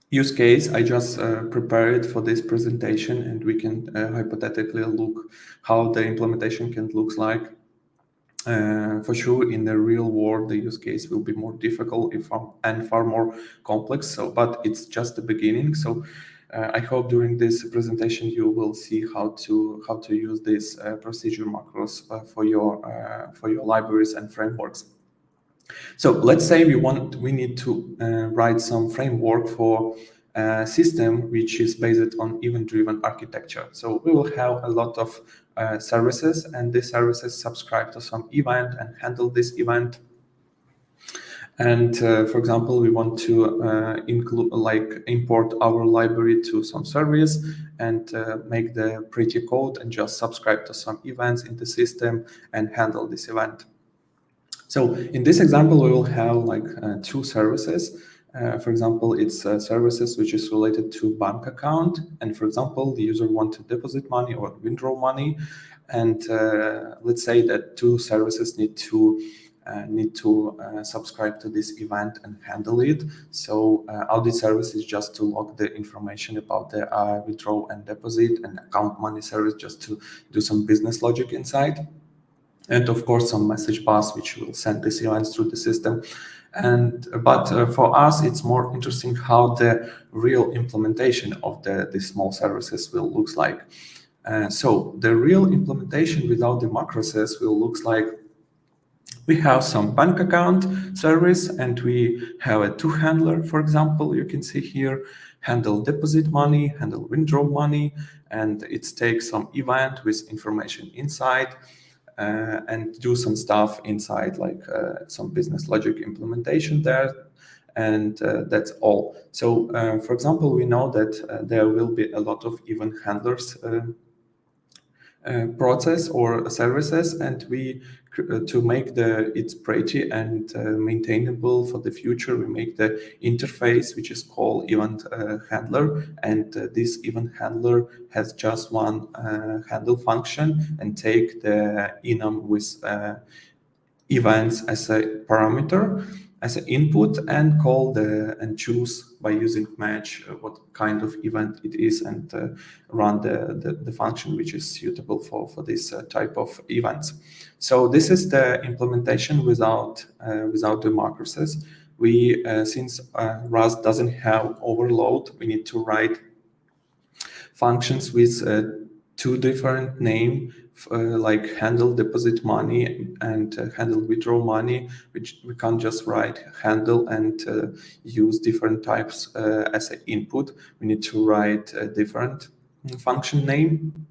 use case. I just prepared for this presentation, and we can hypothetically look how the implementation can look like. For sure, in the real world, the use case will be more difficult and far more complex. So, but it's just the beginning. So, I hope during this presentation you will see how to use this procedure macros for your libraries and frameworks. So let's say we need to write some framework for a system which is based on event-driven architecture. So we will have a lot of services, and these services subscribe to some event and handle this event. And for example, we want to import our library to some service and make the pretty code and just subscribe to some events in the system and handle this event. So in this example, we will have like two services. For example, it's services which is related to bank account. And for example, the user wants to deposit money or withdraw money. And let's say that two services need to subscribe to this event and handle it. So audit service is just to log the information about the withdraw and deposit, and account money service just to do some business logic inside. And of course, some message bus, which will send these events through the system. But for us, it's more interesting how the real implementation of these small services will look like. So the real implementation without the macroses will looks like we have some bank account service and we have a two handler, for example, you can see here, handle deposit money, handle withdraw money, and it takes some event with information inside and do some stuff inside, like some business logic implementation there. And that's all. So, for example, we know that there will be a lot of event handlers process or services, and we to make it pretty and maintainable for the future, we make the interface which is called event handler, and this event handler has just one handle function and take the enum with events as a parameter, as an input, and call and choose by using match what kind of event it is, and run the function which is suitable for this type of events. So this is the implementation without the macroses. We since Rust doesn't have overload, we need to write functions with two different names, like handle deposit money and handle withdraw money, which we can't just write handle and use different types as an input. We need to write a different function name.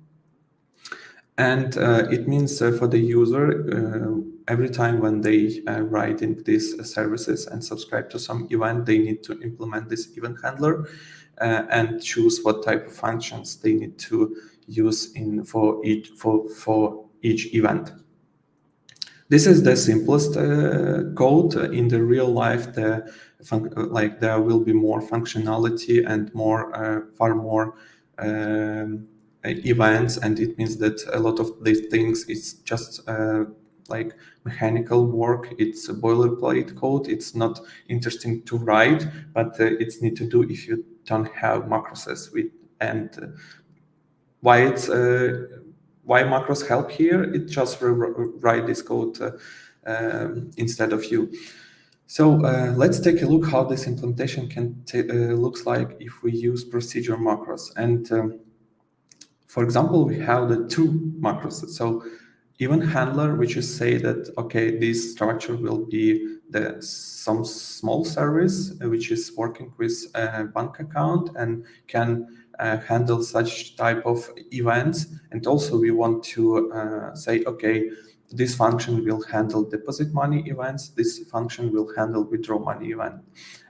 And it means for the user, every time when they write in these services and subscribe to some event, they need to implement this event handler and choose what type of functions they need to use for each event. This is the simplest code. In the real life, there will be more functionality and far more events, and it means that a lot of these things is just like mechanical work. It's a boilerplate code. It's not interesting to write, but it's need to do if you don't have macroses why macros help here. It just write this code instead of you. So let's take a look how this implementation can looks like if we use procedure macros. And for example, we have the two macros. So event handler, which is say that, okay, this structure will be some small service which is working with a bank account and can handle such type of events. And also we want to say, okay, this function will handle deposit money events, this function will handle withdraw money event.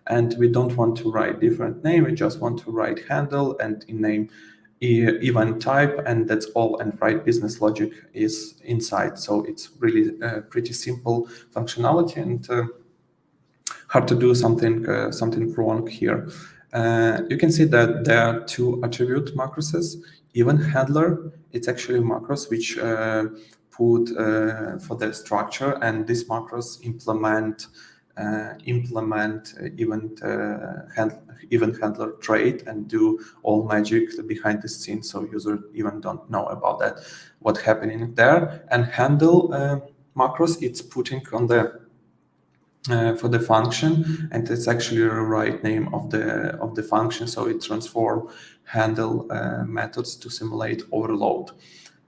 And we don't want to write different name, we just want to write handle and in name event type, and that's all, and write business logic is inside. So it's really pretty simple functionality, and hard to do something wrong here. You can see that there are two attribute macroses. Event handler, it's actually macros which put for the structure, and this macros implement event handler trait and do all magic behind the scenes, so user even don't know about that, what happening there. And handle macros, it's putting on the for the function, and it's actually the right name of the function, so it transform handle methods to simulate overload.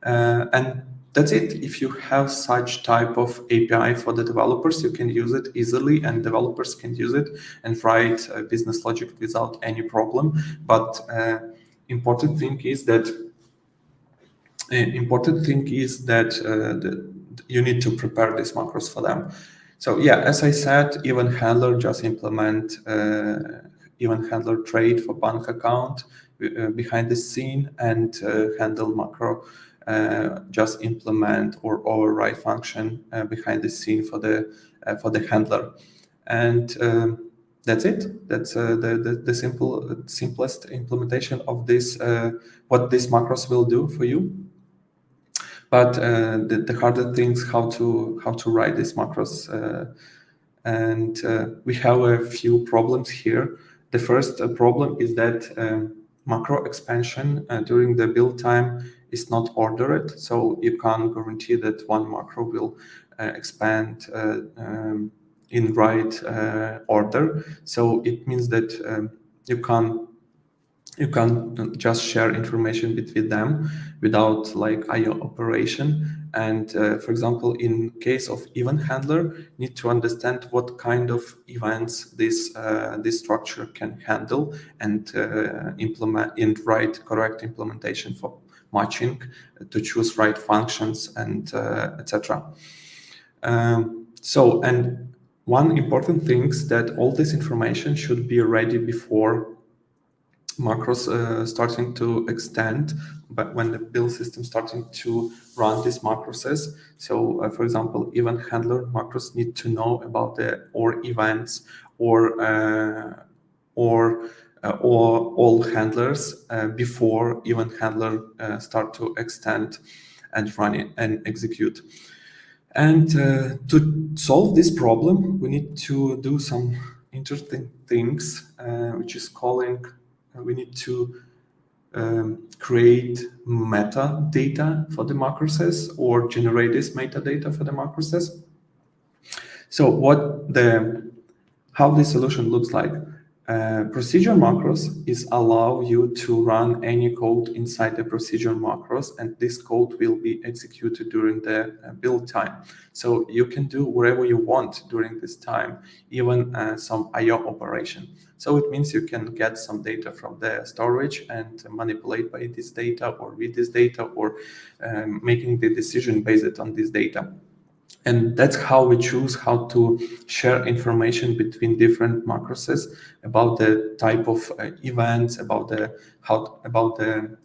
And that's it. If you have such type of API for the developers, you can use it easily, and developers can use it and write business logic without any problem. But important thing is that you need to prepare these macros for them. So yeah, as I said, event handler just implement event handler trait for bank account behind the scene, and handle macro just implement or override function behind the scene for the handler. And that's it. That's the simplest implementation of this, what this macros will do for you. But the harder things how to write these macros, and we have a few problems here. The first problem is that macro expansion during the build time is not ordered, so you can't guarantee that one macro will expand in right order. So it means that you can you can just share information between them without like IO operation. And for example, in case of event handler, need to understand what kind of events this structure can handle, and implement and write correct implementation for matching to choose right functions and etc. So, and one important thing is that all this information should be ready before macros starting to extend, but when the build system starting to run these macroses. So for example, event handler macros need to know about the or events or all handlers before event handler start to extend and run it and execute. And to solve this problem, we need to do some interesting things, which is calling, we need to create metadata for the macroses or generate this metadata for the macroses. So how this solution looks like. Procedure macros is allow you to run any code inside the procedure macros, and this code will be executed during the build time. So you can do whatever you want during this time, even some IO operation. So it means you can get some data from the storage and manipulate by this data or read this data or making the decision based on this data. And that's how we choose how to share information between different macroses about the type of events, about the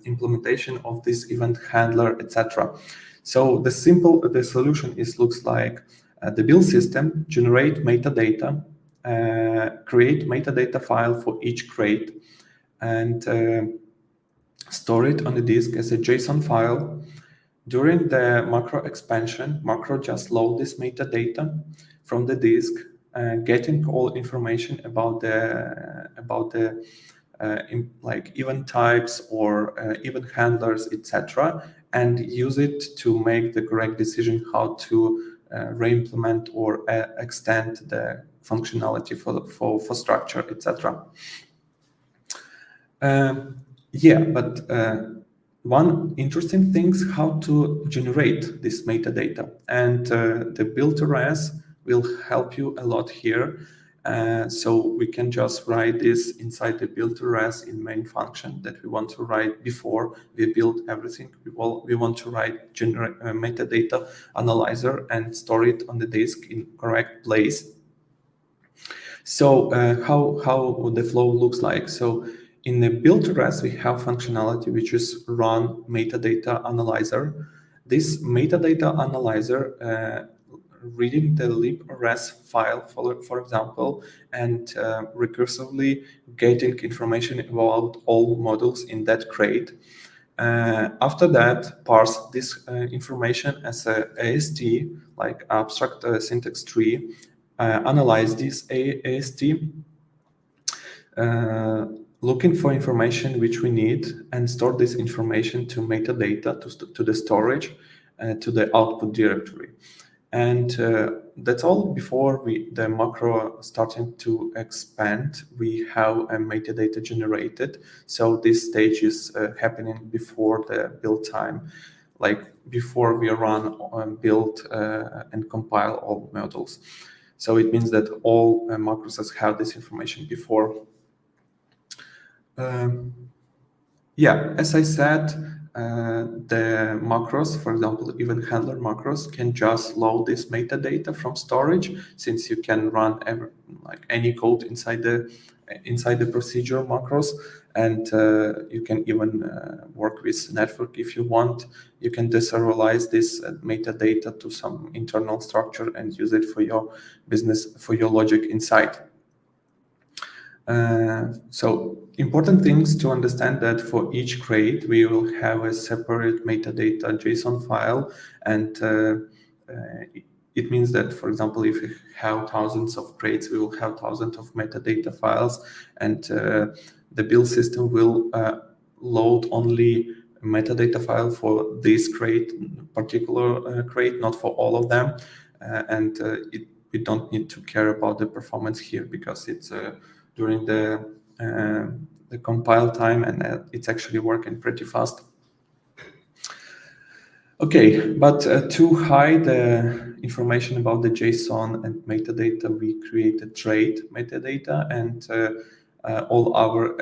implementation of this event handler, etc. So the solution looks like the build system generate metadata, create metadata file for each crate, and store it on the disk as a JSON file. During the macro expansion, macro just load this metadata from the disk, getting all information about the like event types or event handlers, etc., and use it to make the correct decision how to re-implement or extend the functionality for structure, etc. One interesting thing is how to generate this metadata, and the build-to-res will help you a lot here. So we can just write this inside the build-to-res in main function that we want to write before we build everything. We want to write generate metadata analyzer and store it on the disk in correct place. So how the flow looks like. So in the build-to-res, we have functionality which is run metadata analyzer. This metadata analyzer reading the lib.res file, for example, and recursively getting information about all modules in that crate. After that, parse this information as a AST, like abstract syntax tree, analyze this AST, looking for information which we need, and store this information to metadata to the storage, to the output directory. And that's all. Before the macro starting to expand, we have a metadata generated. So this stage is happening before the build time, like before we run build and compile all modules. So it means that all macros have this information before. As I said, the macros, for example, event handler macros, can just load this metadata from storage, since you can run any code inside the procedure macros, and you can even work with network if you want. You can deserialize this metadata to some internal structure and use it for your business, for your logic inside. So important things to understand that for each crate, we will have a separate metadata JSON file. And it means that, for example, if we have thousands of crates, we will have thousands of metadata files. And the build system will load only a metadata file for this particular crate, not for all of them. We don't need to care about the performance here, because it's during the the compile time, and it's actually working pretty fast. Okay, but to hide the information about the JSON and metadata, we created trait metadata, and all our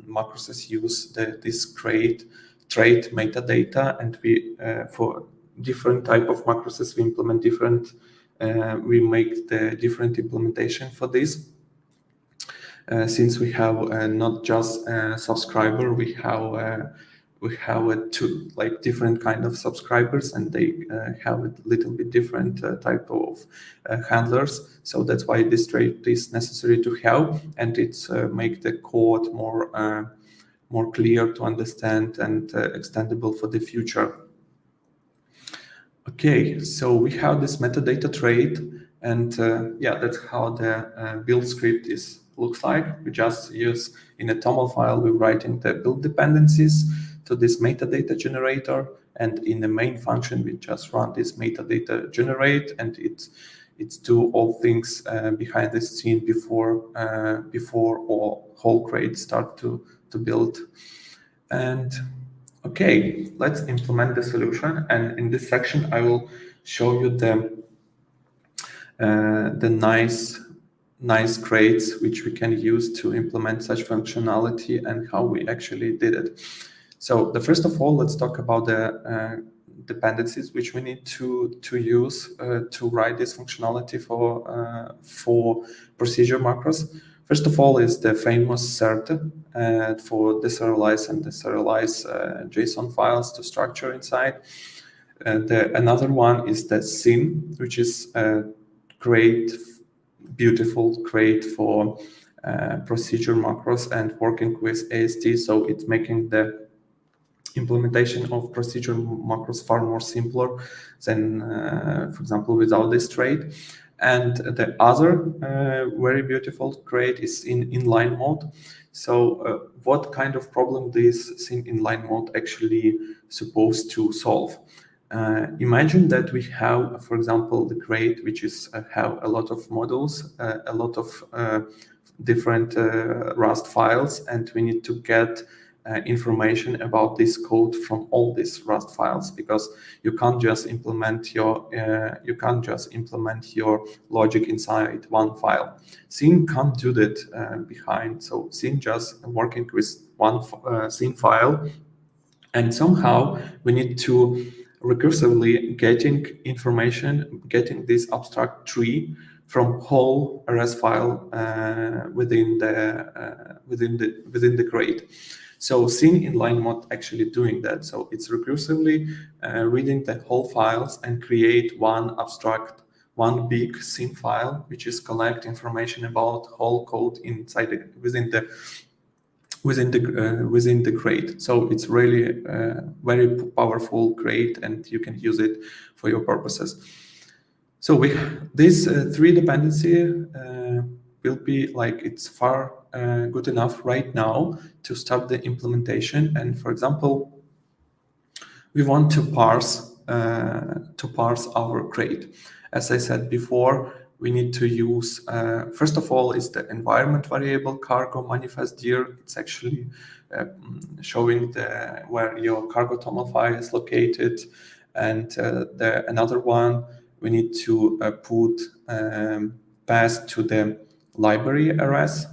macros use this trait metadata, and we for different type of macros we implement different. We make the different implementation for this. Since we have not just a subscriber, we have two different kind of subscribers, and they have a little bit different type of handlers. So that's why this trait is necessary to have, and it's make the code more clear to understand and extendable for the future. Okay, so we have this metadata trait, and yeah, that's how the build script looks like. We just use in a TOML file, we're writing the build dependencies to this metadata generator, and in the main function, we just run this metadata generate, and it's do all things behind the scene before all whole crate start to build. And okay, let's implement the solution. And in this section, I will show you the nice crates which we can use to implement such functionality and how we actually did it. So the first of all, let's talk about the dependencies which we need to use to write this functionality for procedure macros. First of all is the famous cert for deserialize and deserialize JSON files to structure inside. Another one is the scene, which is a great, beautiful crate for procedure macros and working with AST. So it's making the implementation of procedure macros far more simpler than, for example, without this trait. And the other very beautiful crate is in inline mode. So what kind of problem this scene inline mode actually supposed to solve? Imagine that we have, for example, the crate which is have a lot of modules, a lot of different Rust files, and we need to get information about this code from all these Rust files, because you can't just implement your logic inside one file. Scene can't do that behind. So Scene just working with one Scene file, and somehow we need to recursively getting information, getting this abstract tree from whole RS file within the crate. So Scene inline mode actually doing that. So it's recursively reading the whole files and create one abstract, one big Scene file, which is collect information about whole code inside within the crate. So it's really very powerful crate, and you can use it for your purposes. So this three dependency will be it's far good enough right now to start the implementation. And for example, we want to parse our crate. As I said before, we need to use first of all is the environment variable cargo manifest dir. It's actually showing where your cargo TOML file is located. And another one, we need to put pass to the library RS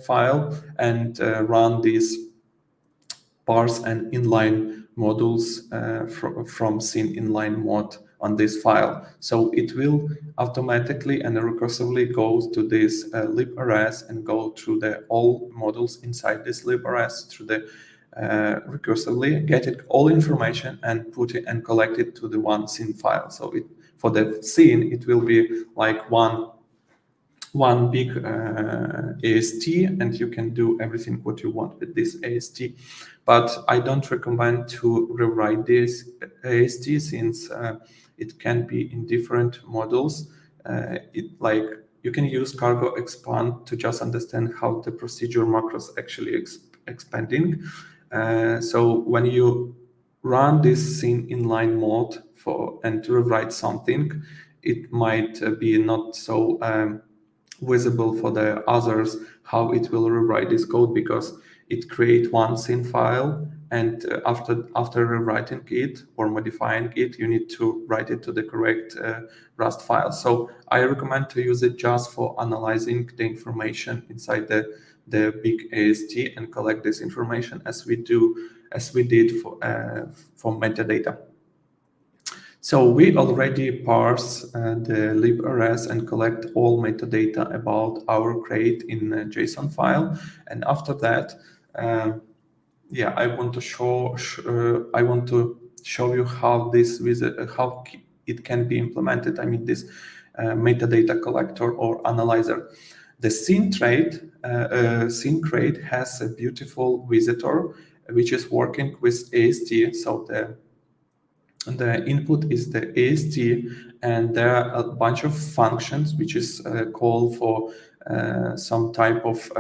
file and run these parse and inline modules from Scene inline mode on this file. So it will automatically and recursively go to this libRS and go through all modules inside this libRS through the recursively getting all information and put it and collect it to the one Scene file. So for the Scene, it will be like one big AST, and you can do everything what you want with this AST. But I don't recommend to rewrite this AST since it can be in different modules. You can use cargo expand to just understand how the procedure macros actually expanding. So when you run this Scene inline mode and rewrite something, it might be not so visible for the others how it will rewrite this code, because it creates one scene file, and after rewriting it or modifying it, you need to write it to the correct Rust file. So I recommend to use it just for analyzing the information inside the big AST and collect this information as we did for metadata. So we already parse the libRS and collect all metadata about our crate in a JSON file, and after that, I want to show you how how it can be implemented. I mean, this metadata collector or analyzer. The scene crate has a beautiful visitor which is working with AST. So the input is the AST, and there are a bunch of functions which is called for some type of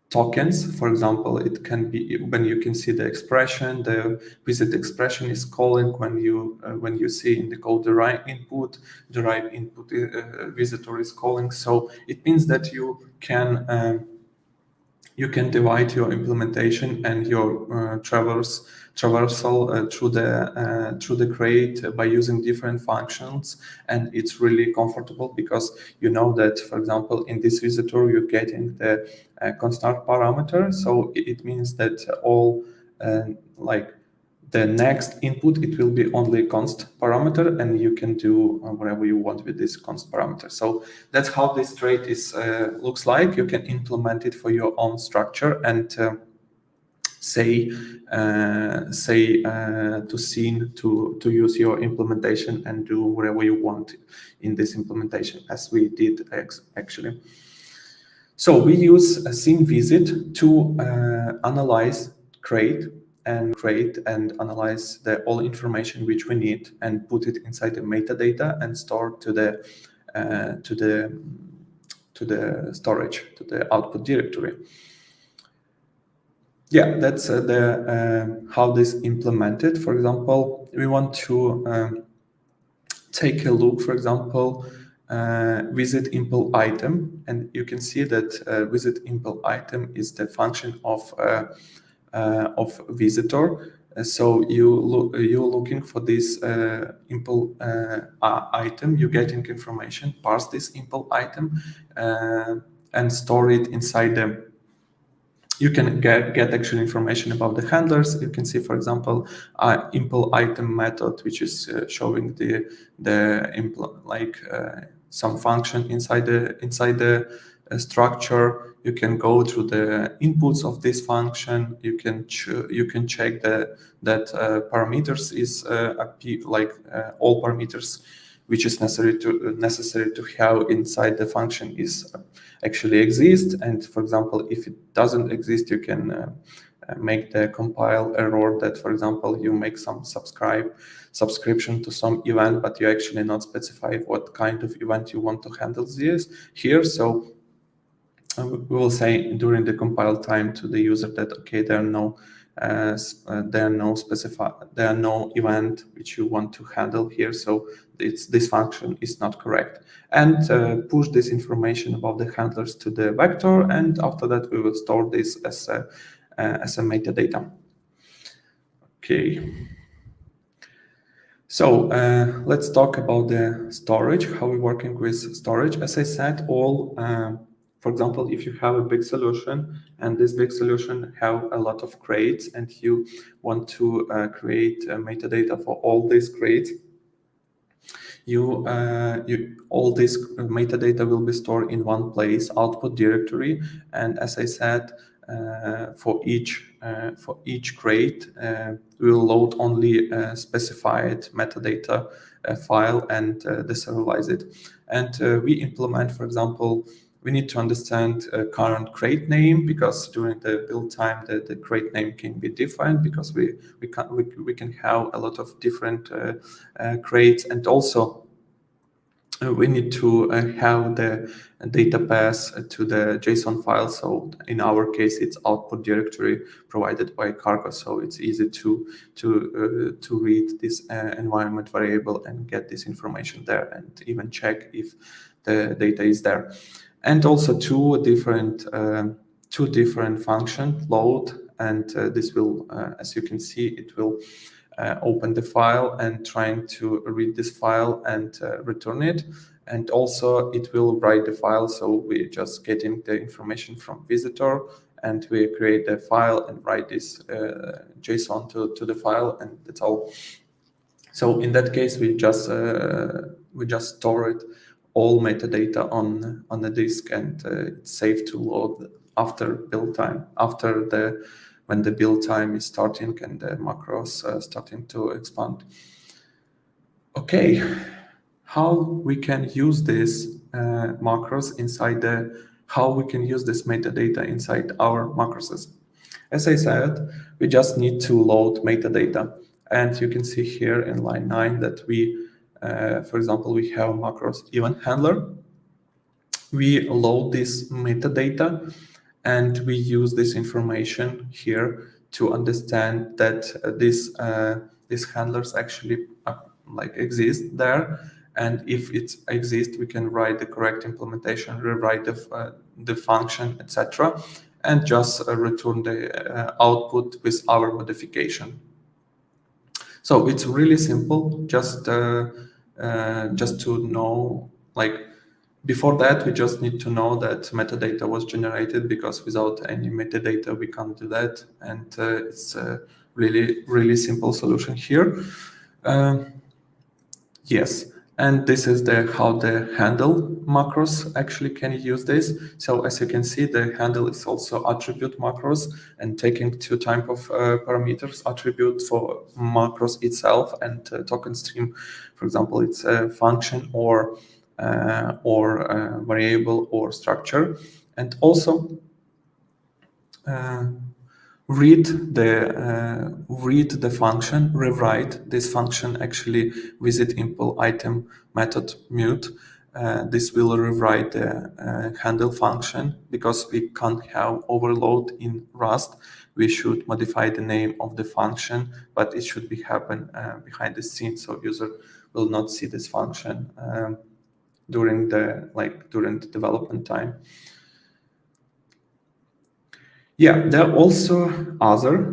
tokens. For example, it can be when you can see the expression, the visit expression is calling when you see in the code the right input visitor is calling. So it means that you can divide your implementation and your traversal through the crate by using different functions, and it's really comfortable because you know that, for example, in this visitor you're getting the constant parameter, so it means that all the next input, it will be only const parameter, and you can do whatever you want with this const parameter. So that's how this trait is looks like. You can implement it for your own structure and say to scene to use your implementation and do whatever you want in this implementation, as we did actually. So we use a scene visit to analyze crate and analyze all information which we need and put it inside the metadata and store to the storage, to the output directory. Yeah, that's how this implemented. For example, we want to take a look, for example, visit impl item, and you can see that visit impl item is the function of visitor. So you're looking for this impl item, you're getting information, parse this impl item and store it inside them. You can get actual information about the handlers. You can see, for example, impl item method, which is showing the impl some function inside the structure. You can go through the inputs of this function. You can check that parameters is all parameters which is necessary to have inside the function is actually exist. And for example, if it doesn't exist, you can make the compile error that, for example, you make some subscription to some event, but you actually not specify what kind of event you want to handle this here. So we will say during the compile time to the user that, okay, there are no event which you want to handle here, so this function is not correct, and push this information about the handlers to the vector, and after that we will store this as a metadata. Okay, so let's talk about the storage, how we're working with storage. As I said, for example, if you have a big solution and this big solution have a lot of crates and you want to create metadata for all these crates, all this metadata will be stored in one place, output directory. And as I said, for each crate, we will load only a specified metadata file and deserialize it. And we implement, for example, we need to understand current crate name, because during the build time, the crate name can be different, because we can have a lot of different crates, and also we need to have the data pass to the JSON file. So in our case, it's output directory provided by Cargo. So it's easy to read this environment variable and get this information there, and even check if the data is there. And also two different function, load, and this will, as you can see, it will open the file and trying to read this file and return it. And also it will write the file. So we're just getting the information from visitor, and we create the file and write this JSON to the file, and that's all. So in that case, we just store it all metadata on the disk, and it's safe to load after build time, when the build time is starting and the macros starting to expand. Okay, how we can use this macros inside how we can use this metadata inside our macroses. As I said, we just need to load metadata. And you can see here in line 9 that we, for example, we have macros event handler. We load this metadata, and we use this information here to understand that these handlers actually exist there. And if it exists, we can write the correct implementation, rewrite the function, etc., and just return the output with our modification. So it's really simple. Just to know, before that, we just need to know that metadata was generated, because without any metadata, we can't do that. And it's a really, really simple solution here. Yes, and this is how the handle macros actually can use this. So as you can see, the handle is also attribute macros, and taking two type of parameters, attribute for macros itself, and token stream, for example, it's a function or variable or structure, and also read the function, rewrite this function actually visit impl item method mute. This will rewrite the handle function, because we can't have overload in Rust. We should modify the name of the function, but it should be happen behind the scenes, so user will not see this function during the development time. Yeah, there are also other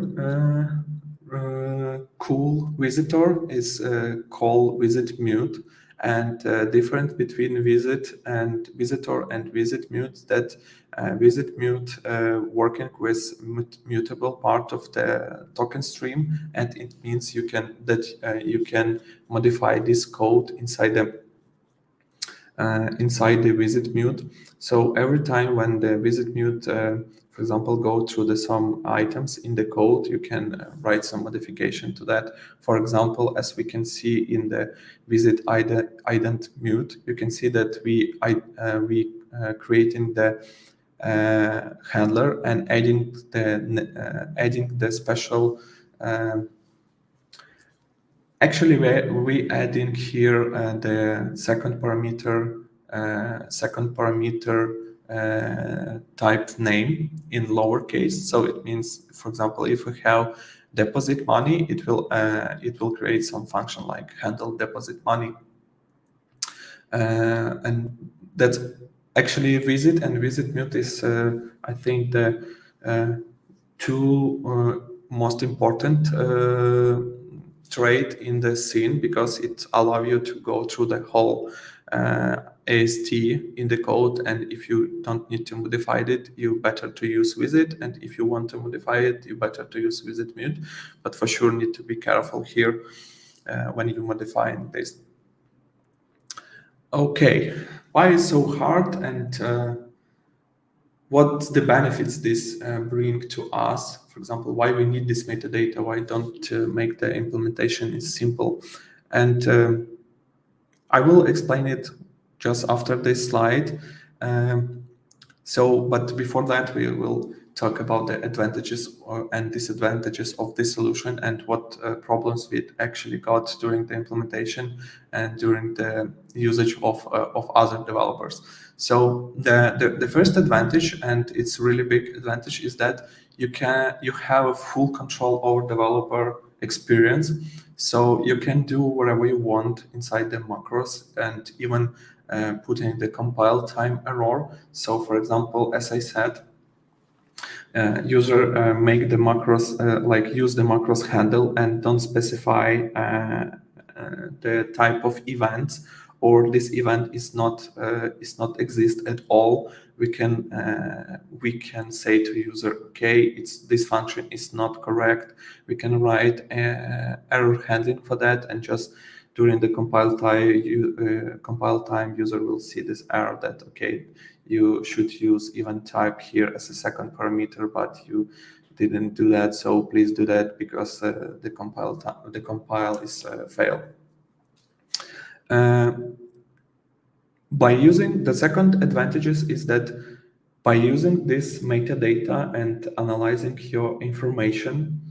cool visitor is called visit mute, and difference between visit and visitor and visit mute, that visit mute working with mutable part of the token stream, and it means you can modify this code inside the visit mute. So every time when the visit mute, for example, go through some items in the code, you can write some modification to that. For example, as we can see in the visit ident mute, you can see that we creating the handler and adding the special. Actually, we adding here the second parameter type name in lowercase. So it means, for example, if we have deposit money, it will create some function like handle deposit money, and that's actually visit and visit mute is I think the two most important trait in the scene, because it allows you to go through the whole AST in the code, and if you don't need to modify it, you better to use visit, and if you want to modify it, you better to use visit mute, but for sure need to be careful here when you modify this. Okay, why is so hard, and what's the benefits this bring to us? For example, why we need this metadata? Why don't make the implementation is simple? And I will explain it just after this slide. But before that, we will talk about the advantages and disadvantages of this solution and what problems we actually got during the implementation and during the usage of other developers. So the first advantage, and it's really big advantage, is that you have a full control over developer experience. So you can do whatever you want inside the macros and even put in the compile time error. So for example, as I said, user make the macros, like use the macros handle and don't specify the type of events, or this event is not exist at all. We can say to user, okay, this function is not correct. We can write error handling for that, and just during the compile time, user will see this error that, okay, you should use event type here as a second parameter, but you didn't do that. So please do that because the compile is failed. By using the second advantages is that by using this metadata and analyzing your information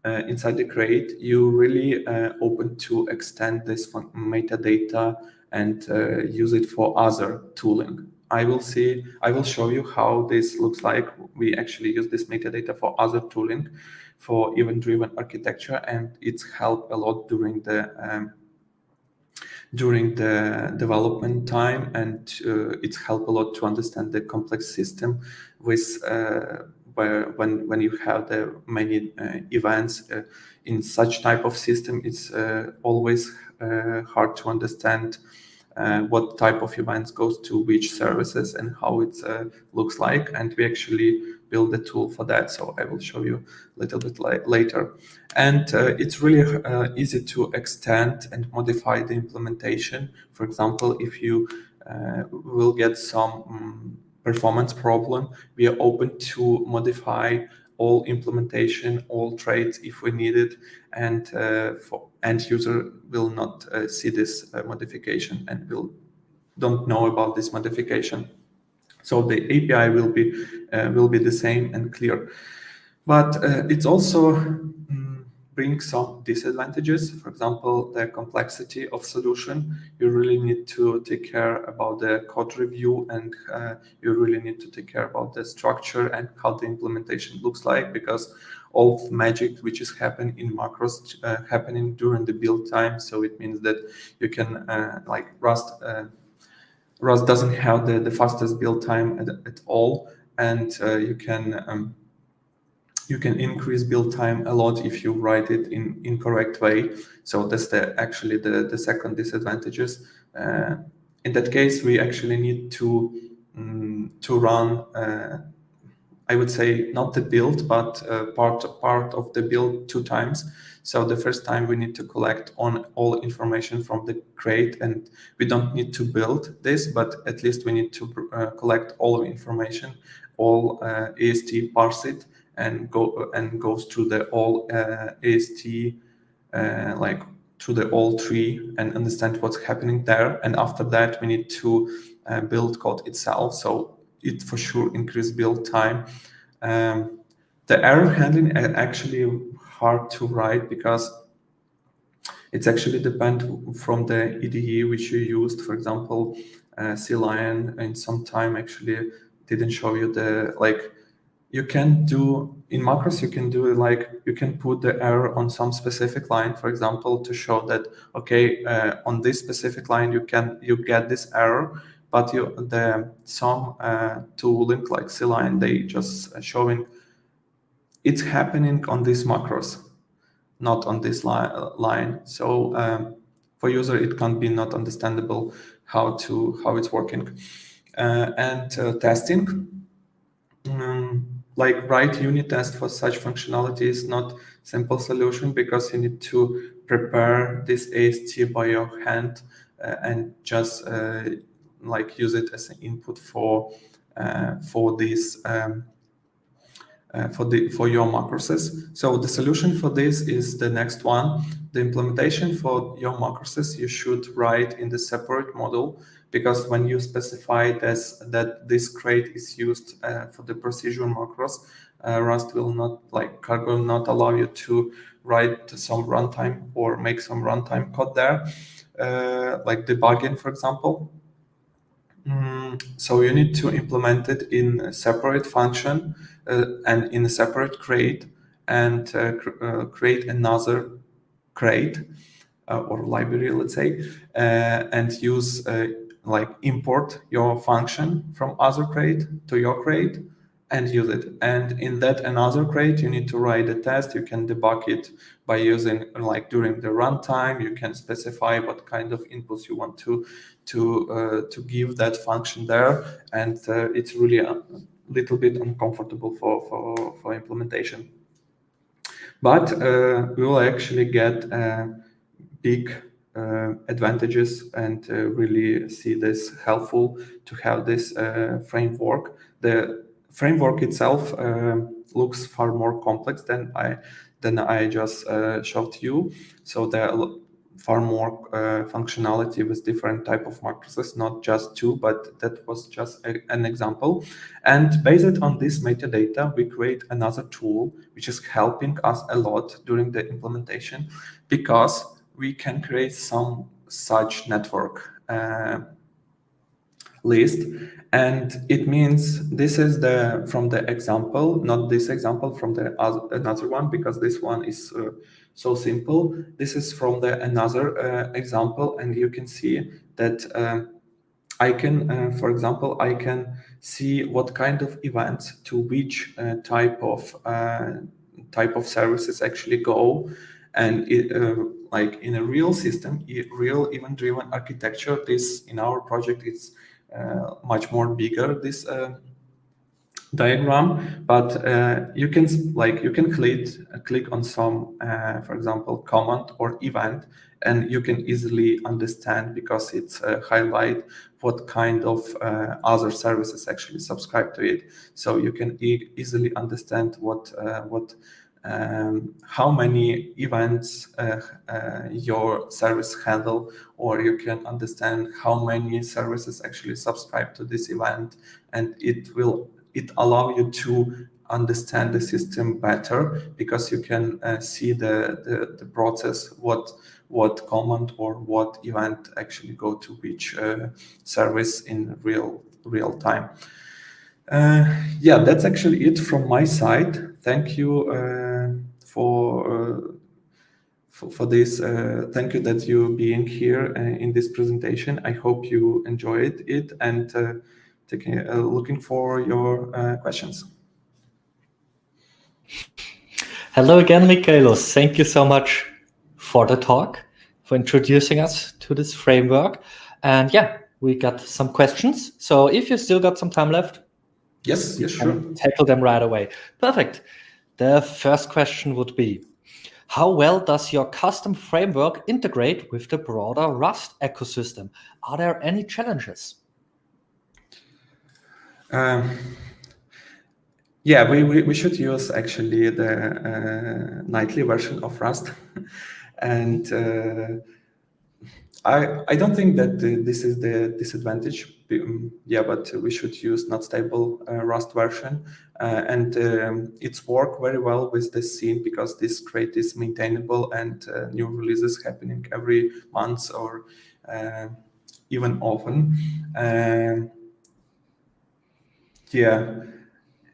inside the crate, you really open to extend this metadata and use it for other tooling. I will show you how this looks like. We actually use this metadata for other tooling, for event-driven architecture, and it's helped a lot during the development time, and it's helped a lot to understand the complex system with when you have the many events in such type of system. It's always hard to understand what type of events goes to which services and how it looks like, and we actually build a tool for that. So I will show you a little bit later. And it's really easy to extend and modify the implementation. For example, if you will get some performance problem, we are open to modify all implementation, all traits if we need it, and for end user will not see this modification and don't know about this modification. So the API will be the same and clear, but it's also brings some disadvantages. For example, the complexity of solution. You really need to take care about the code review, and you really need to take care about the structure and how the implementation looks like, because all of magic which is happening in macros happening during the build time. So it means that you can like Rust doesn't have the fastest build time at all, and you can increase build time a lot if you write it in incorrect way. So that's actually the second disadvantages. In that case, we actually need to run, I would say not the build, but part of the build 2 times. So the first time we need to collect on all information from the crate, and we don't need to build this, but at least we need to collect all information, all AST, parse it, and goes to the all AST like to the all tree and understand what's happening there. And after that, we need to build code itself. So it for sure increase build time. The error handling is actually hard to write because it's actually depend from the IDE which you used. For example, CLion in some time actually didn't show you the you can do in macros, you can do like you can put the error on some specific line, for example, to show that okay, on this specific line you get this error, but some tooling like CLion, they just showing it's happening on these macros, not on this line. So for user it can't be not understandable how it's working. And testing. Like write unit test for such functionality is not simple solution, because you need to prepare this AST by your hand and just like use it as an input for this for your macroses. So the solution for this is the next one. The implementation for your macroses you should write in the separate module, because when you specify that this crate is used for the procedural macros, Rust will not, like Cargo will not allow you to write some runtime or make some runtime code there, like debugging, for example. So you need to implement it in a separate function and in a separate crate, and create another crate or library, let's say, and use like import your function from other crate to your crate and use it. And in that another crate, you need to write a test. You can debug it by using, like during the runtime, you can specify what kind of inputs you want to give that function there, and it's really a little bit uncomfortable for implementation. But we will actually get big advantages and really see this helpful to have this framework. The framework itself looks far more complex than I just showed you. So there are far more functionality with different type of matrices, not just two, but that was just an example. And based on this metadata, we create another tool which is helping us a lot during the implementation, because we can create some such network list. And it means this is from the example, not this example, from the another one, because this one is so simple. This is from the another example, and you can see that I can, for example, I can see what kind of events to which type of services actually go. And like in a real system, real event-driven architecture, this in our project it's much more bigger, this diagram, but you can click on some, for example, command or event, and you can easily understand, because it's highlight what kind of other services actually subscribe to it. So you can easily understand how many events your service handle, or you can understand how many services actually subscribe to this event, and it allow you to understand the system better, because you can see the process, what command or what event actually go to which service in real time. Yeah, that's actually it from my side. Thank you for this. Thank you that you being here in this presentation. I hope you enjoyed it, and looking for your questions. Hello again, Michaelos. Thank you so much for the talk, for introducing us to this framework. And yeah, we got some questions. So if you still got some time left, yes, sure. Tackle them right away. Perfect. The first question would be, how well does your custom framework integrate with the broader Rust ecosystem? Are there any challenges? Yeah, we should use actually the nightly version of Rust, and I don't think that this is the disadvantage. Yeah, but we should use not stable Rust version, and it's work very well with the scene, because this crate is maintainable and new releases happening every month or even often. Yeah.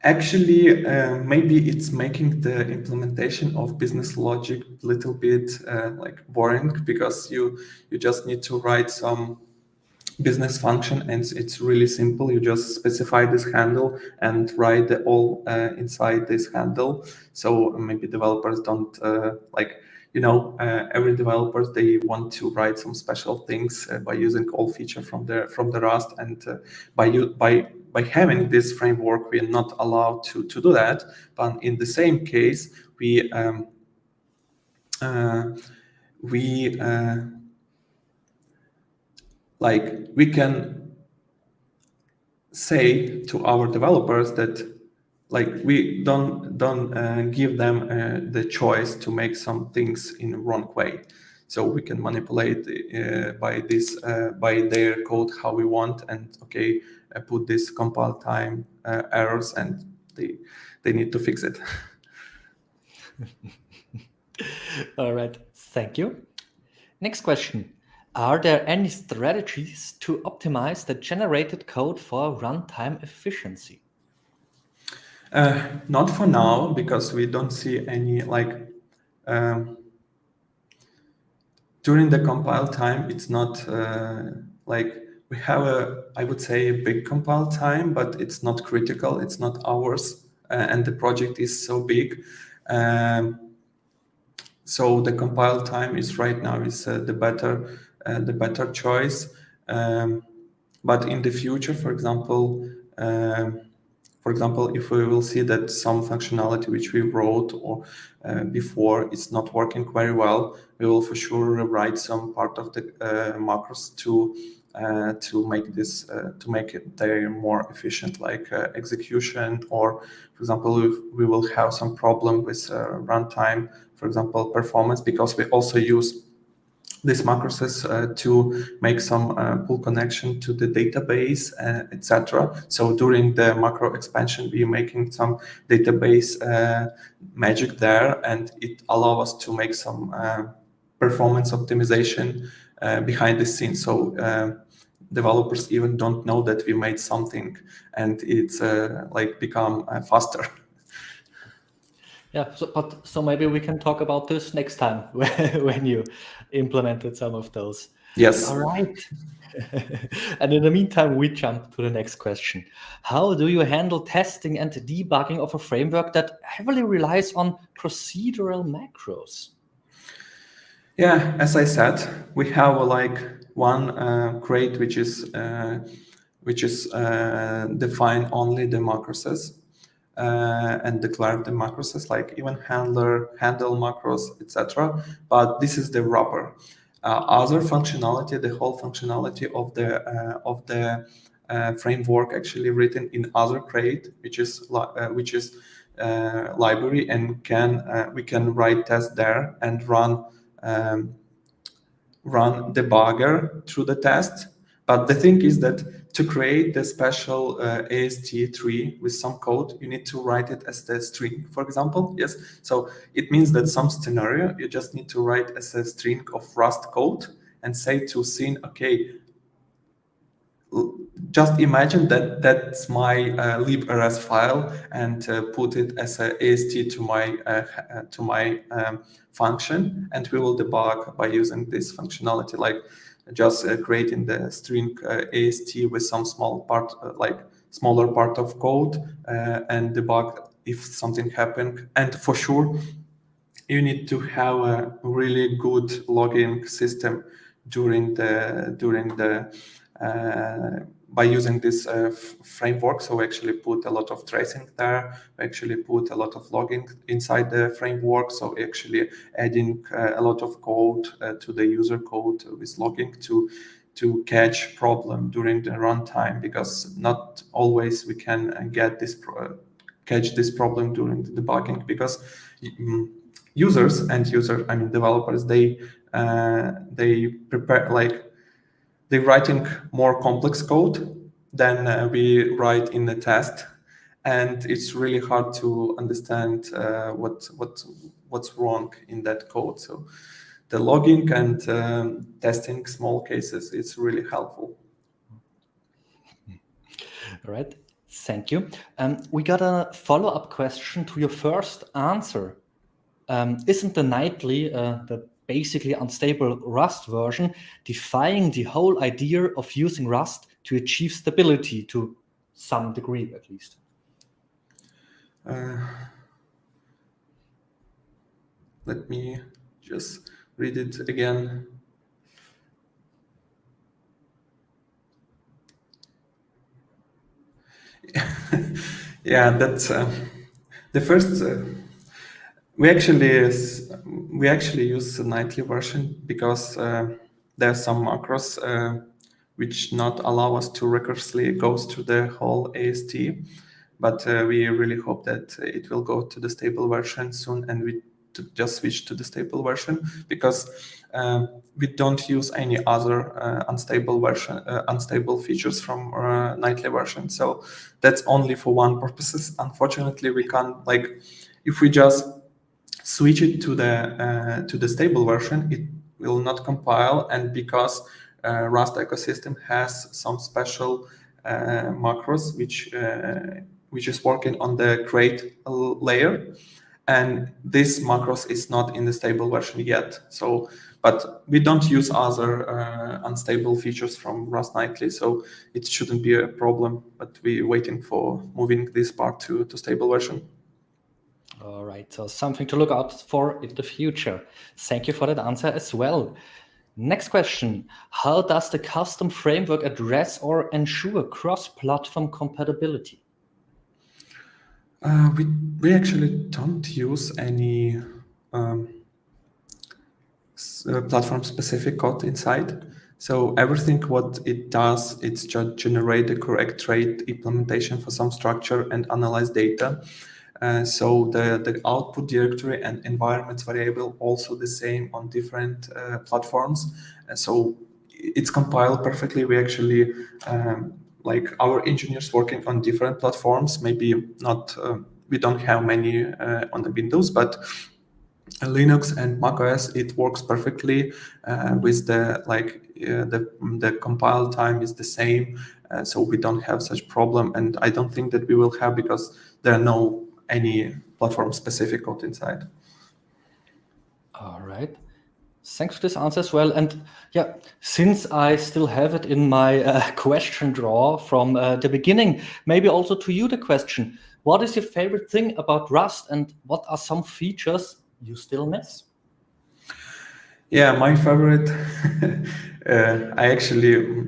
Actually, maybe it's making the implementation of business logic a little bit like boring, because you just need to write some business function, and it's really simple. You just specify this handle and write the all inside this handle. So maybe developers don't every developers, they want to write some special things by using all feature from the Rust, and by having this framework, we are not allowed to do that. But in the same case, we can say to our developers that we don't give them the choice to make some things in the wrong way. So we can manipulate by their code how we want, and put this compile time errors, and they need to fix it. All right, thank you. Next question. Are there any strategies to optimize the generated code for runtime efficiency? Not for now, because we don't see any during the compile time. It's not we have I would say a big compile time, but it's not critical. It's not hours, and the project is so big. So the compile time is right now is the better choice. But in the future, for example, if we will see that some functionality which we wrote or before is not working very well, we will for sure rewrite some part of the macros to make it they more efficient, like execution, or for example, if we will have some problem with runtime, for example, performance, because we also use these macros to make some pull connection to the database, etc. So during the macro expansion, we are making some database magic there, and it allows us to make some performance optimization behind the scenes. So developers even don't know that we made something, and it's become faster. Yeah, so maybe we can talk about this next time when you implemented some of those. Yes. All right. And in the meantime, we jump to the next question. How do you handle testing and debugging of a framework that heavily relies on procedural macros? Yeah, as I said, we have one crate which is define only the macros. And declare the macros like event handler, handle macros, etc. But this is the wrapper. Other functionality, the whole functionality of the framework actually written in other crate, which is library, and we can write tests there and run debugger through the test. But the thing is that to create the special AST3 with some code, you need to write it as the string, for example. Yes. So it means that some scenario, you just need to write as a string of Rust code and say to scene, okay, just imagine that that's my librs file, and put it as a AST to my function, and we will debug by using this functionality, like just creating the string AST with some small part, smaller part of code, and debug if something happened. And for sure, you need to have a really good logging system during the by using this framework. So we actually put a lot of tracing there. We actually put a lot of logging inside the framework. So we actually adding a lot of code to the user code with logging to catch problem during the runtime, because not always we can get this catch this problem during the debugging, because developers, they prepare they're writing more complex code than we write in the test, and it's really hard to understand what's wrong in that code. So the logging and testing small cases is really helpful. All right, thank you. We got a follow-up question to your first answer. Isn't the nightly, the basically unstable Rust version, defying the whole idea of using Rust to achieve stability to some degree, at least? Let me just read it again. Yeah, that's the first. We actually use the nightly version because there are some macros which not allow us to recursively go through the whole AST, but we really hope that it will go to the stable version soon, and we to just switch to the stable version, because we don't use any other unstable features from nightly version. So that's only for one purposes. Unfortunately, we can't, like, if we just switch it to the stable version, it will not compile, and because Rust ecosystem has some special macros which is working on the create layer, and this macros is not in the stable version yet. So, but we don't use other unstable features from Rust Nightly, so it shouldn't be a problem. But we're waiting for moving this part to stable version. All right, so something to look out for in the future. Thank you for that answer as well. Next question, how does the custom framework address or ensure cross-platform compatibility? We actually don't use any platform-specific code inside. So everything what it does, it's just generate the correct trait implementation for some structure and analyze data. So the output directory and environment variable also the same on different platforms. So it's compiled perfectly. We actually like our engineers working on different platforms. Maybe not. We don't have many on the Windows, but Linux and macOS, it works perfectly with the compile time is the same, so we don't have such problem, and I don't think that we will have, because there are no any platform specific code inside. All right. Thanks for this answer as well. And yeah, since I still have it in my question drawer from the beginning, maybe also to you the question, what is your favorite thing about Rust, and what are some features you still miss? Yeah, my favorite, I actually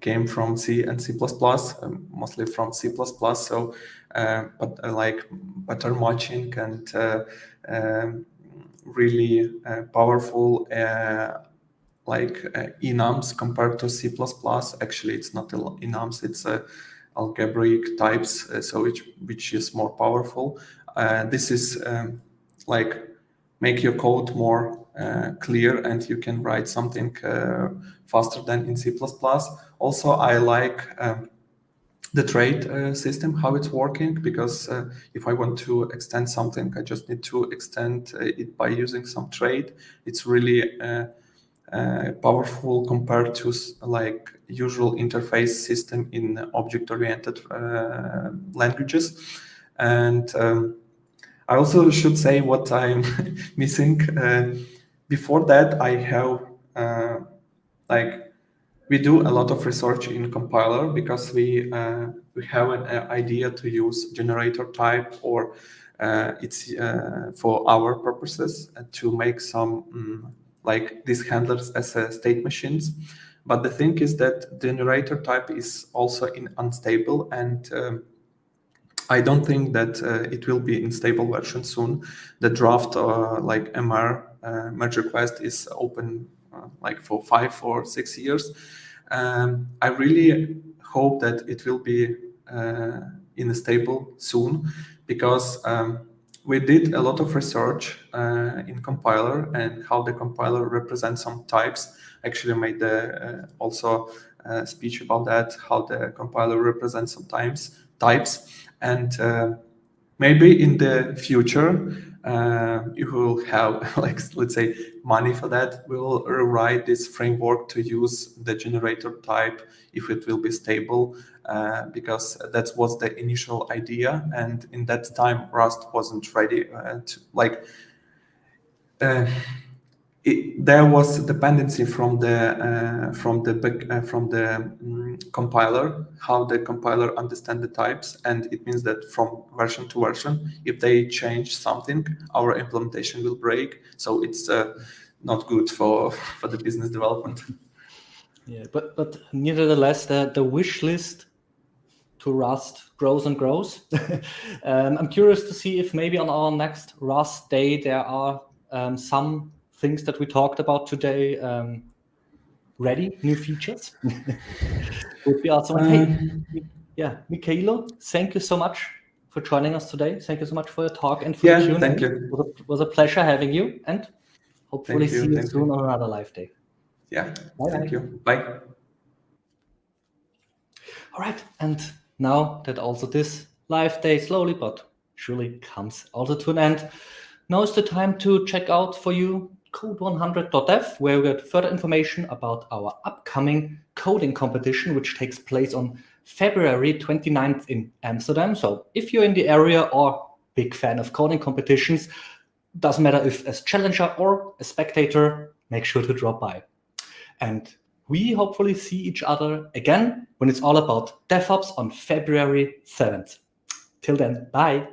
came from C and C++, mostly from C++. So, but I like pattern matching and really powerful enums compared to C++. Actually, it's not enums; it's algebraic types, so which is more powerful. This is make your code more clear, and you can write something faster than in C++. Also, I like the trait system, how it's working, because if I want to extend something, I just need to extend it by using some trait. It's really powerful compared to like usual interface system in object-oriented languages. And I also should say what I'm missing. Before that, I have we do a lot of research in compiler, because we have an idea to use generator type, or it's for our purposes to make some like these handlers as state machines. But the thing is that generator type is also unstable, and I don't think that it will be in stable version soon. The draft MR merge request is open for 5 or 6 years. I really hope that it will be in a stable soon, because we did a lot of research in compiler and how the compiler represents some types. Actually made also a speech about that, how the compiler represents some types. And maybe in the future, you will have, let's say, money for that. We will rewrite this framework to use the generator type if it will be stable, because that was the initial idea. And in that time, Rust wasn't ready there was dependency from the compiler, how the compiler understand the types, and it means that from version to version, if they change something, our implementation will break. So it's not good for the business development. Yeah, but nevertheless, the wish list to Rust grows and grows. I'm curious to see if maybe on our next Rust day there are some things that we talked about today ready, new features. Would be awesome. Hey, yeah, Mikhailo, thank you so much for joining us today. Thank you so much for your talk and for Yeah, the Q&A. thank you. It was a pleasure having you, and hopefully Thank you, see you thank soon you. on another live day. Yeah, Bye-bye. thank you. Bye. All right, and now that also this live day slowly but surely comes also to an end, now is the time to check out for you code100.dev, where you get further information about our upcoming coding competition, which takes place on February 29th in Amsterdam. So if you're in the area or big fan of coding competitions, doesn't matter if as challenger or a spectator, make sure to drop by. And we hopefully see each other again when it's all about DevOps on February 7th. Till then, bye.